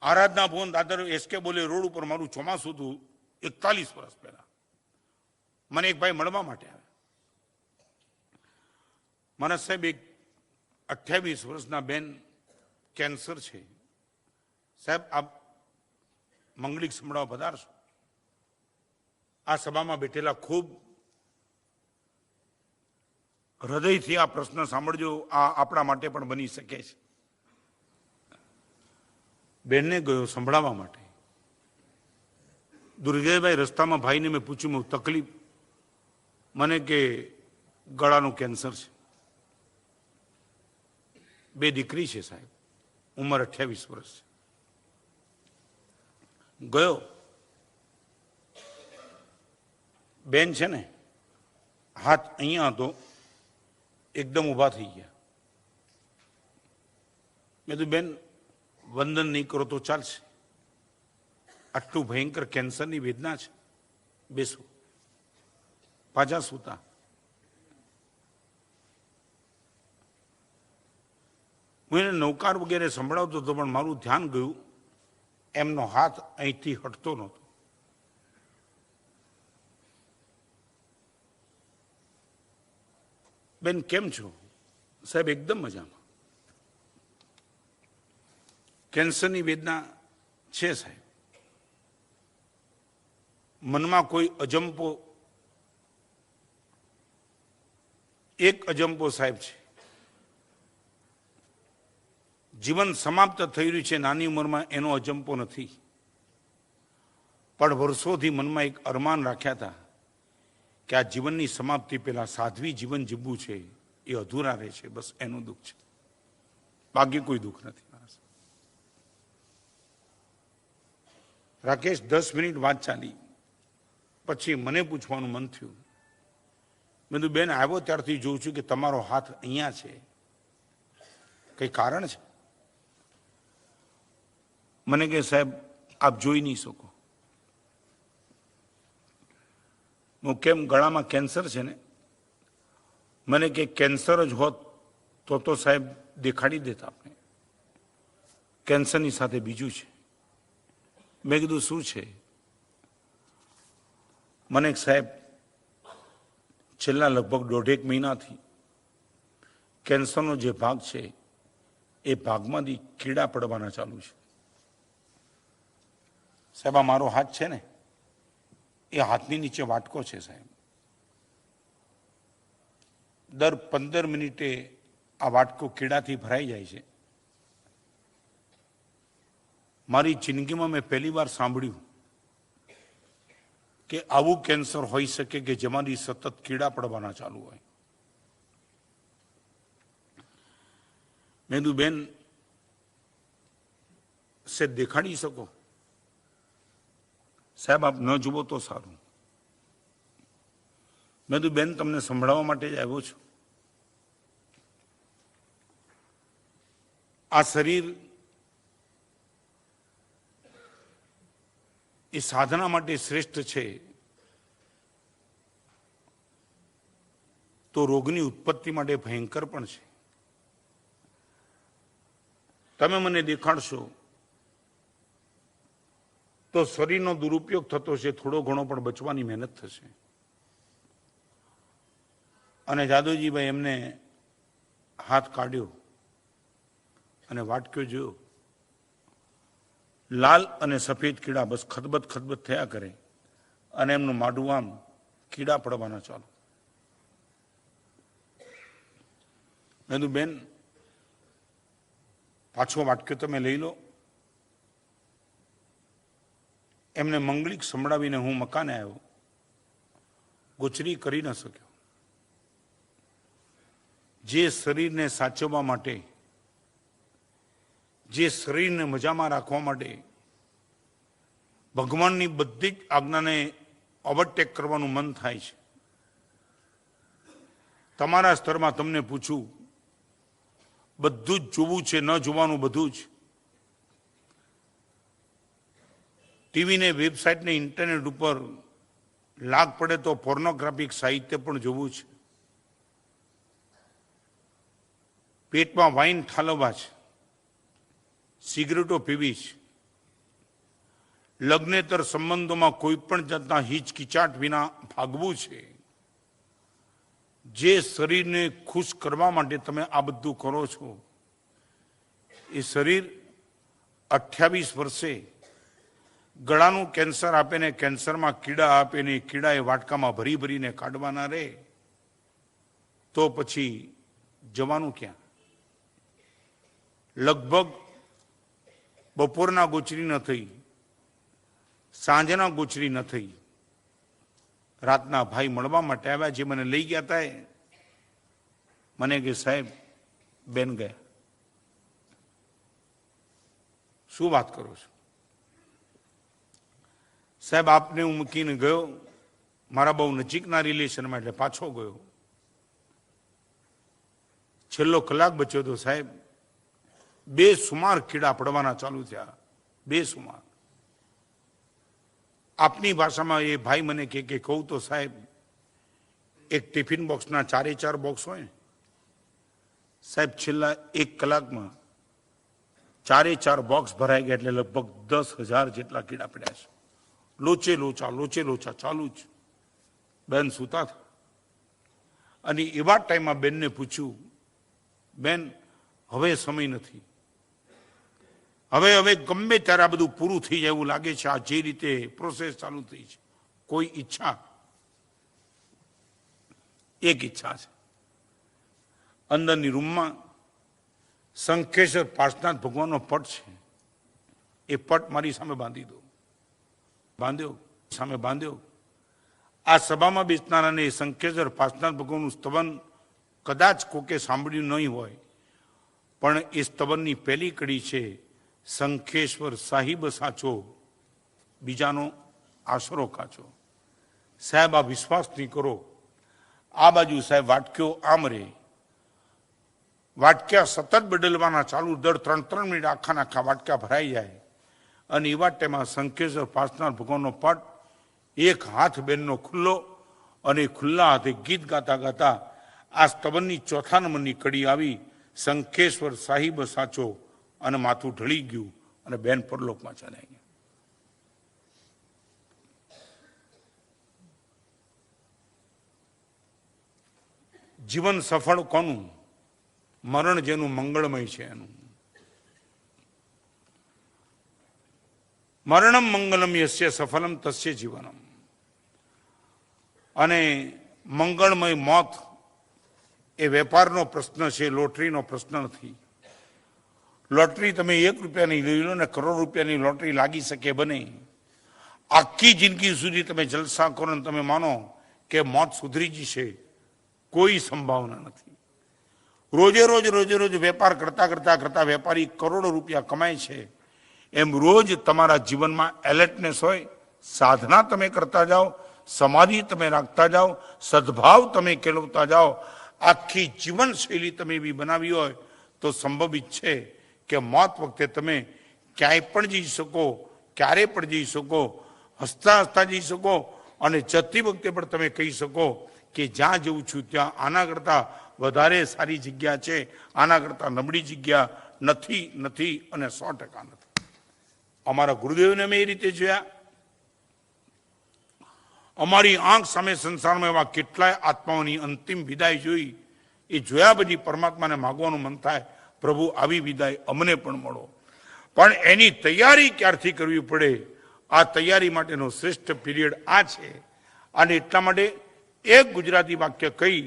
આરાધના ભવન દાદર એસકે બોલે રોડ ઉપર મારું ચોમાસું હતું 41 વર્ષ પહેલા. મને એક ભાઈ મળવા માટે આવે. મારા સાહેબ એક 28 વર્ષના બેન કેન્સર છે. સાહેબ આપ મંગળીક સંભળાવા પધારશો. આ સભામાં બેઠેલા ખૂબ હૃદયથી આ પ્રશ્ન સાંભળજો. આ આપણા માટે પણ બની શકે છે. બેનને ગયો સંભળાવવા માટે. દુર્ગેશભાઈ રસ્તામાં ભાઈને મેં પૂછ્યું, તકલીફ? મને કે ગળાનું કેન્સર છે. 2 દીકરી છે સાહેબ, ઉંમર 28 વર્ષ છે. ગયો, બેન છે ને હાથ અહીંયા હતો, એકદમ ઊભા થઈ ગયા. મેં તો બેન વંદન નહીં કરો તો ચાલશે, આટલું ભયંકર કેન્સરની વેદના છે, બેસો. પાછા સૂતા. હું એને નૌકાર વગેરે સંભળાવતો હતો, પણ મારું ધ્યાન ગયું, એમનો હાથ અહીંથી હટતો નહોતો. બેન કેમ છો? સાહેબ એકદમ મજામાં. કેન્સરની વેદના છે સાહેબ. મનમાં કોઈ અજંપો, એક અજંપો સાહેબ છે. જીવન સમાપ્ત થઈ રહ્યું છે નાની ઉંમરમાં, એનો અજંપો નથી. પણ વર્ષોથી મનમાં એક અરમાન રાખ્યા હતા કે આ જીવનની સમાપ્તિ પહેલા સાધ્વી જીવન જીવવું છે, એ અધૂરા રહે છે. બસ એનું દુઃખ છે, બાકી કોઈ દુઃખ નથી. રાકેશ 10 મિનિટ વાત ચાલી, પછી મને પૂછવાનું મન થયું. મેં કીધું બેન આવ્યો ત્યારથી જોઉં છું કે તમારો હાથ અહીંયા છે, કઈ કારણ છે? મને કે સાહેબ આપ જોઈ નહીં શકો. હું કેમ? ગળામાં કેન્સર છે ને. મને કે કેન્સર જ હોત તો સાહેબ દેખાડી દેતા આપણે. કેન્સરની સાથે બીજું છે. મેં કીધું શું છે? મને સાહેબ છેલ્લા લગભગ 1.5 મહિનાથી કેન્સરનો જે ભાગ છે એ ભાગમાંથી કીડા પડવાના ચાલુ છે. સાહેબ આ મારો હાથ છે ને, એ હાથની નીચે વાટકો છે સાહેબ. દર 15 મિનિટે આ વાટકો કીડાથી ભરાઈ જાય છે. મારી જિંદગીમાં મેં પહેલી વાર સાંભળ્યું કે આવું કેન્સર હોઈ શકે કે જેમાંથી સતત કીડા પડવાના ચાલુ હોય. મેં કીધું બેન સે દેખાડી શકો? સાહેબ આપ ન જુઓ તો સારું. મેં કીધું બેન તમને સંભળાવવા માટે જ આવ્યો છું. આ શરીર એ સાધના માટે શ્રેષ્ઠ છે, તો રોગની ઉત્પત્તિ માટે ભયંકર પણ છે. તમે મને દેખાડશો તો શરીરનો દુરુપયોગ થતો છે, થોડો ઘણો પણ બચવાની મહેનત થશે. અને જાદવજીભાઈ એમને હાથ કાઢ્યો અને વાટક્યો જોયો લાલ અને સફેદ કીડા બસ ખદબદ ખદબદ થયા કરે અને એમનું માડું આમ કીડા પડવાના ચાલુ. મેં કીધું બેન પાછો વાટક્યો તમે લઈ લો. એમને મંગળીક સંભળાવીને હું મકાને આવ્યો. ગોચરી કરી ન શક્યો. જે શરીરને સાચવવા માટે, જે શરીરને મજામાં રાખવા માટે ભગવાનની બધી જ આજ્ઞાને ઓવરટેક કરવાનું મન થાય છે. તમારા સ્તરમાં તમને પૂછું, બધું જ જોવું છે, ન જોવાનું બધું જ. ટીવીને, વેબસાઇટને, ઇન્ટરનેટ ઉપર લાગ પડે તો પોર્નોગ્રાફિક સાહિત્ય પણ જોવું છે. પેટમાં વાઈન ઠાલવવા છે, સિગરેટો પીવી છે, લગ્નેતર સંબંધોમાં કોઈ પણ જાતના હિચકિચાટ વિના ભાગવું છે. જે શરીરને ખુશ કરવા માટે તમે આ બધું કરો છો, એ શરીર 28 વર્ષે ગળાનું કેન્સર આપે ને કેન્સરમાં કીડા આપે ને કીડા એ વાટકામાં ભરી ભરીને કાઢવાના રહે તો પછી જવાનું ક્યાં? લગભગ બપોરના ગોચરી ન થઈ, સાંજના ગોચરી ન થઈ, રાતના ભાઈ મળવા માટે આવ્યા. જે મને લઈ ગયા હતા મને કે સાહેબ બેન ગયા. શું વાત કરો છો સાહેબ? આપને હું મૂકીને ગયો મારા બહુ નજીકના રિલેશનમાં, એટલે પાછો ગયો. છેલ્લો કલાક બચ્યો તો સાહેબ બેસુમાર કીડા પડવાના ચાલુ થયા. બેસુમાર. આપની ભાષામાં એ ભાઈ મને કે કહું તો સાહેબ એક ટિફિન બોક્સના 4 બોક્સ હોય સાહેબ, છેલ્લા 1 કલાકમાં 4 બોક્સ ભરાઈ ગયા. એટલે લગભગ 10,000 જેટલા કીડા પડ્યા છે. લોચે લોચા ચાલુ જ. બેન સૂતા હતા અને એવા ટાઈમમાં બેનને પૂછ્યું, બેન હવે સમય નથી, હવે ગમે ત્યારે આ બધું પૂરું થઈ જાય એવું લાગે છે. આ જે રીતે પ્રોસેસ ચાલુ થઈ છે, કોઈ ઈચ્છા, એક ઈચ્છા છે. અંદરની રૂમમાં શંખેશ્વર પાર્શનાથ ભગવાનનો પટ છે. એ પટ મારી સામે બાંધી દો. સામે બાંધ્યો. આ સભામાં બેસનારાને શંખેશ્વર પાર્શનાથ ભગવાનનું સ્તવન કદાચ કોકે સાંભળ્યું નહીં હોય, પણ એ સ્તવનની પહેલી કડી છે, શંખેશ્વર સાહિબ સાચો, બીજાનો આશરો કાચો. સાહેબ આ વિશ્વાસ નહીં કરો. આ બાજુ સાહેબ વાટક્યો આમ રે, વાટક્યા સતત બદલવાના ચાલુ. દર 3 મિનિટ આખા વાટક્યા ભરાઈ જાય. અને એવા ટાઈમમાં શંખેશ્વર પાર્શનાથ ભગવાનનો પટ, એક હાથ બેનનો ખુલ્લો, અને ખુલ્લા હાથે ગીત ગાતા ગાતા આ સ્તવનની 4થા નંબરની કડી આવી, શંખેશ્વર સાહિબ સાચો, અને માથું ઢળી ગયું અને બેન પરલોકમાં ચાલ્યા ગયા. જીવન સફળ કોનું? મરણ જેનું મંગળમય છે એનું. મરણમ મંગલમ યસ્ય સફલમ તસ્ય જીવનમ. અને મંગળમય મોત એ વેપારનો પ્રશ્ન છે, લોટરીનો પ્રશ્ન નથી. લોટરી તમે 1 રૂપિયાની લઈ લો ને કરોડ રૂપિયાની લોટરી લાગી શકે બને. આખી જિંદગી સુધી તમે જલસા કરો ને તમે માનો કે મોત સુધરી જશે, કોઈ સંભાવના નથી. રોજે રોજ વેપાર કરતા વેપારી કરોડો રૂપિયા કમાય છે. એમ રોજ તમારા જીવનમાં એલર્ટનેસ હોય, સાધના તમે કરતા જાઓ, સમાધિ તમે રાખતા જાઓ, સદભાવ તમે કેળવતા જાઓ, આખી જીવનશૈલી તમે એવી બનાવી હોય તો સંભવિત છે કે મોત વખતે તમે ક્યાંય પણ જઈ શકો, ક્યારે પણ જઈ શકો, હસતા જઈ શકો, અને જતી વખતે પણ તમે કહી શકો કે જ્યાં જઉં છું ત્યાં આના કરતાં વધારે સારી જગ્યા છે, આના કરતાં નબળી જગ્યા નથી અને 100% નથી. અમારા ગુરુદેવને અમે એ રીતે જોયા. અમારી આંખ સામે સંસારમાં એવા કેટલાય આત્માઓની અંતિમ વિદાય જોઈ. એ જોયા પછી પરમાત્માને માગવાનું મન થાય, પ્રભુ આવી વિદાય અમને પણ મળો. પણ એની તૈયારી ક્યારથી કરવી પડે, આ તૈયારી માટેનો શ્રેષ્ઠ પીરિયડ આ છે. અને એટલા માટે એક ગુજરાતી વાક્ય કહી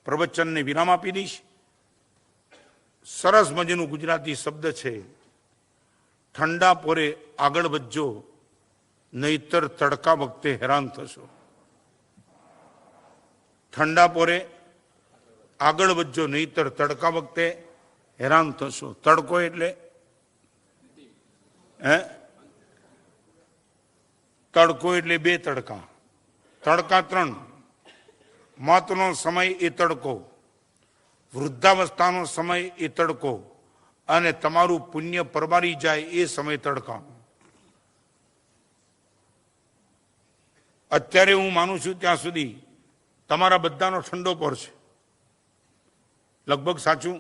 પ્રવચનને વિરામ આપી દઈશ. સરસ મજાનું ગુજરાતી શબ્દ છે, ઠંડા પોરે આગળ વધજો, નહીતર તડકા વખતે હેરાન થશો. ઠંડા પોરે આગળ વધજો, નહીતર તડકા વખતે હેરાન થશો. તડકો એટલે તડકો એટલે બે તડકા, તડકા ત્રણ. મોતનો સમય એ તડકો, વૃદ્ધાવસ્થાનો સમય એ તડકો, અને તમારું પુણ્ય પરવારી જાય એ સમય તડકા. અત્યારે હું માનું છું ત્યાં સુધી તમારા બધાનો ઠંડો પર છે, લગભગ સાચું?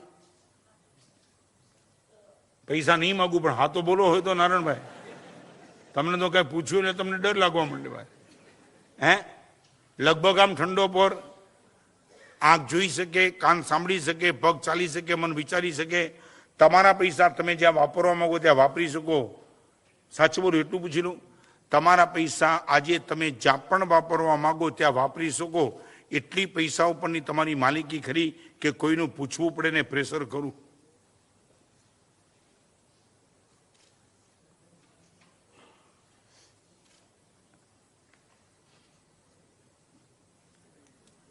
પૈસા નહીં માગું પણ હા તો બોલો હોય તો. નારાયણભાઈ, તમને તો કઈ પૂછ્યું ને તમને ડર લાગવા માંડે ભાઈ. લગભગ આમ ઠંડો પર, આંખ જોઈ શકે, કાન સાંભળી શકે, પગ ચાલી શકે, મન વિચારી શકે. તમારા પૈસા તમે જ્યાં વાપરવા માંગો ત્યાં વાપરી શકો. સાચું બોલું એટલું પૂછી લઉં, તમારા પૈસા આજે તમે જ્યાં પણ વાપરવા માંગો ત્યાં વાપરી શકો. એટલી પૈસા ઉપરની તમારી માલિકી ખરી કે કોઈનું પૂછવું પડે ને પ્રેશર કરું?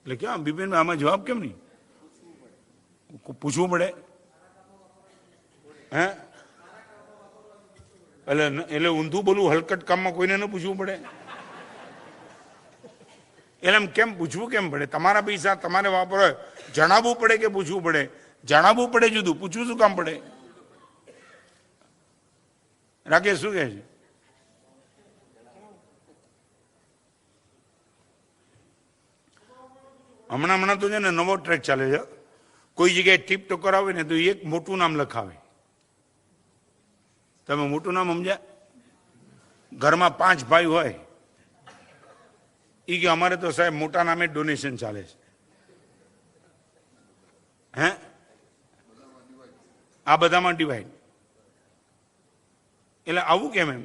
એટલે ક્યાં બિપિન આમાં જવાબ કેમ નહીં? પૂછવું પડે? એટલે ઊંધું બોલવું, હલકટ કામમાં કોઈને ન પૂછવું પડે? એટલે એમ કેમ પૂછવું કેમ પડે? તમારા પૈસા તમારે વાપરો, જણાવવું પડે કે પૂછવું પડે? જણાવવું પડે જુદું, પૂછવું શું કામ પડે? રાકેશ શું કહે છે? હમણાં તો છે ને નવો ટ્રેક ચાલે છે, કોઈ જગ્યાએ ટીપ ટોકર આવે ને તો એક મોટું નામ લખાવે. તમે મોટું નામ સમજ્યા? ઘરમાં 5 ભાઈ હોય, એ કે અમારે તો સાહેબ મોટા નામે ડોનેશન ચાલે છે. આ બધામાં ડિવાઈડ. એટલે આવું કેમ એમ?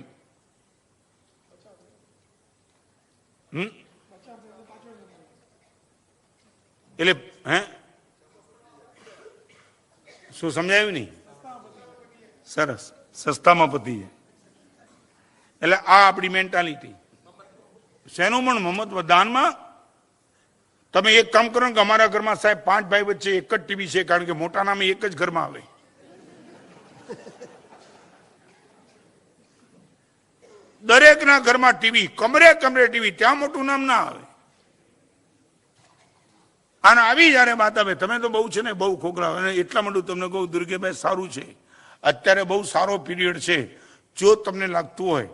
એટલે શું સમજાયું નહીં? સરસ, સસ્તામાં પતી જાય. એટલે આ આપણી મેન્ટાલિટી. શેનું પણ મહત્વ દાનમાં? તમે એક કામ કરો કે અમારા ઘરમાં સાહેબ 5 ભાઈ વચ્ચે એક જ ટીવી છે, કારણ કે મોટા નામે એક જ ઘરમાં આવે. દરેકના ઘરમાં ટીવી, કમરે કમરે ટીવી, ત્યાં મોટું નામ ના આવે. અને આવી જયારે વાત આવે, તમે તો બહુ છે ને બહુ ખોખલા. અને એટલા માટે તમને કહું દુર્ગેભાઈ, સારું છે અત્યારે બહુ સારો પીરિયડ છે. જો તમને લાગતું હોય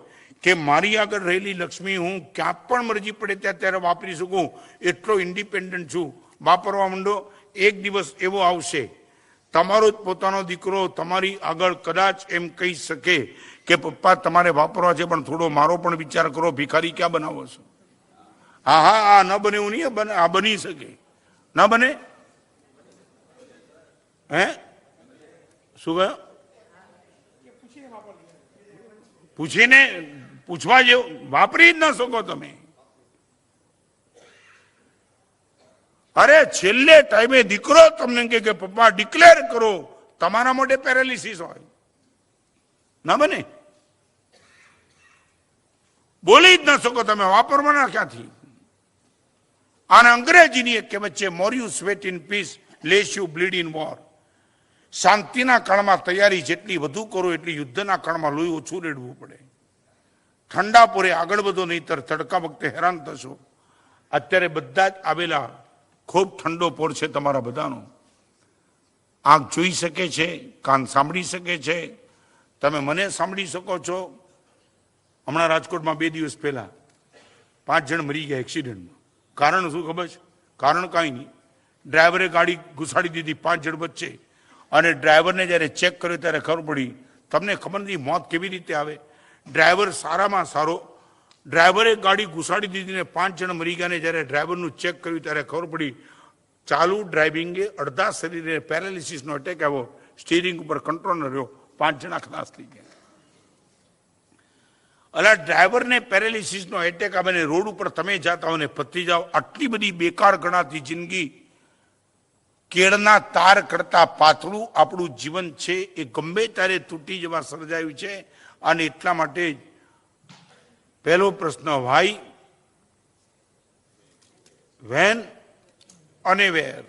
કે મારી આગળ રહેલી લક્ષ્મી હું ક્યાં પણ મરજી પડે ત્યાં ત્યારે વાપરી શકું, એટલો ઇન્ડિપેન્ડન્ટ છું, વાપરવા માંડો. એક દિવસ એવો આવશે, તમારો જ પોતાનો દીકરો તમારી આગળ કદાચ એમ કહી શકે કે પપ્પા તમારે વાપરવા છે, પણ થોડો મારો પણ વિચાર કરો, ભિખારી ક્યાં બનાવો છો? હા, આ ન બને એવું નહીં, આ બની શકે. ના બને? શું કહ્યું? પૂછીને, પૂછવા જેવું વાપરી જ ન શકો તમે. અરે છેલ્લે ટાઈમે દીકરો તમને કે પપ્પા ડિક્લેર કરો, તમારા માટે પેરાલિસિસ હોય. ના બને? બોલી જ ન શકો તમે, વાપરવાના ક્યાંથી? અને અંગ્રેજીની એક કહેવત છે, more you sweat in peace less you bleed in war. શાંતિના કાળમાં તૈયારી જેટલી વધુ કરો એટલી યુદ્ધના કાળમાં લોહી ઓછું રેડવું પડે. ઠંડા પોરે આગળ વધો, નહીતર તડકા વખતે હેરાન થશો. અત્યારે બધા જ આવેલા ખૂબ ઠંડો પોર છે તમારા બધાનો. આંખ જોઈ શકે છે, કાન સાંભળી શકે છે, તમે મને સાંભળી શકો છો. હમણાં રાજકોટમાં 2 દિવસ પહેલા 5 જણ મરી ગયા એક્સિડન્ટમાં. કારણ શું ખબર છે? કારણ કાંઈ નહીં, ડ્રાઈવરે ગાડી ઘુસાડી દીધી 5 જણ વચ્ચે, અને ડ્રાઈવરને જ્યારે ચેક કર્યો ત્યારે ખબર પડી. તમને ખબર નથી મોત કેવી રીતે આવે? ડ્રાઈવર સારામાં સારો, ડ્રાઈવરે ગાડી ઘુસાડી દીધી ને 5 જણ મરી ગયા. ને જ્યારે ડ્રાઈવરનું ચેક કર્યું ત્યારે ખબર પડી ચાલુ ડ્રાઇવિંગે અડધા શરીરે પેરાલિસિસનો એટેક આવ્યો, સ્ટીરિંગ ઉપર કંટ્રોલ ન રહ્યો, 5 જણા ખલાસ થઈ ગયા. અલા ડ્રાઈવરને પેરેલિસિસનો એટેક આવે ને રોડ ઉપર તમે જાતા હો ને પતી જાઓ, આટલી બધી બેકાર ગણાતી જિંદગી, કેળના તાર કરતા પાતળું આપણું જીવન છે, એ ગમે ત્યારે તૂટી જવા સર્જાયું છે. અને એટલા માટે પહેલો પ્રશ્ન, વાય, વેન અને વેર,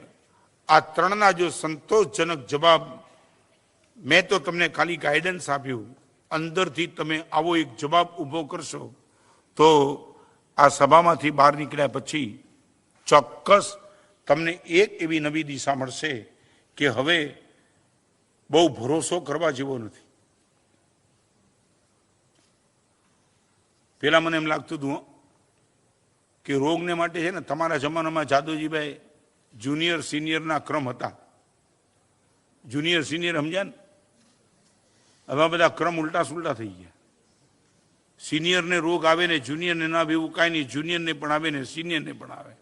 આ ત્રણના જો સંતોષજનક જવાબ, મેં તો તમને ખાલી ગાઈડન્સ આપ્યું, અંદરથી તમે આવો એક જવાબ ઊભો કરશો તો આ સભામાંથી બહાર નીકળ્યા પછી ચોક્કસ તમને એક એવી નવી દિશા મળશે કે હવે બહુ ભરોસો કરવા જેવો નથી. પેલા મને એમ લાગતું હતું કે રોગને માટે છે ને તમારા જમાનામાં જાદવજીભાઈ જુનિયર સિનિયરના ક્રમ હતા. જુનિયર સિનિયર સમજ્યા ને? હવે બધા ક્રમ ઉલટા સુલટા થઈ ગયા. સિનિયરને રોગ આવે ને જુનિયરને ના આવે એવું કાંઈ નહીં, જુનિયરને પણ આવે ને સિનિયરને પણ આવે.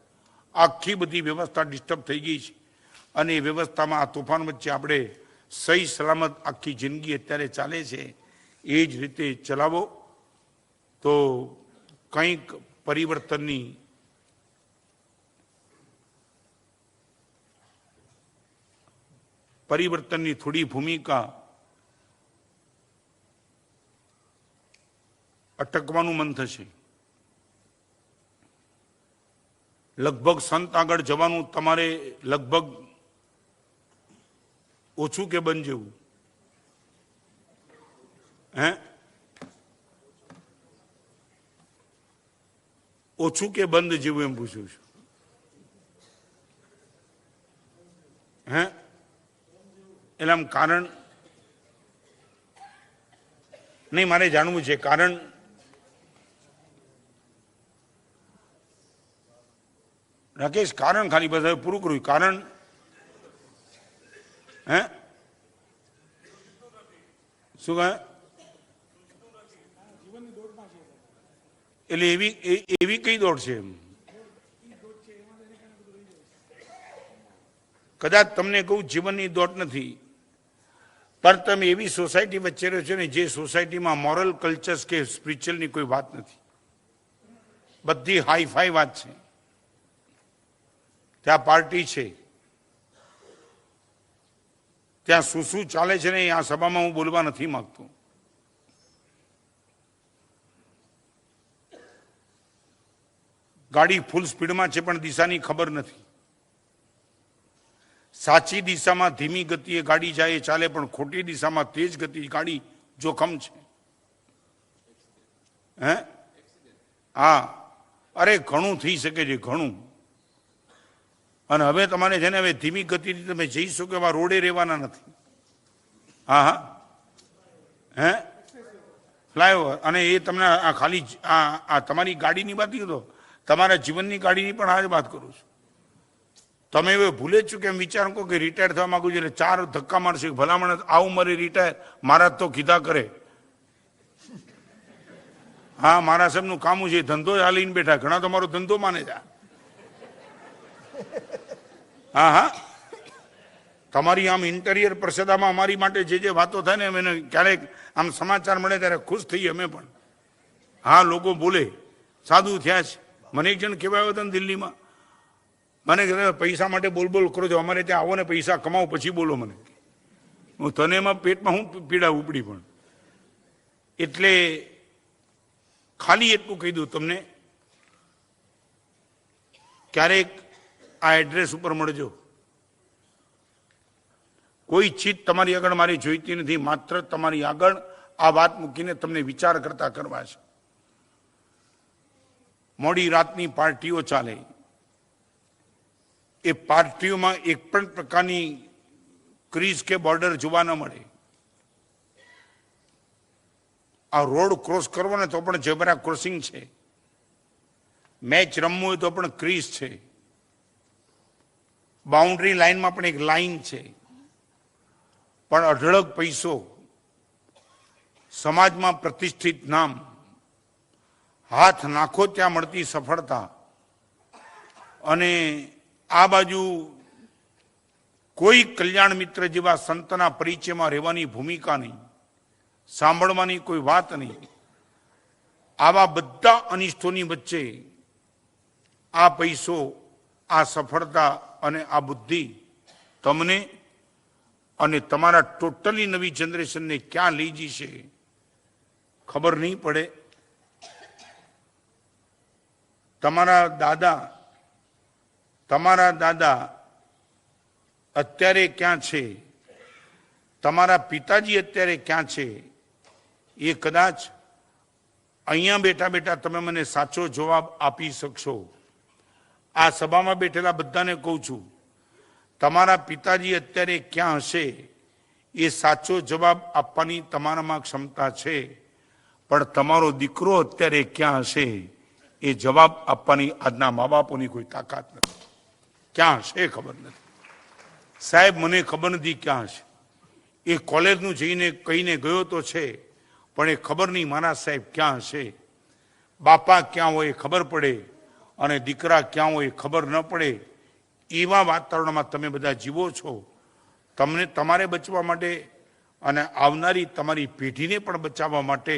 આખી બધી વ્યવસ્થા ડિસ્ટર્બ થઈ ગઈ છે. અને એ વ્યવસ્થામાં આ તોફાન વચ્ચે આપણે સહી સલામત આખી જિંદગી અત્યારે ચાલે છે, એ જ રીતે ચલાવો તો કંઈક પરિવર્તનની થોડી ભૂમિકા અટકવાનું મન થશે. લગભગ સંત આગળ જવાનું તમારે લગભગ ઓછું કે બંધ જેવું? હે, ઓછું કે બંધ જેવું એમ પૂછું છું? હે, એટલે આમ કારણ નહીં, મારે જાણવું છે કારણ. રાકેશ, કારણ ખાલી બસ હવે પૂરું કર્યું. કારણ હે શું કહે? એટલે એવી કઈ દોડ છે? એમ કદાચ તમને કહું જીવનની દોડ નથી, પણ તમે એવી સોસાયટી વચ્ચે રહ્યો છો ને જે સોસાયટીમાં મોરલ કલ્ચર્સ કે સ્પિરિચ્યુઅલની કોઈ વાત નથી, બધી હાઈફાઈ વાત છે. ત્યાં પાર્ટી છે, ત્યાં શું શું ચાલે છે ને આ સભામાં હું બોલવા નથી માંગતો. ગાડી ફૂલ સ્પીડમાં છે પણ દિશાની ખબર નથી. સાચી દિશામાં ધીમી ગતિએ ગાડી જાય ચાલે, પણ ખોટી દિશામાં તેજ ગતિ ગાડી જોખમ છે. હે, હા, અરે ઘણું થઈ શકે છે, ઘણું. અને હવે તમારે છે ને હવે ધીમી ગતિથી તમે જઈ શકો એવા રોડે રહેવાના નથી. હા હા, હે, ફ્લાયઓવર. અને એ તમને આ ખાલી આ તમારી ગાડીની વાત નહીં તો તમારા જીવનની ગાડીની પણ આ જ વાત કરું છું. તમે હવે ભૂલે જ છો કે એમ વિચાર કહો કે રિટાયર થવા માંગુ છું એટલે 4 ધક્કા મારશે, ભલામણ આ ઉંમરે રિટાયર, મારા તો કીધા કરે. હા, મારા સાહેબનું કામ છે, ધંધો હાલીને બેઠા, ઘણા તો મારો ધંધો માને છે. હા હા, તમારી આમ ઇન્ટિરિયર પરિષદામાં અમારી માટે જે જે વાતો થાય ને એને ક્યારેક આમ સમાચાર મળે ત્યારે ખુશ થઈએ અમે પણ. હા, લોકો બોલે સાદું થયા છે. મને એક જણ કહેવાય આવ્યો હતો ને દિલ્હીમાં, મને કહેતા પૈસા માટે બોલ બોલ કરો છો, અમારે ત્યાં આવો ને પૈસા કમાવો પછી બોલો. મને હું તને એમાં પેટમાં હું પીડા ઉપડી. પણ એટલે ખાલી એટલું કહી દઉં તમને, ક્યારેક આ એડ્રેસ ઉપર મળજો. કોઈ ચીજ તમારી આગળ મારી જોઈતી નથી, માત્ર તમારી આગળ આ વાત મૂકીને તમને વિચાર કરતા કરવા છે. મોડી રાતની પાર્ટીઓ ચાલે, એ પાર્ટીઓમાં એક પણ પ્રકારની ક્રીઝ કે બોર્ડર જોવા ન મળે. આ રોડ ક્રોસ કરવો ને તો પણ ઝેબ્રા ક્રોસિંગ છે, મેચ રમવું હોય તો પણ ક્રીઝ છે, બાઉન્ડ્રી લાઈનમાં પણ એક લાઈન છે. પણ અઢળક પૈસો, સમાજમાં પ્રતિષ્ઠિત નામ, હાથ નાખો ત્યાં મળતી સફળતા, અને આ બાજુ કોઈ કલ્યાણ મિત્ર જેવા સંતના પરિચયમાં રહેવાની ભૂમિકા નહીં, સાંભળવાની કોઈ વાત નહીં. આવા બધા અનિષ્ટોની વચ્ચે આ પૈસો, આ સફળતા અને આ બુદ્ધિ તમને અને તમારા ટોટલી નવી જનરેશનને ક્યાં લઈ જશે ખબર નહીં પડે. તમારા દાદા અત્યારે ક્યાં છે, તમારા પિતાજી અત્યારે ક્યાં છે, એ કદાચ અહીંયા બેઠા બેઠા તમે મને સાચો જવાબ આપી શકશો. આ સભામાં બેઠેલા બધાને કહું છું, તમારા પિતાજી અત્યારે ક્યાં હશે એ સાચો જવાબ આપવાની તમારામાં ક્ષમતા છે, પણ તમારો દીકરો અત્યારે ક્યાં હશે એ જવાબ આપવાની આજના મા બાપોની કોઈ તાકાત નથી. ક્યાં હશે ખબર નથી. સાહેબ મને ખબર નથી ક્યાં હશે. એ કોલેજનું જઈને કહીને ગયો તો છે, પણ એ ખબર નહીં મારા સાહેબ ક્યાં હશે. બાપા ક્યાં હોય ખબર પડે અને દીકરા ક્યાં હોય ખબર ન પડે. એવા વાતાવરણમાં તમે બધા જીવો છો. તમારે બચવા માટે અને આવનારી તમારી પેઢીને પણ બચાવવા માટે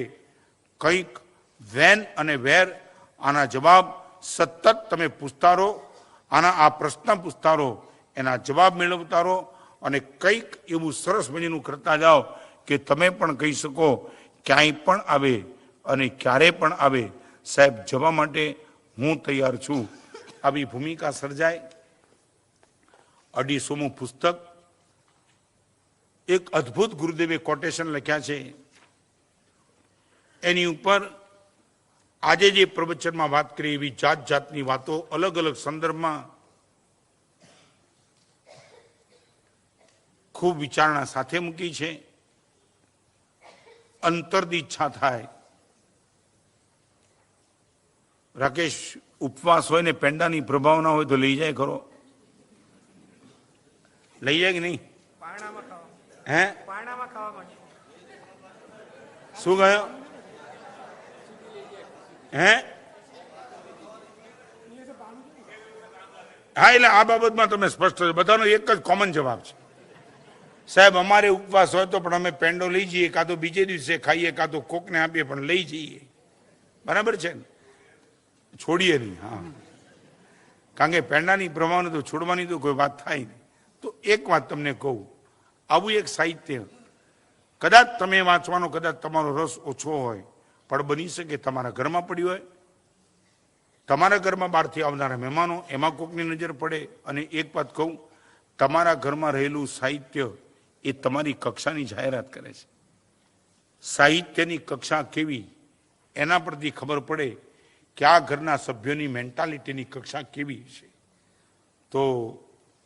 કંઈક વેન અને વેર આના જવાબ સતત તમે પૂછતા રહો. આ પ્રશ્ન પૂછતા રહો, એના જવાબ મેળવતા રહો અને કંઈક એવું સરસ મજાનું કરતા જાઓ કે તમે પણ કહી શકો ક્યાંય પણ આવે અને ક્યારે પણ આવે, સાહેબ જવા માટે હું તૈયાર છું. આવી ભૂમિકા સર્જાય. 250મું પુસ્તક, એક અદ્ભુત ગુરુદેવે કોટેશન લખ્યા છે. એની ઉપર આજે જે પ્રવચનમાં વાત કરી એવી જાત જાતની વાતો અલગ અલગ સંદર્ભમાં ખૂબ વિચારણા સાથે મૂકી છે. અંતરની ઈચ્છા થાય, રાકેશ ઉપવાસ હોય ને પેંડાની પ્રભાવના હોય તો લઈ જાય ખરો? લઈ જાય કે નહીં? હે શું ગયો? હે હા, એટલે આ બાબતમાં તમે સ્પષ્ટ છો. બધાનો એક જ કોમન જવાબ છે, સાહેબ અમારે ઉપવાસ હોય તો પણ અમે પેંડો લઈ જઈએ, કાં તો બીજે દિવસે ખાઈએ, કાં તો કોકને આપીએ, પણ લઈ જઈએ. બરાબર છે ને? છોડીએ નહીં. હા, કારણ કે પેંડાની પ્રભાવને તો છોડવાની તો કોઈ વાત થાય નહીં. તો એક વાત તમને કહું, આવું એક સાહિત્ય કદાચ તમે વાંચવાનો કદાચ તમારો રસ ઓછો હોય, પણ બની શકે તમારા ઘરમાં પડ્યું હોય, તમારા ઘરમાં બહારથી આવનારા મહેમાનો એમાં કોકની નજર પડે. અને એક વાત કહું, તમારા ઘરમાં રહેલું સાહિત્ય એ તમારી કક્ષાની જાહેરાત કરે છે. સાહિત્યની કક્ષા કેવી એના પરથી ખબર પડે કે આ ઘરના સભ્યોની મેન્ટાલિટીની કક્ષા કેવી છે. તો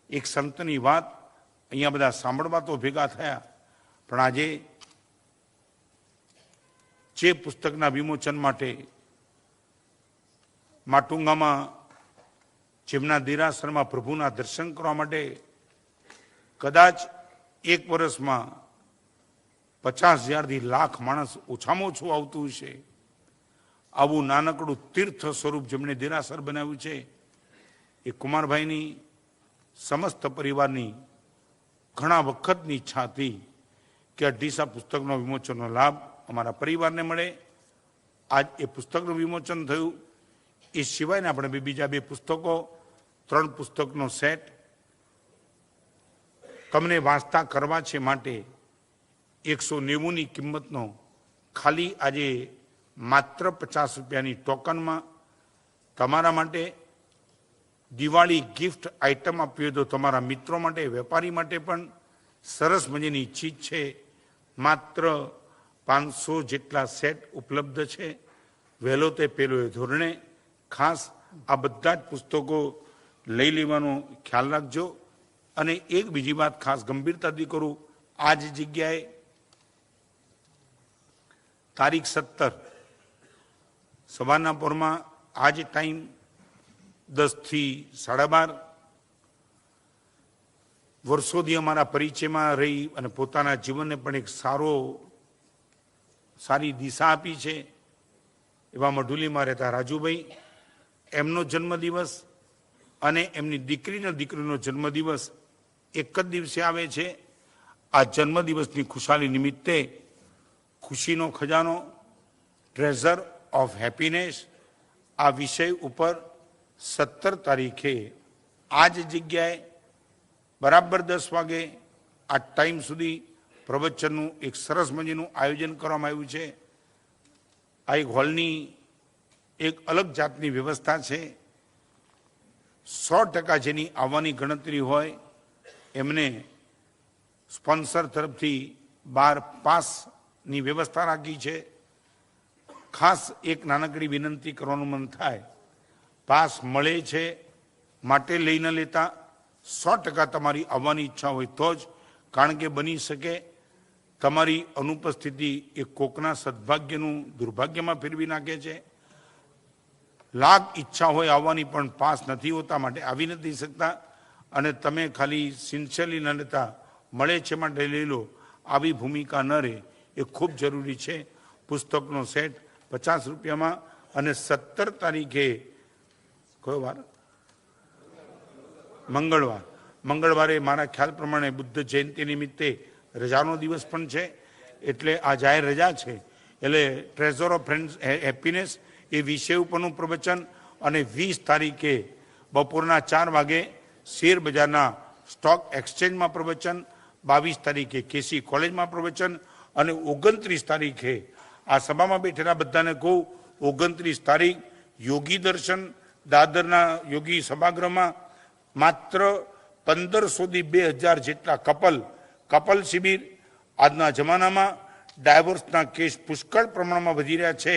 એક સંતની વાત અહીંયા બધા સાંભળવા તો ભેગા થયા, પણ આજે જે પુસ્તકના વિમોચન માટે માટુંગામાં જેમના દેરાસરમાં પ્રભુના દર્શન કરવા માટે કદાચ એક વર્ષમાં 50,000થી લાખ માણસ ઓછામાં ઓછું આવતું છે. આવું નાનકડું તીર્થ સ્વરૂપ જેમણે દેરાસર બનાવ્યું છે, એ કુમારભાઈની સમસ્ત પરિવારની ઘણા વખતની ઈચ્છા હતી કે અઢીસા પુસ્તકનો વિમોચનનો લાભ અમારા પરિવારને મળે. આજ એ પુસ્તકનું વિમોચન થયું. એ સિવાયના આપણે બીજા 2 પુસ્તકો, 3 પુસ્તકનો સેટ તમને વાંચતા કરવા છે માટે 190ની કિંમતનો ખાલી આજે માત્ર 50 રૂપિયાની ટોકનમાં તમારા માટે દિવાળી ગિફ્ટ આઇટમ આપવી હોય તો તમારા મિત્રો માટે, વેપારી માટે પણ સરસ મજાની ચીજ છે. માત્ર 500 જેટલા સેટ ઉપલબ્ધ છે. વહેલો તે પેલો એ ધોરણે ખાસ આ બધા જ પુસ્તકો લઈ લેવાનો ખ્યાલ રાખજો. અને એક બીજી વાત ખાસ ગંભીરતાથી કરું, આ જ જગ્યાએ તારીખ 17 સવારના પોરમાં આ જ ટાઈમ 10 થી 12:30 વર્ષોથી અમારા પરિચયમાં રહી અને પોતાના જીવનને પણ એક સારી દિશા આપી છે એવા મઢુલીમાં રહેતા રાજુભાઈ, એમનો જન્મદિવસ અને એમની દીકરીનો જન્મદિવસ એક જ દિવસે આવે છે. આ જન્મદિવસની ખુશાલી નિમિત્તે ખુશીનો ખજાનો ટ્રેઝર ઓફ હેપીનેસ આ વિષય ઉપર 17 તારીખે આ જ જગ્યાએ બરાબર 10 વાગે આ ટાઈમ સુધી પ્રવચનનું એક સરસ મજાનું આયોજન કરવામાં આવ્યું છે. આ એક હોલની એક અલગ જાતની વ્યવસ્થા છે. 100% જેની આવવાની ગણતરી હોય એમને સ્પોન્સર તરફથી 12 પાસની વ્યવસ્થા રાખી છે. ખાસ એક નાનકડી વિનંતી કરવાનું મન થાય, પાસ મળે છે માટે લઈ ન લેતા, 100% તમારી આવવાની ઈચ્છા હોય તો જ, કારણ કે બની શકે તમારી અનુપસ્થિતિ એ કોકના સદભાગ્યનું દુર્ભાગ્યમાં ફેરવી નાખે છે. લાખ ઈચ્છા હોય આવવાની પણ પાસ નથી હોતા માટે આવી નથી શકતા, અને તમે ખાલી સિન્સિયરલી ન લેતા મળે છે માટે લઈ લો, આવી ભૂમિકા ન રહે એ ખૂબ જરૂરી છે. પુસ્તકનો સેટ 50 રૂપિયામાં, અને 17 તારીખે કયો વાર? મંગળવારે મારા ખ્યાલ પ્રમાણે બુદ્ધ જયંતિ નિમિત્તે રજાનો દિવસ પણ છે, એટલે આ જાહેર રજા છે. એટલે ટ્રેઝર ઓફ ફ્રેન્ડ્સ હેપીનેસ એ વિષય ઉપરનું પ્રવચન, અને 20 તારીખે બપોરના 4 વાગે શેર બજારના સ્ટોક એક્સચેન્જમાં પ્રવચન, 22 તારીખે કેસી કોલેજમાં પ્રવચન, અને 29 તારીખે આ સભામાં બેઠેલા બધાને કહું, 29 તારીખ યોગી દર્શન દાદરના યોગી સભાગૃહમાં માત્ર 1500 થી 2000 જેટલા કપલ શિબિર. આજના જમાનામાં ડાયવોર્સના કેસ પુષ્કળ પ્રમાણમાં વધી રહ્યા છે,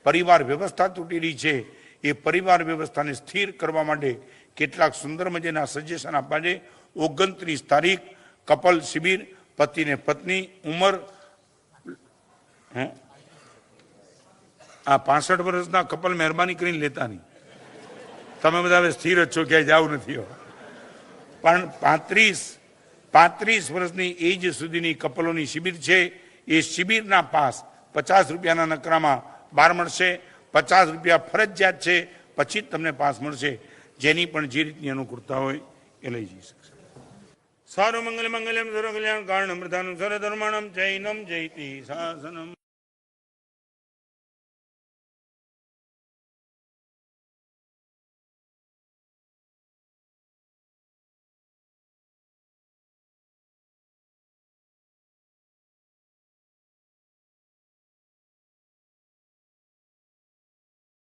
પરિવાર વ્યવસ્થા તૂટી રહી છે. એ પરિવાર વ્યવસ્થાને સ્થિર કરવા માટે કેટલાક સુંદર મજાના સજેશન આપવા છે. 29 તારીખ કપલ શિબિર, પતિ ને પત્ની, ઉંમર આ 65 વર્ષના કપલ મહેરબાની કરીને લેતા નહીં, તમે બધા હવે સ્થિર જ છો, ક્યાંય જવું નથી. પણ 35 વર્ષની એજ સુધીની કપલોની શિબિર છે. એ શિબિરના પાસ 50 રૂપિયાના નકરામાં 12 મળશે. 50 રૂપિયા ફરજિયાત છે, પછી જ તમને પાસ મળશે. જેની પણ જે રીતની અનુકૂળતા હોય એ લઈ જઈ શકશે. સર્વ મંગલ મંગલમ સર્વ કલ્યાણ કારણમ પ્રધાનમ સર્વ ધર્માણમ જૈનમ જયતિ શાસનમ.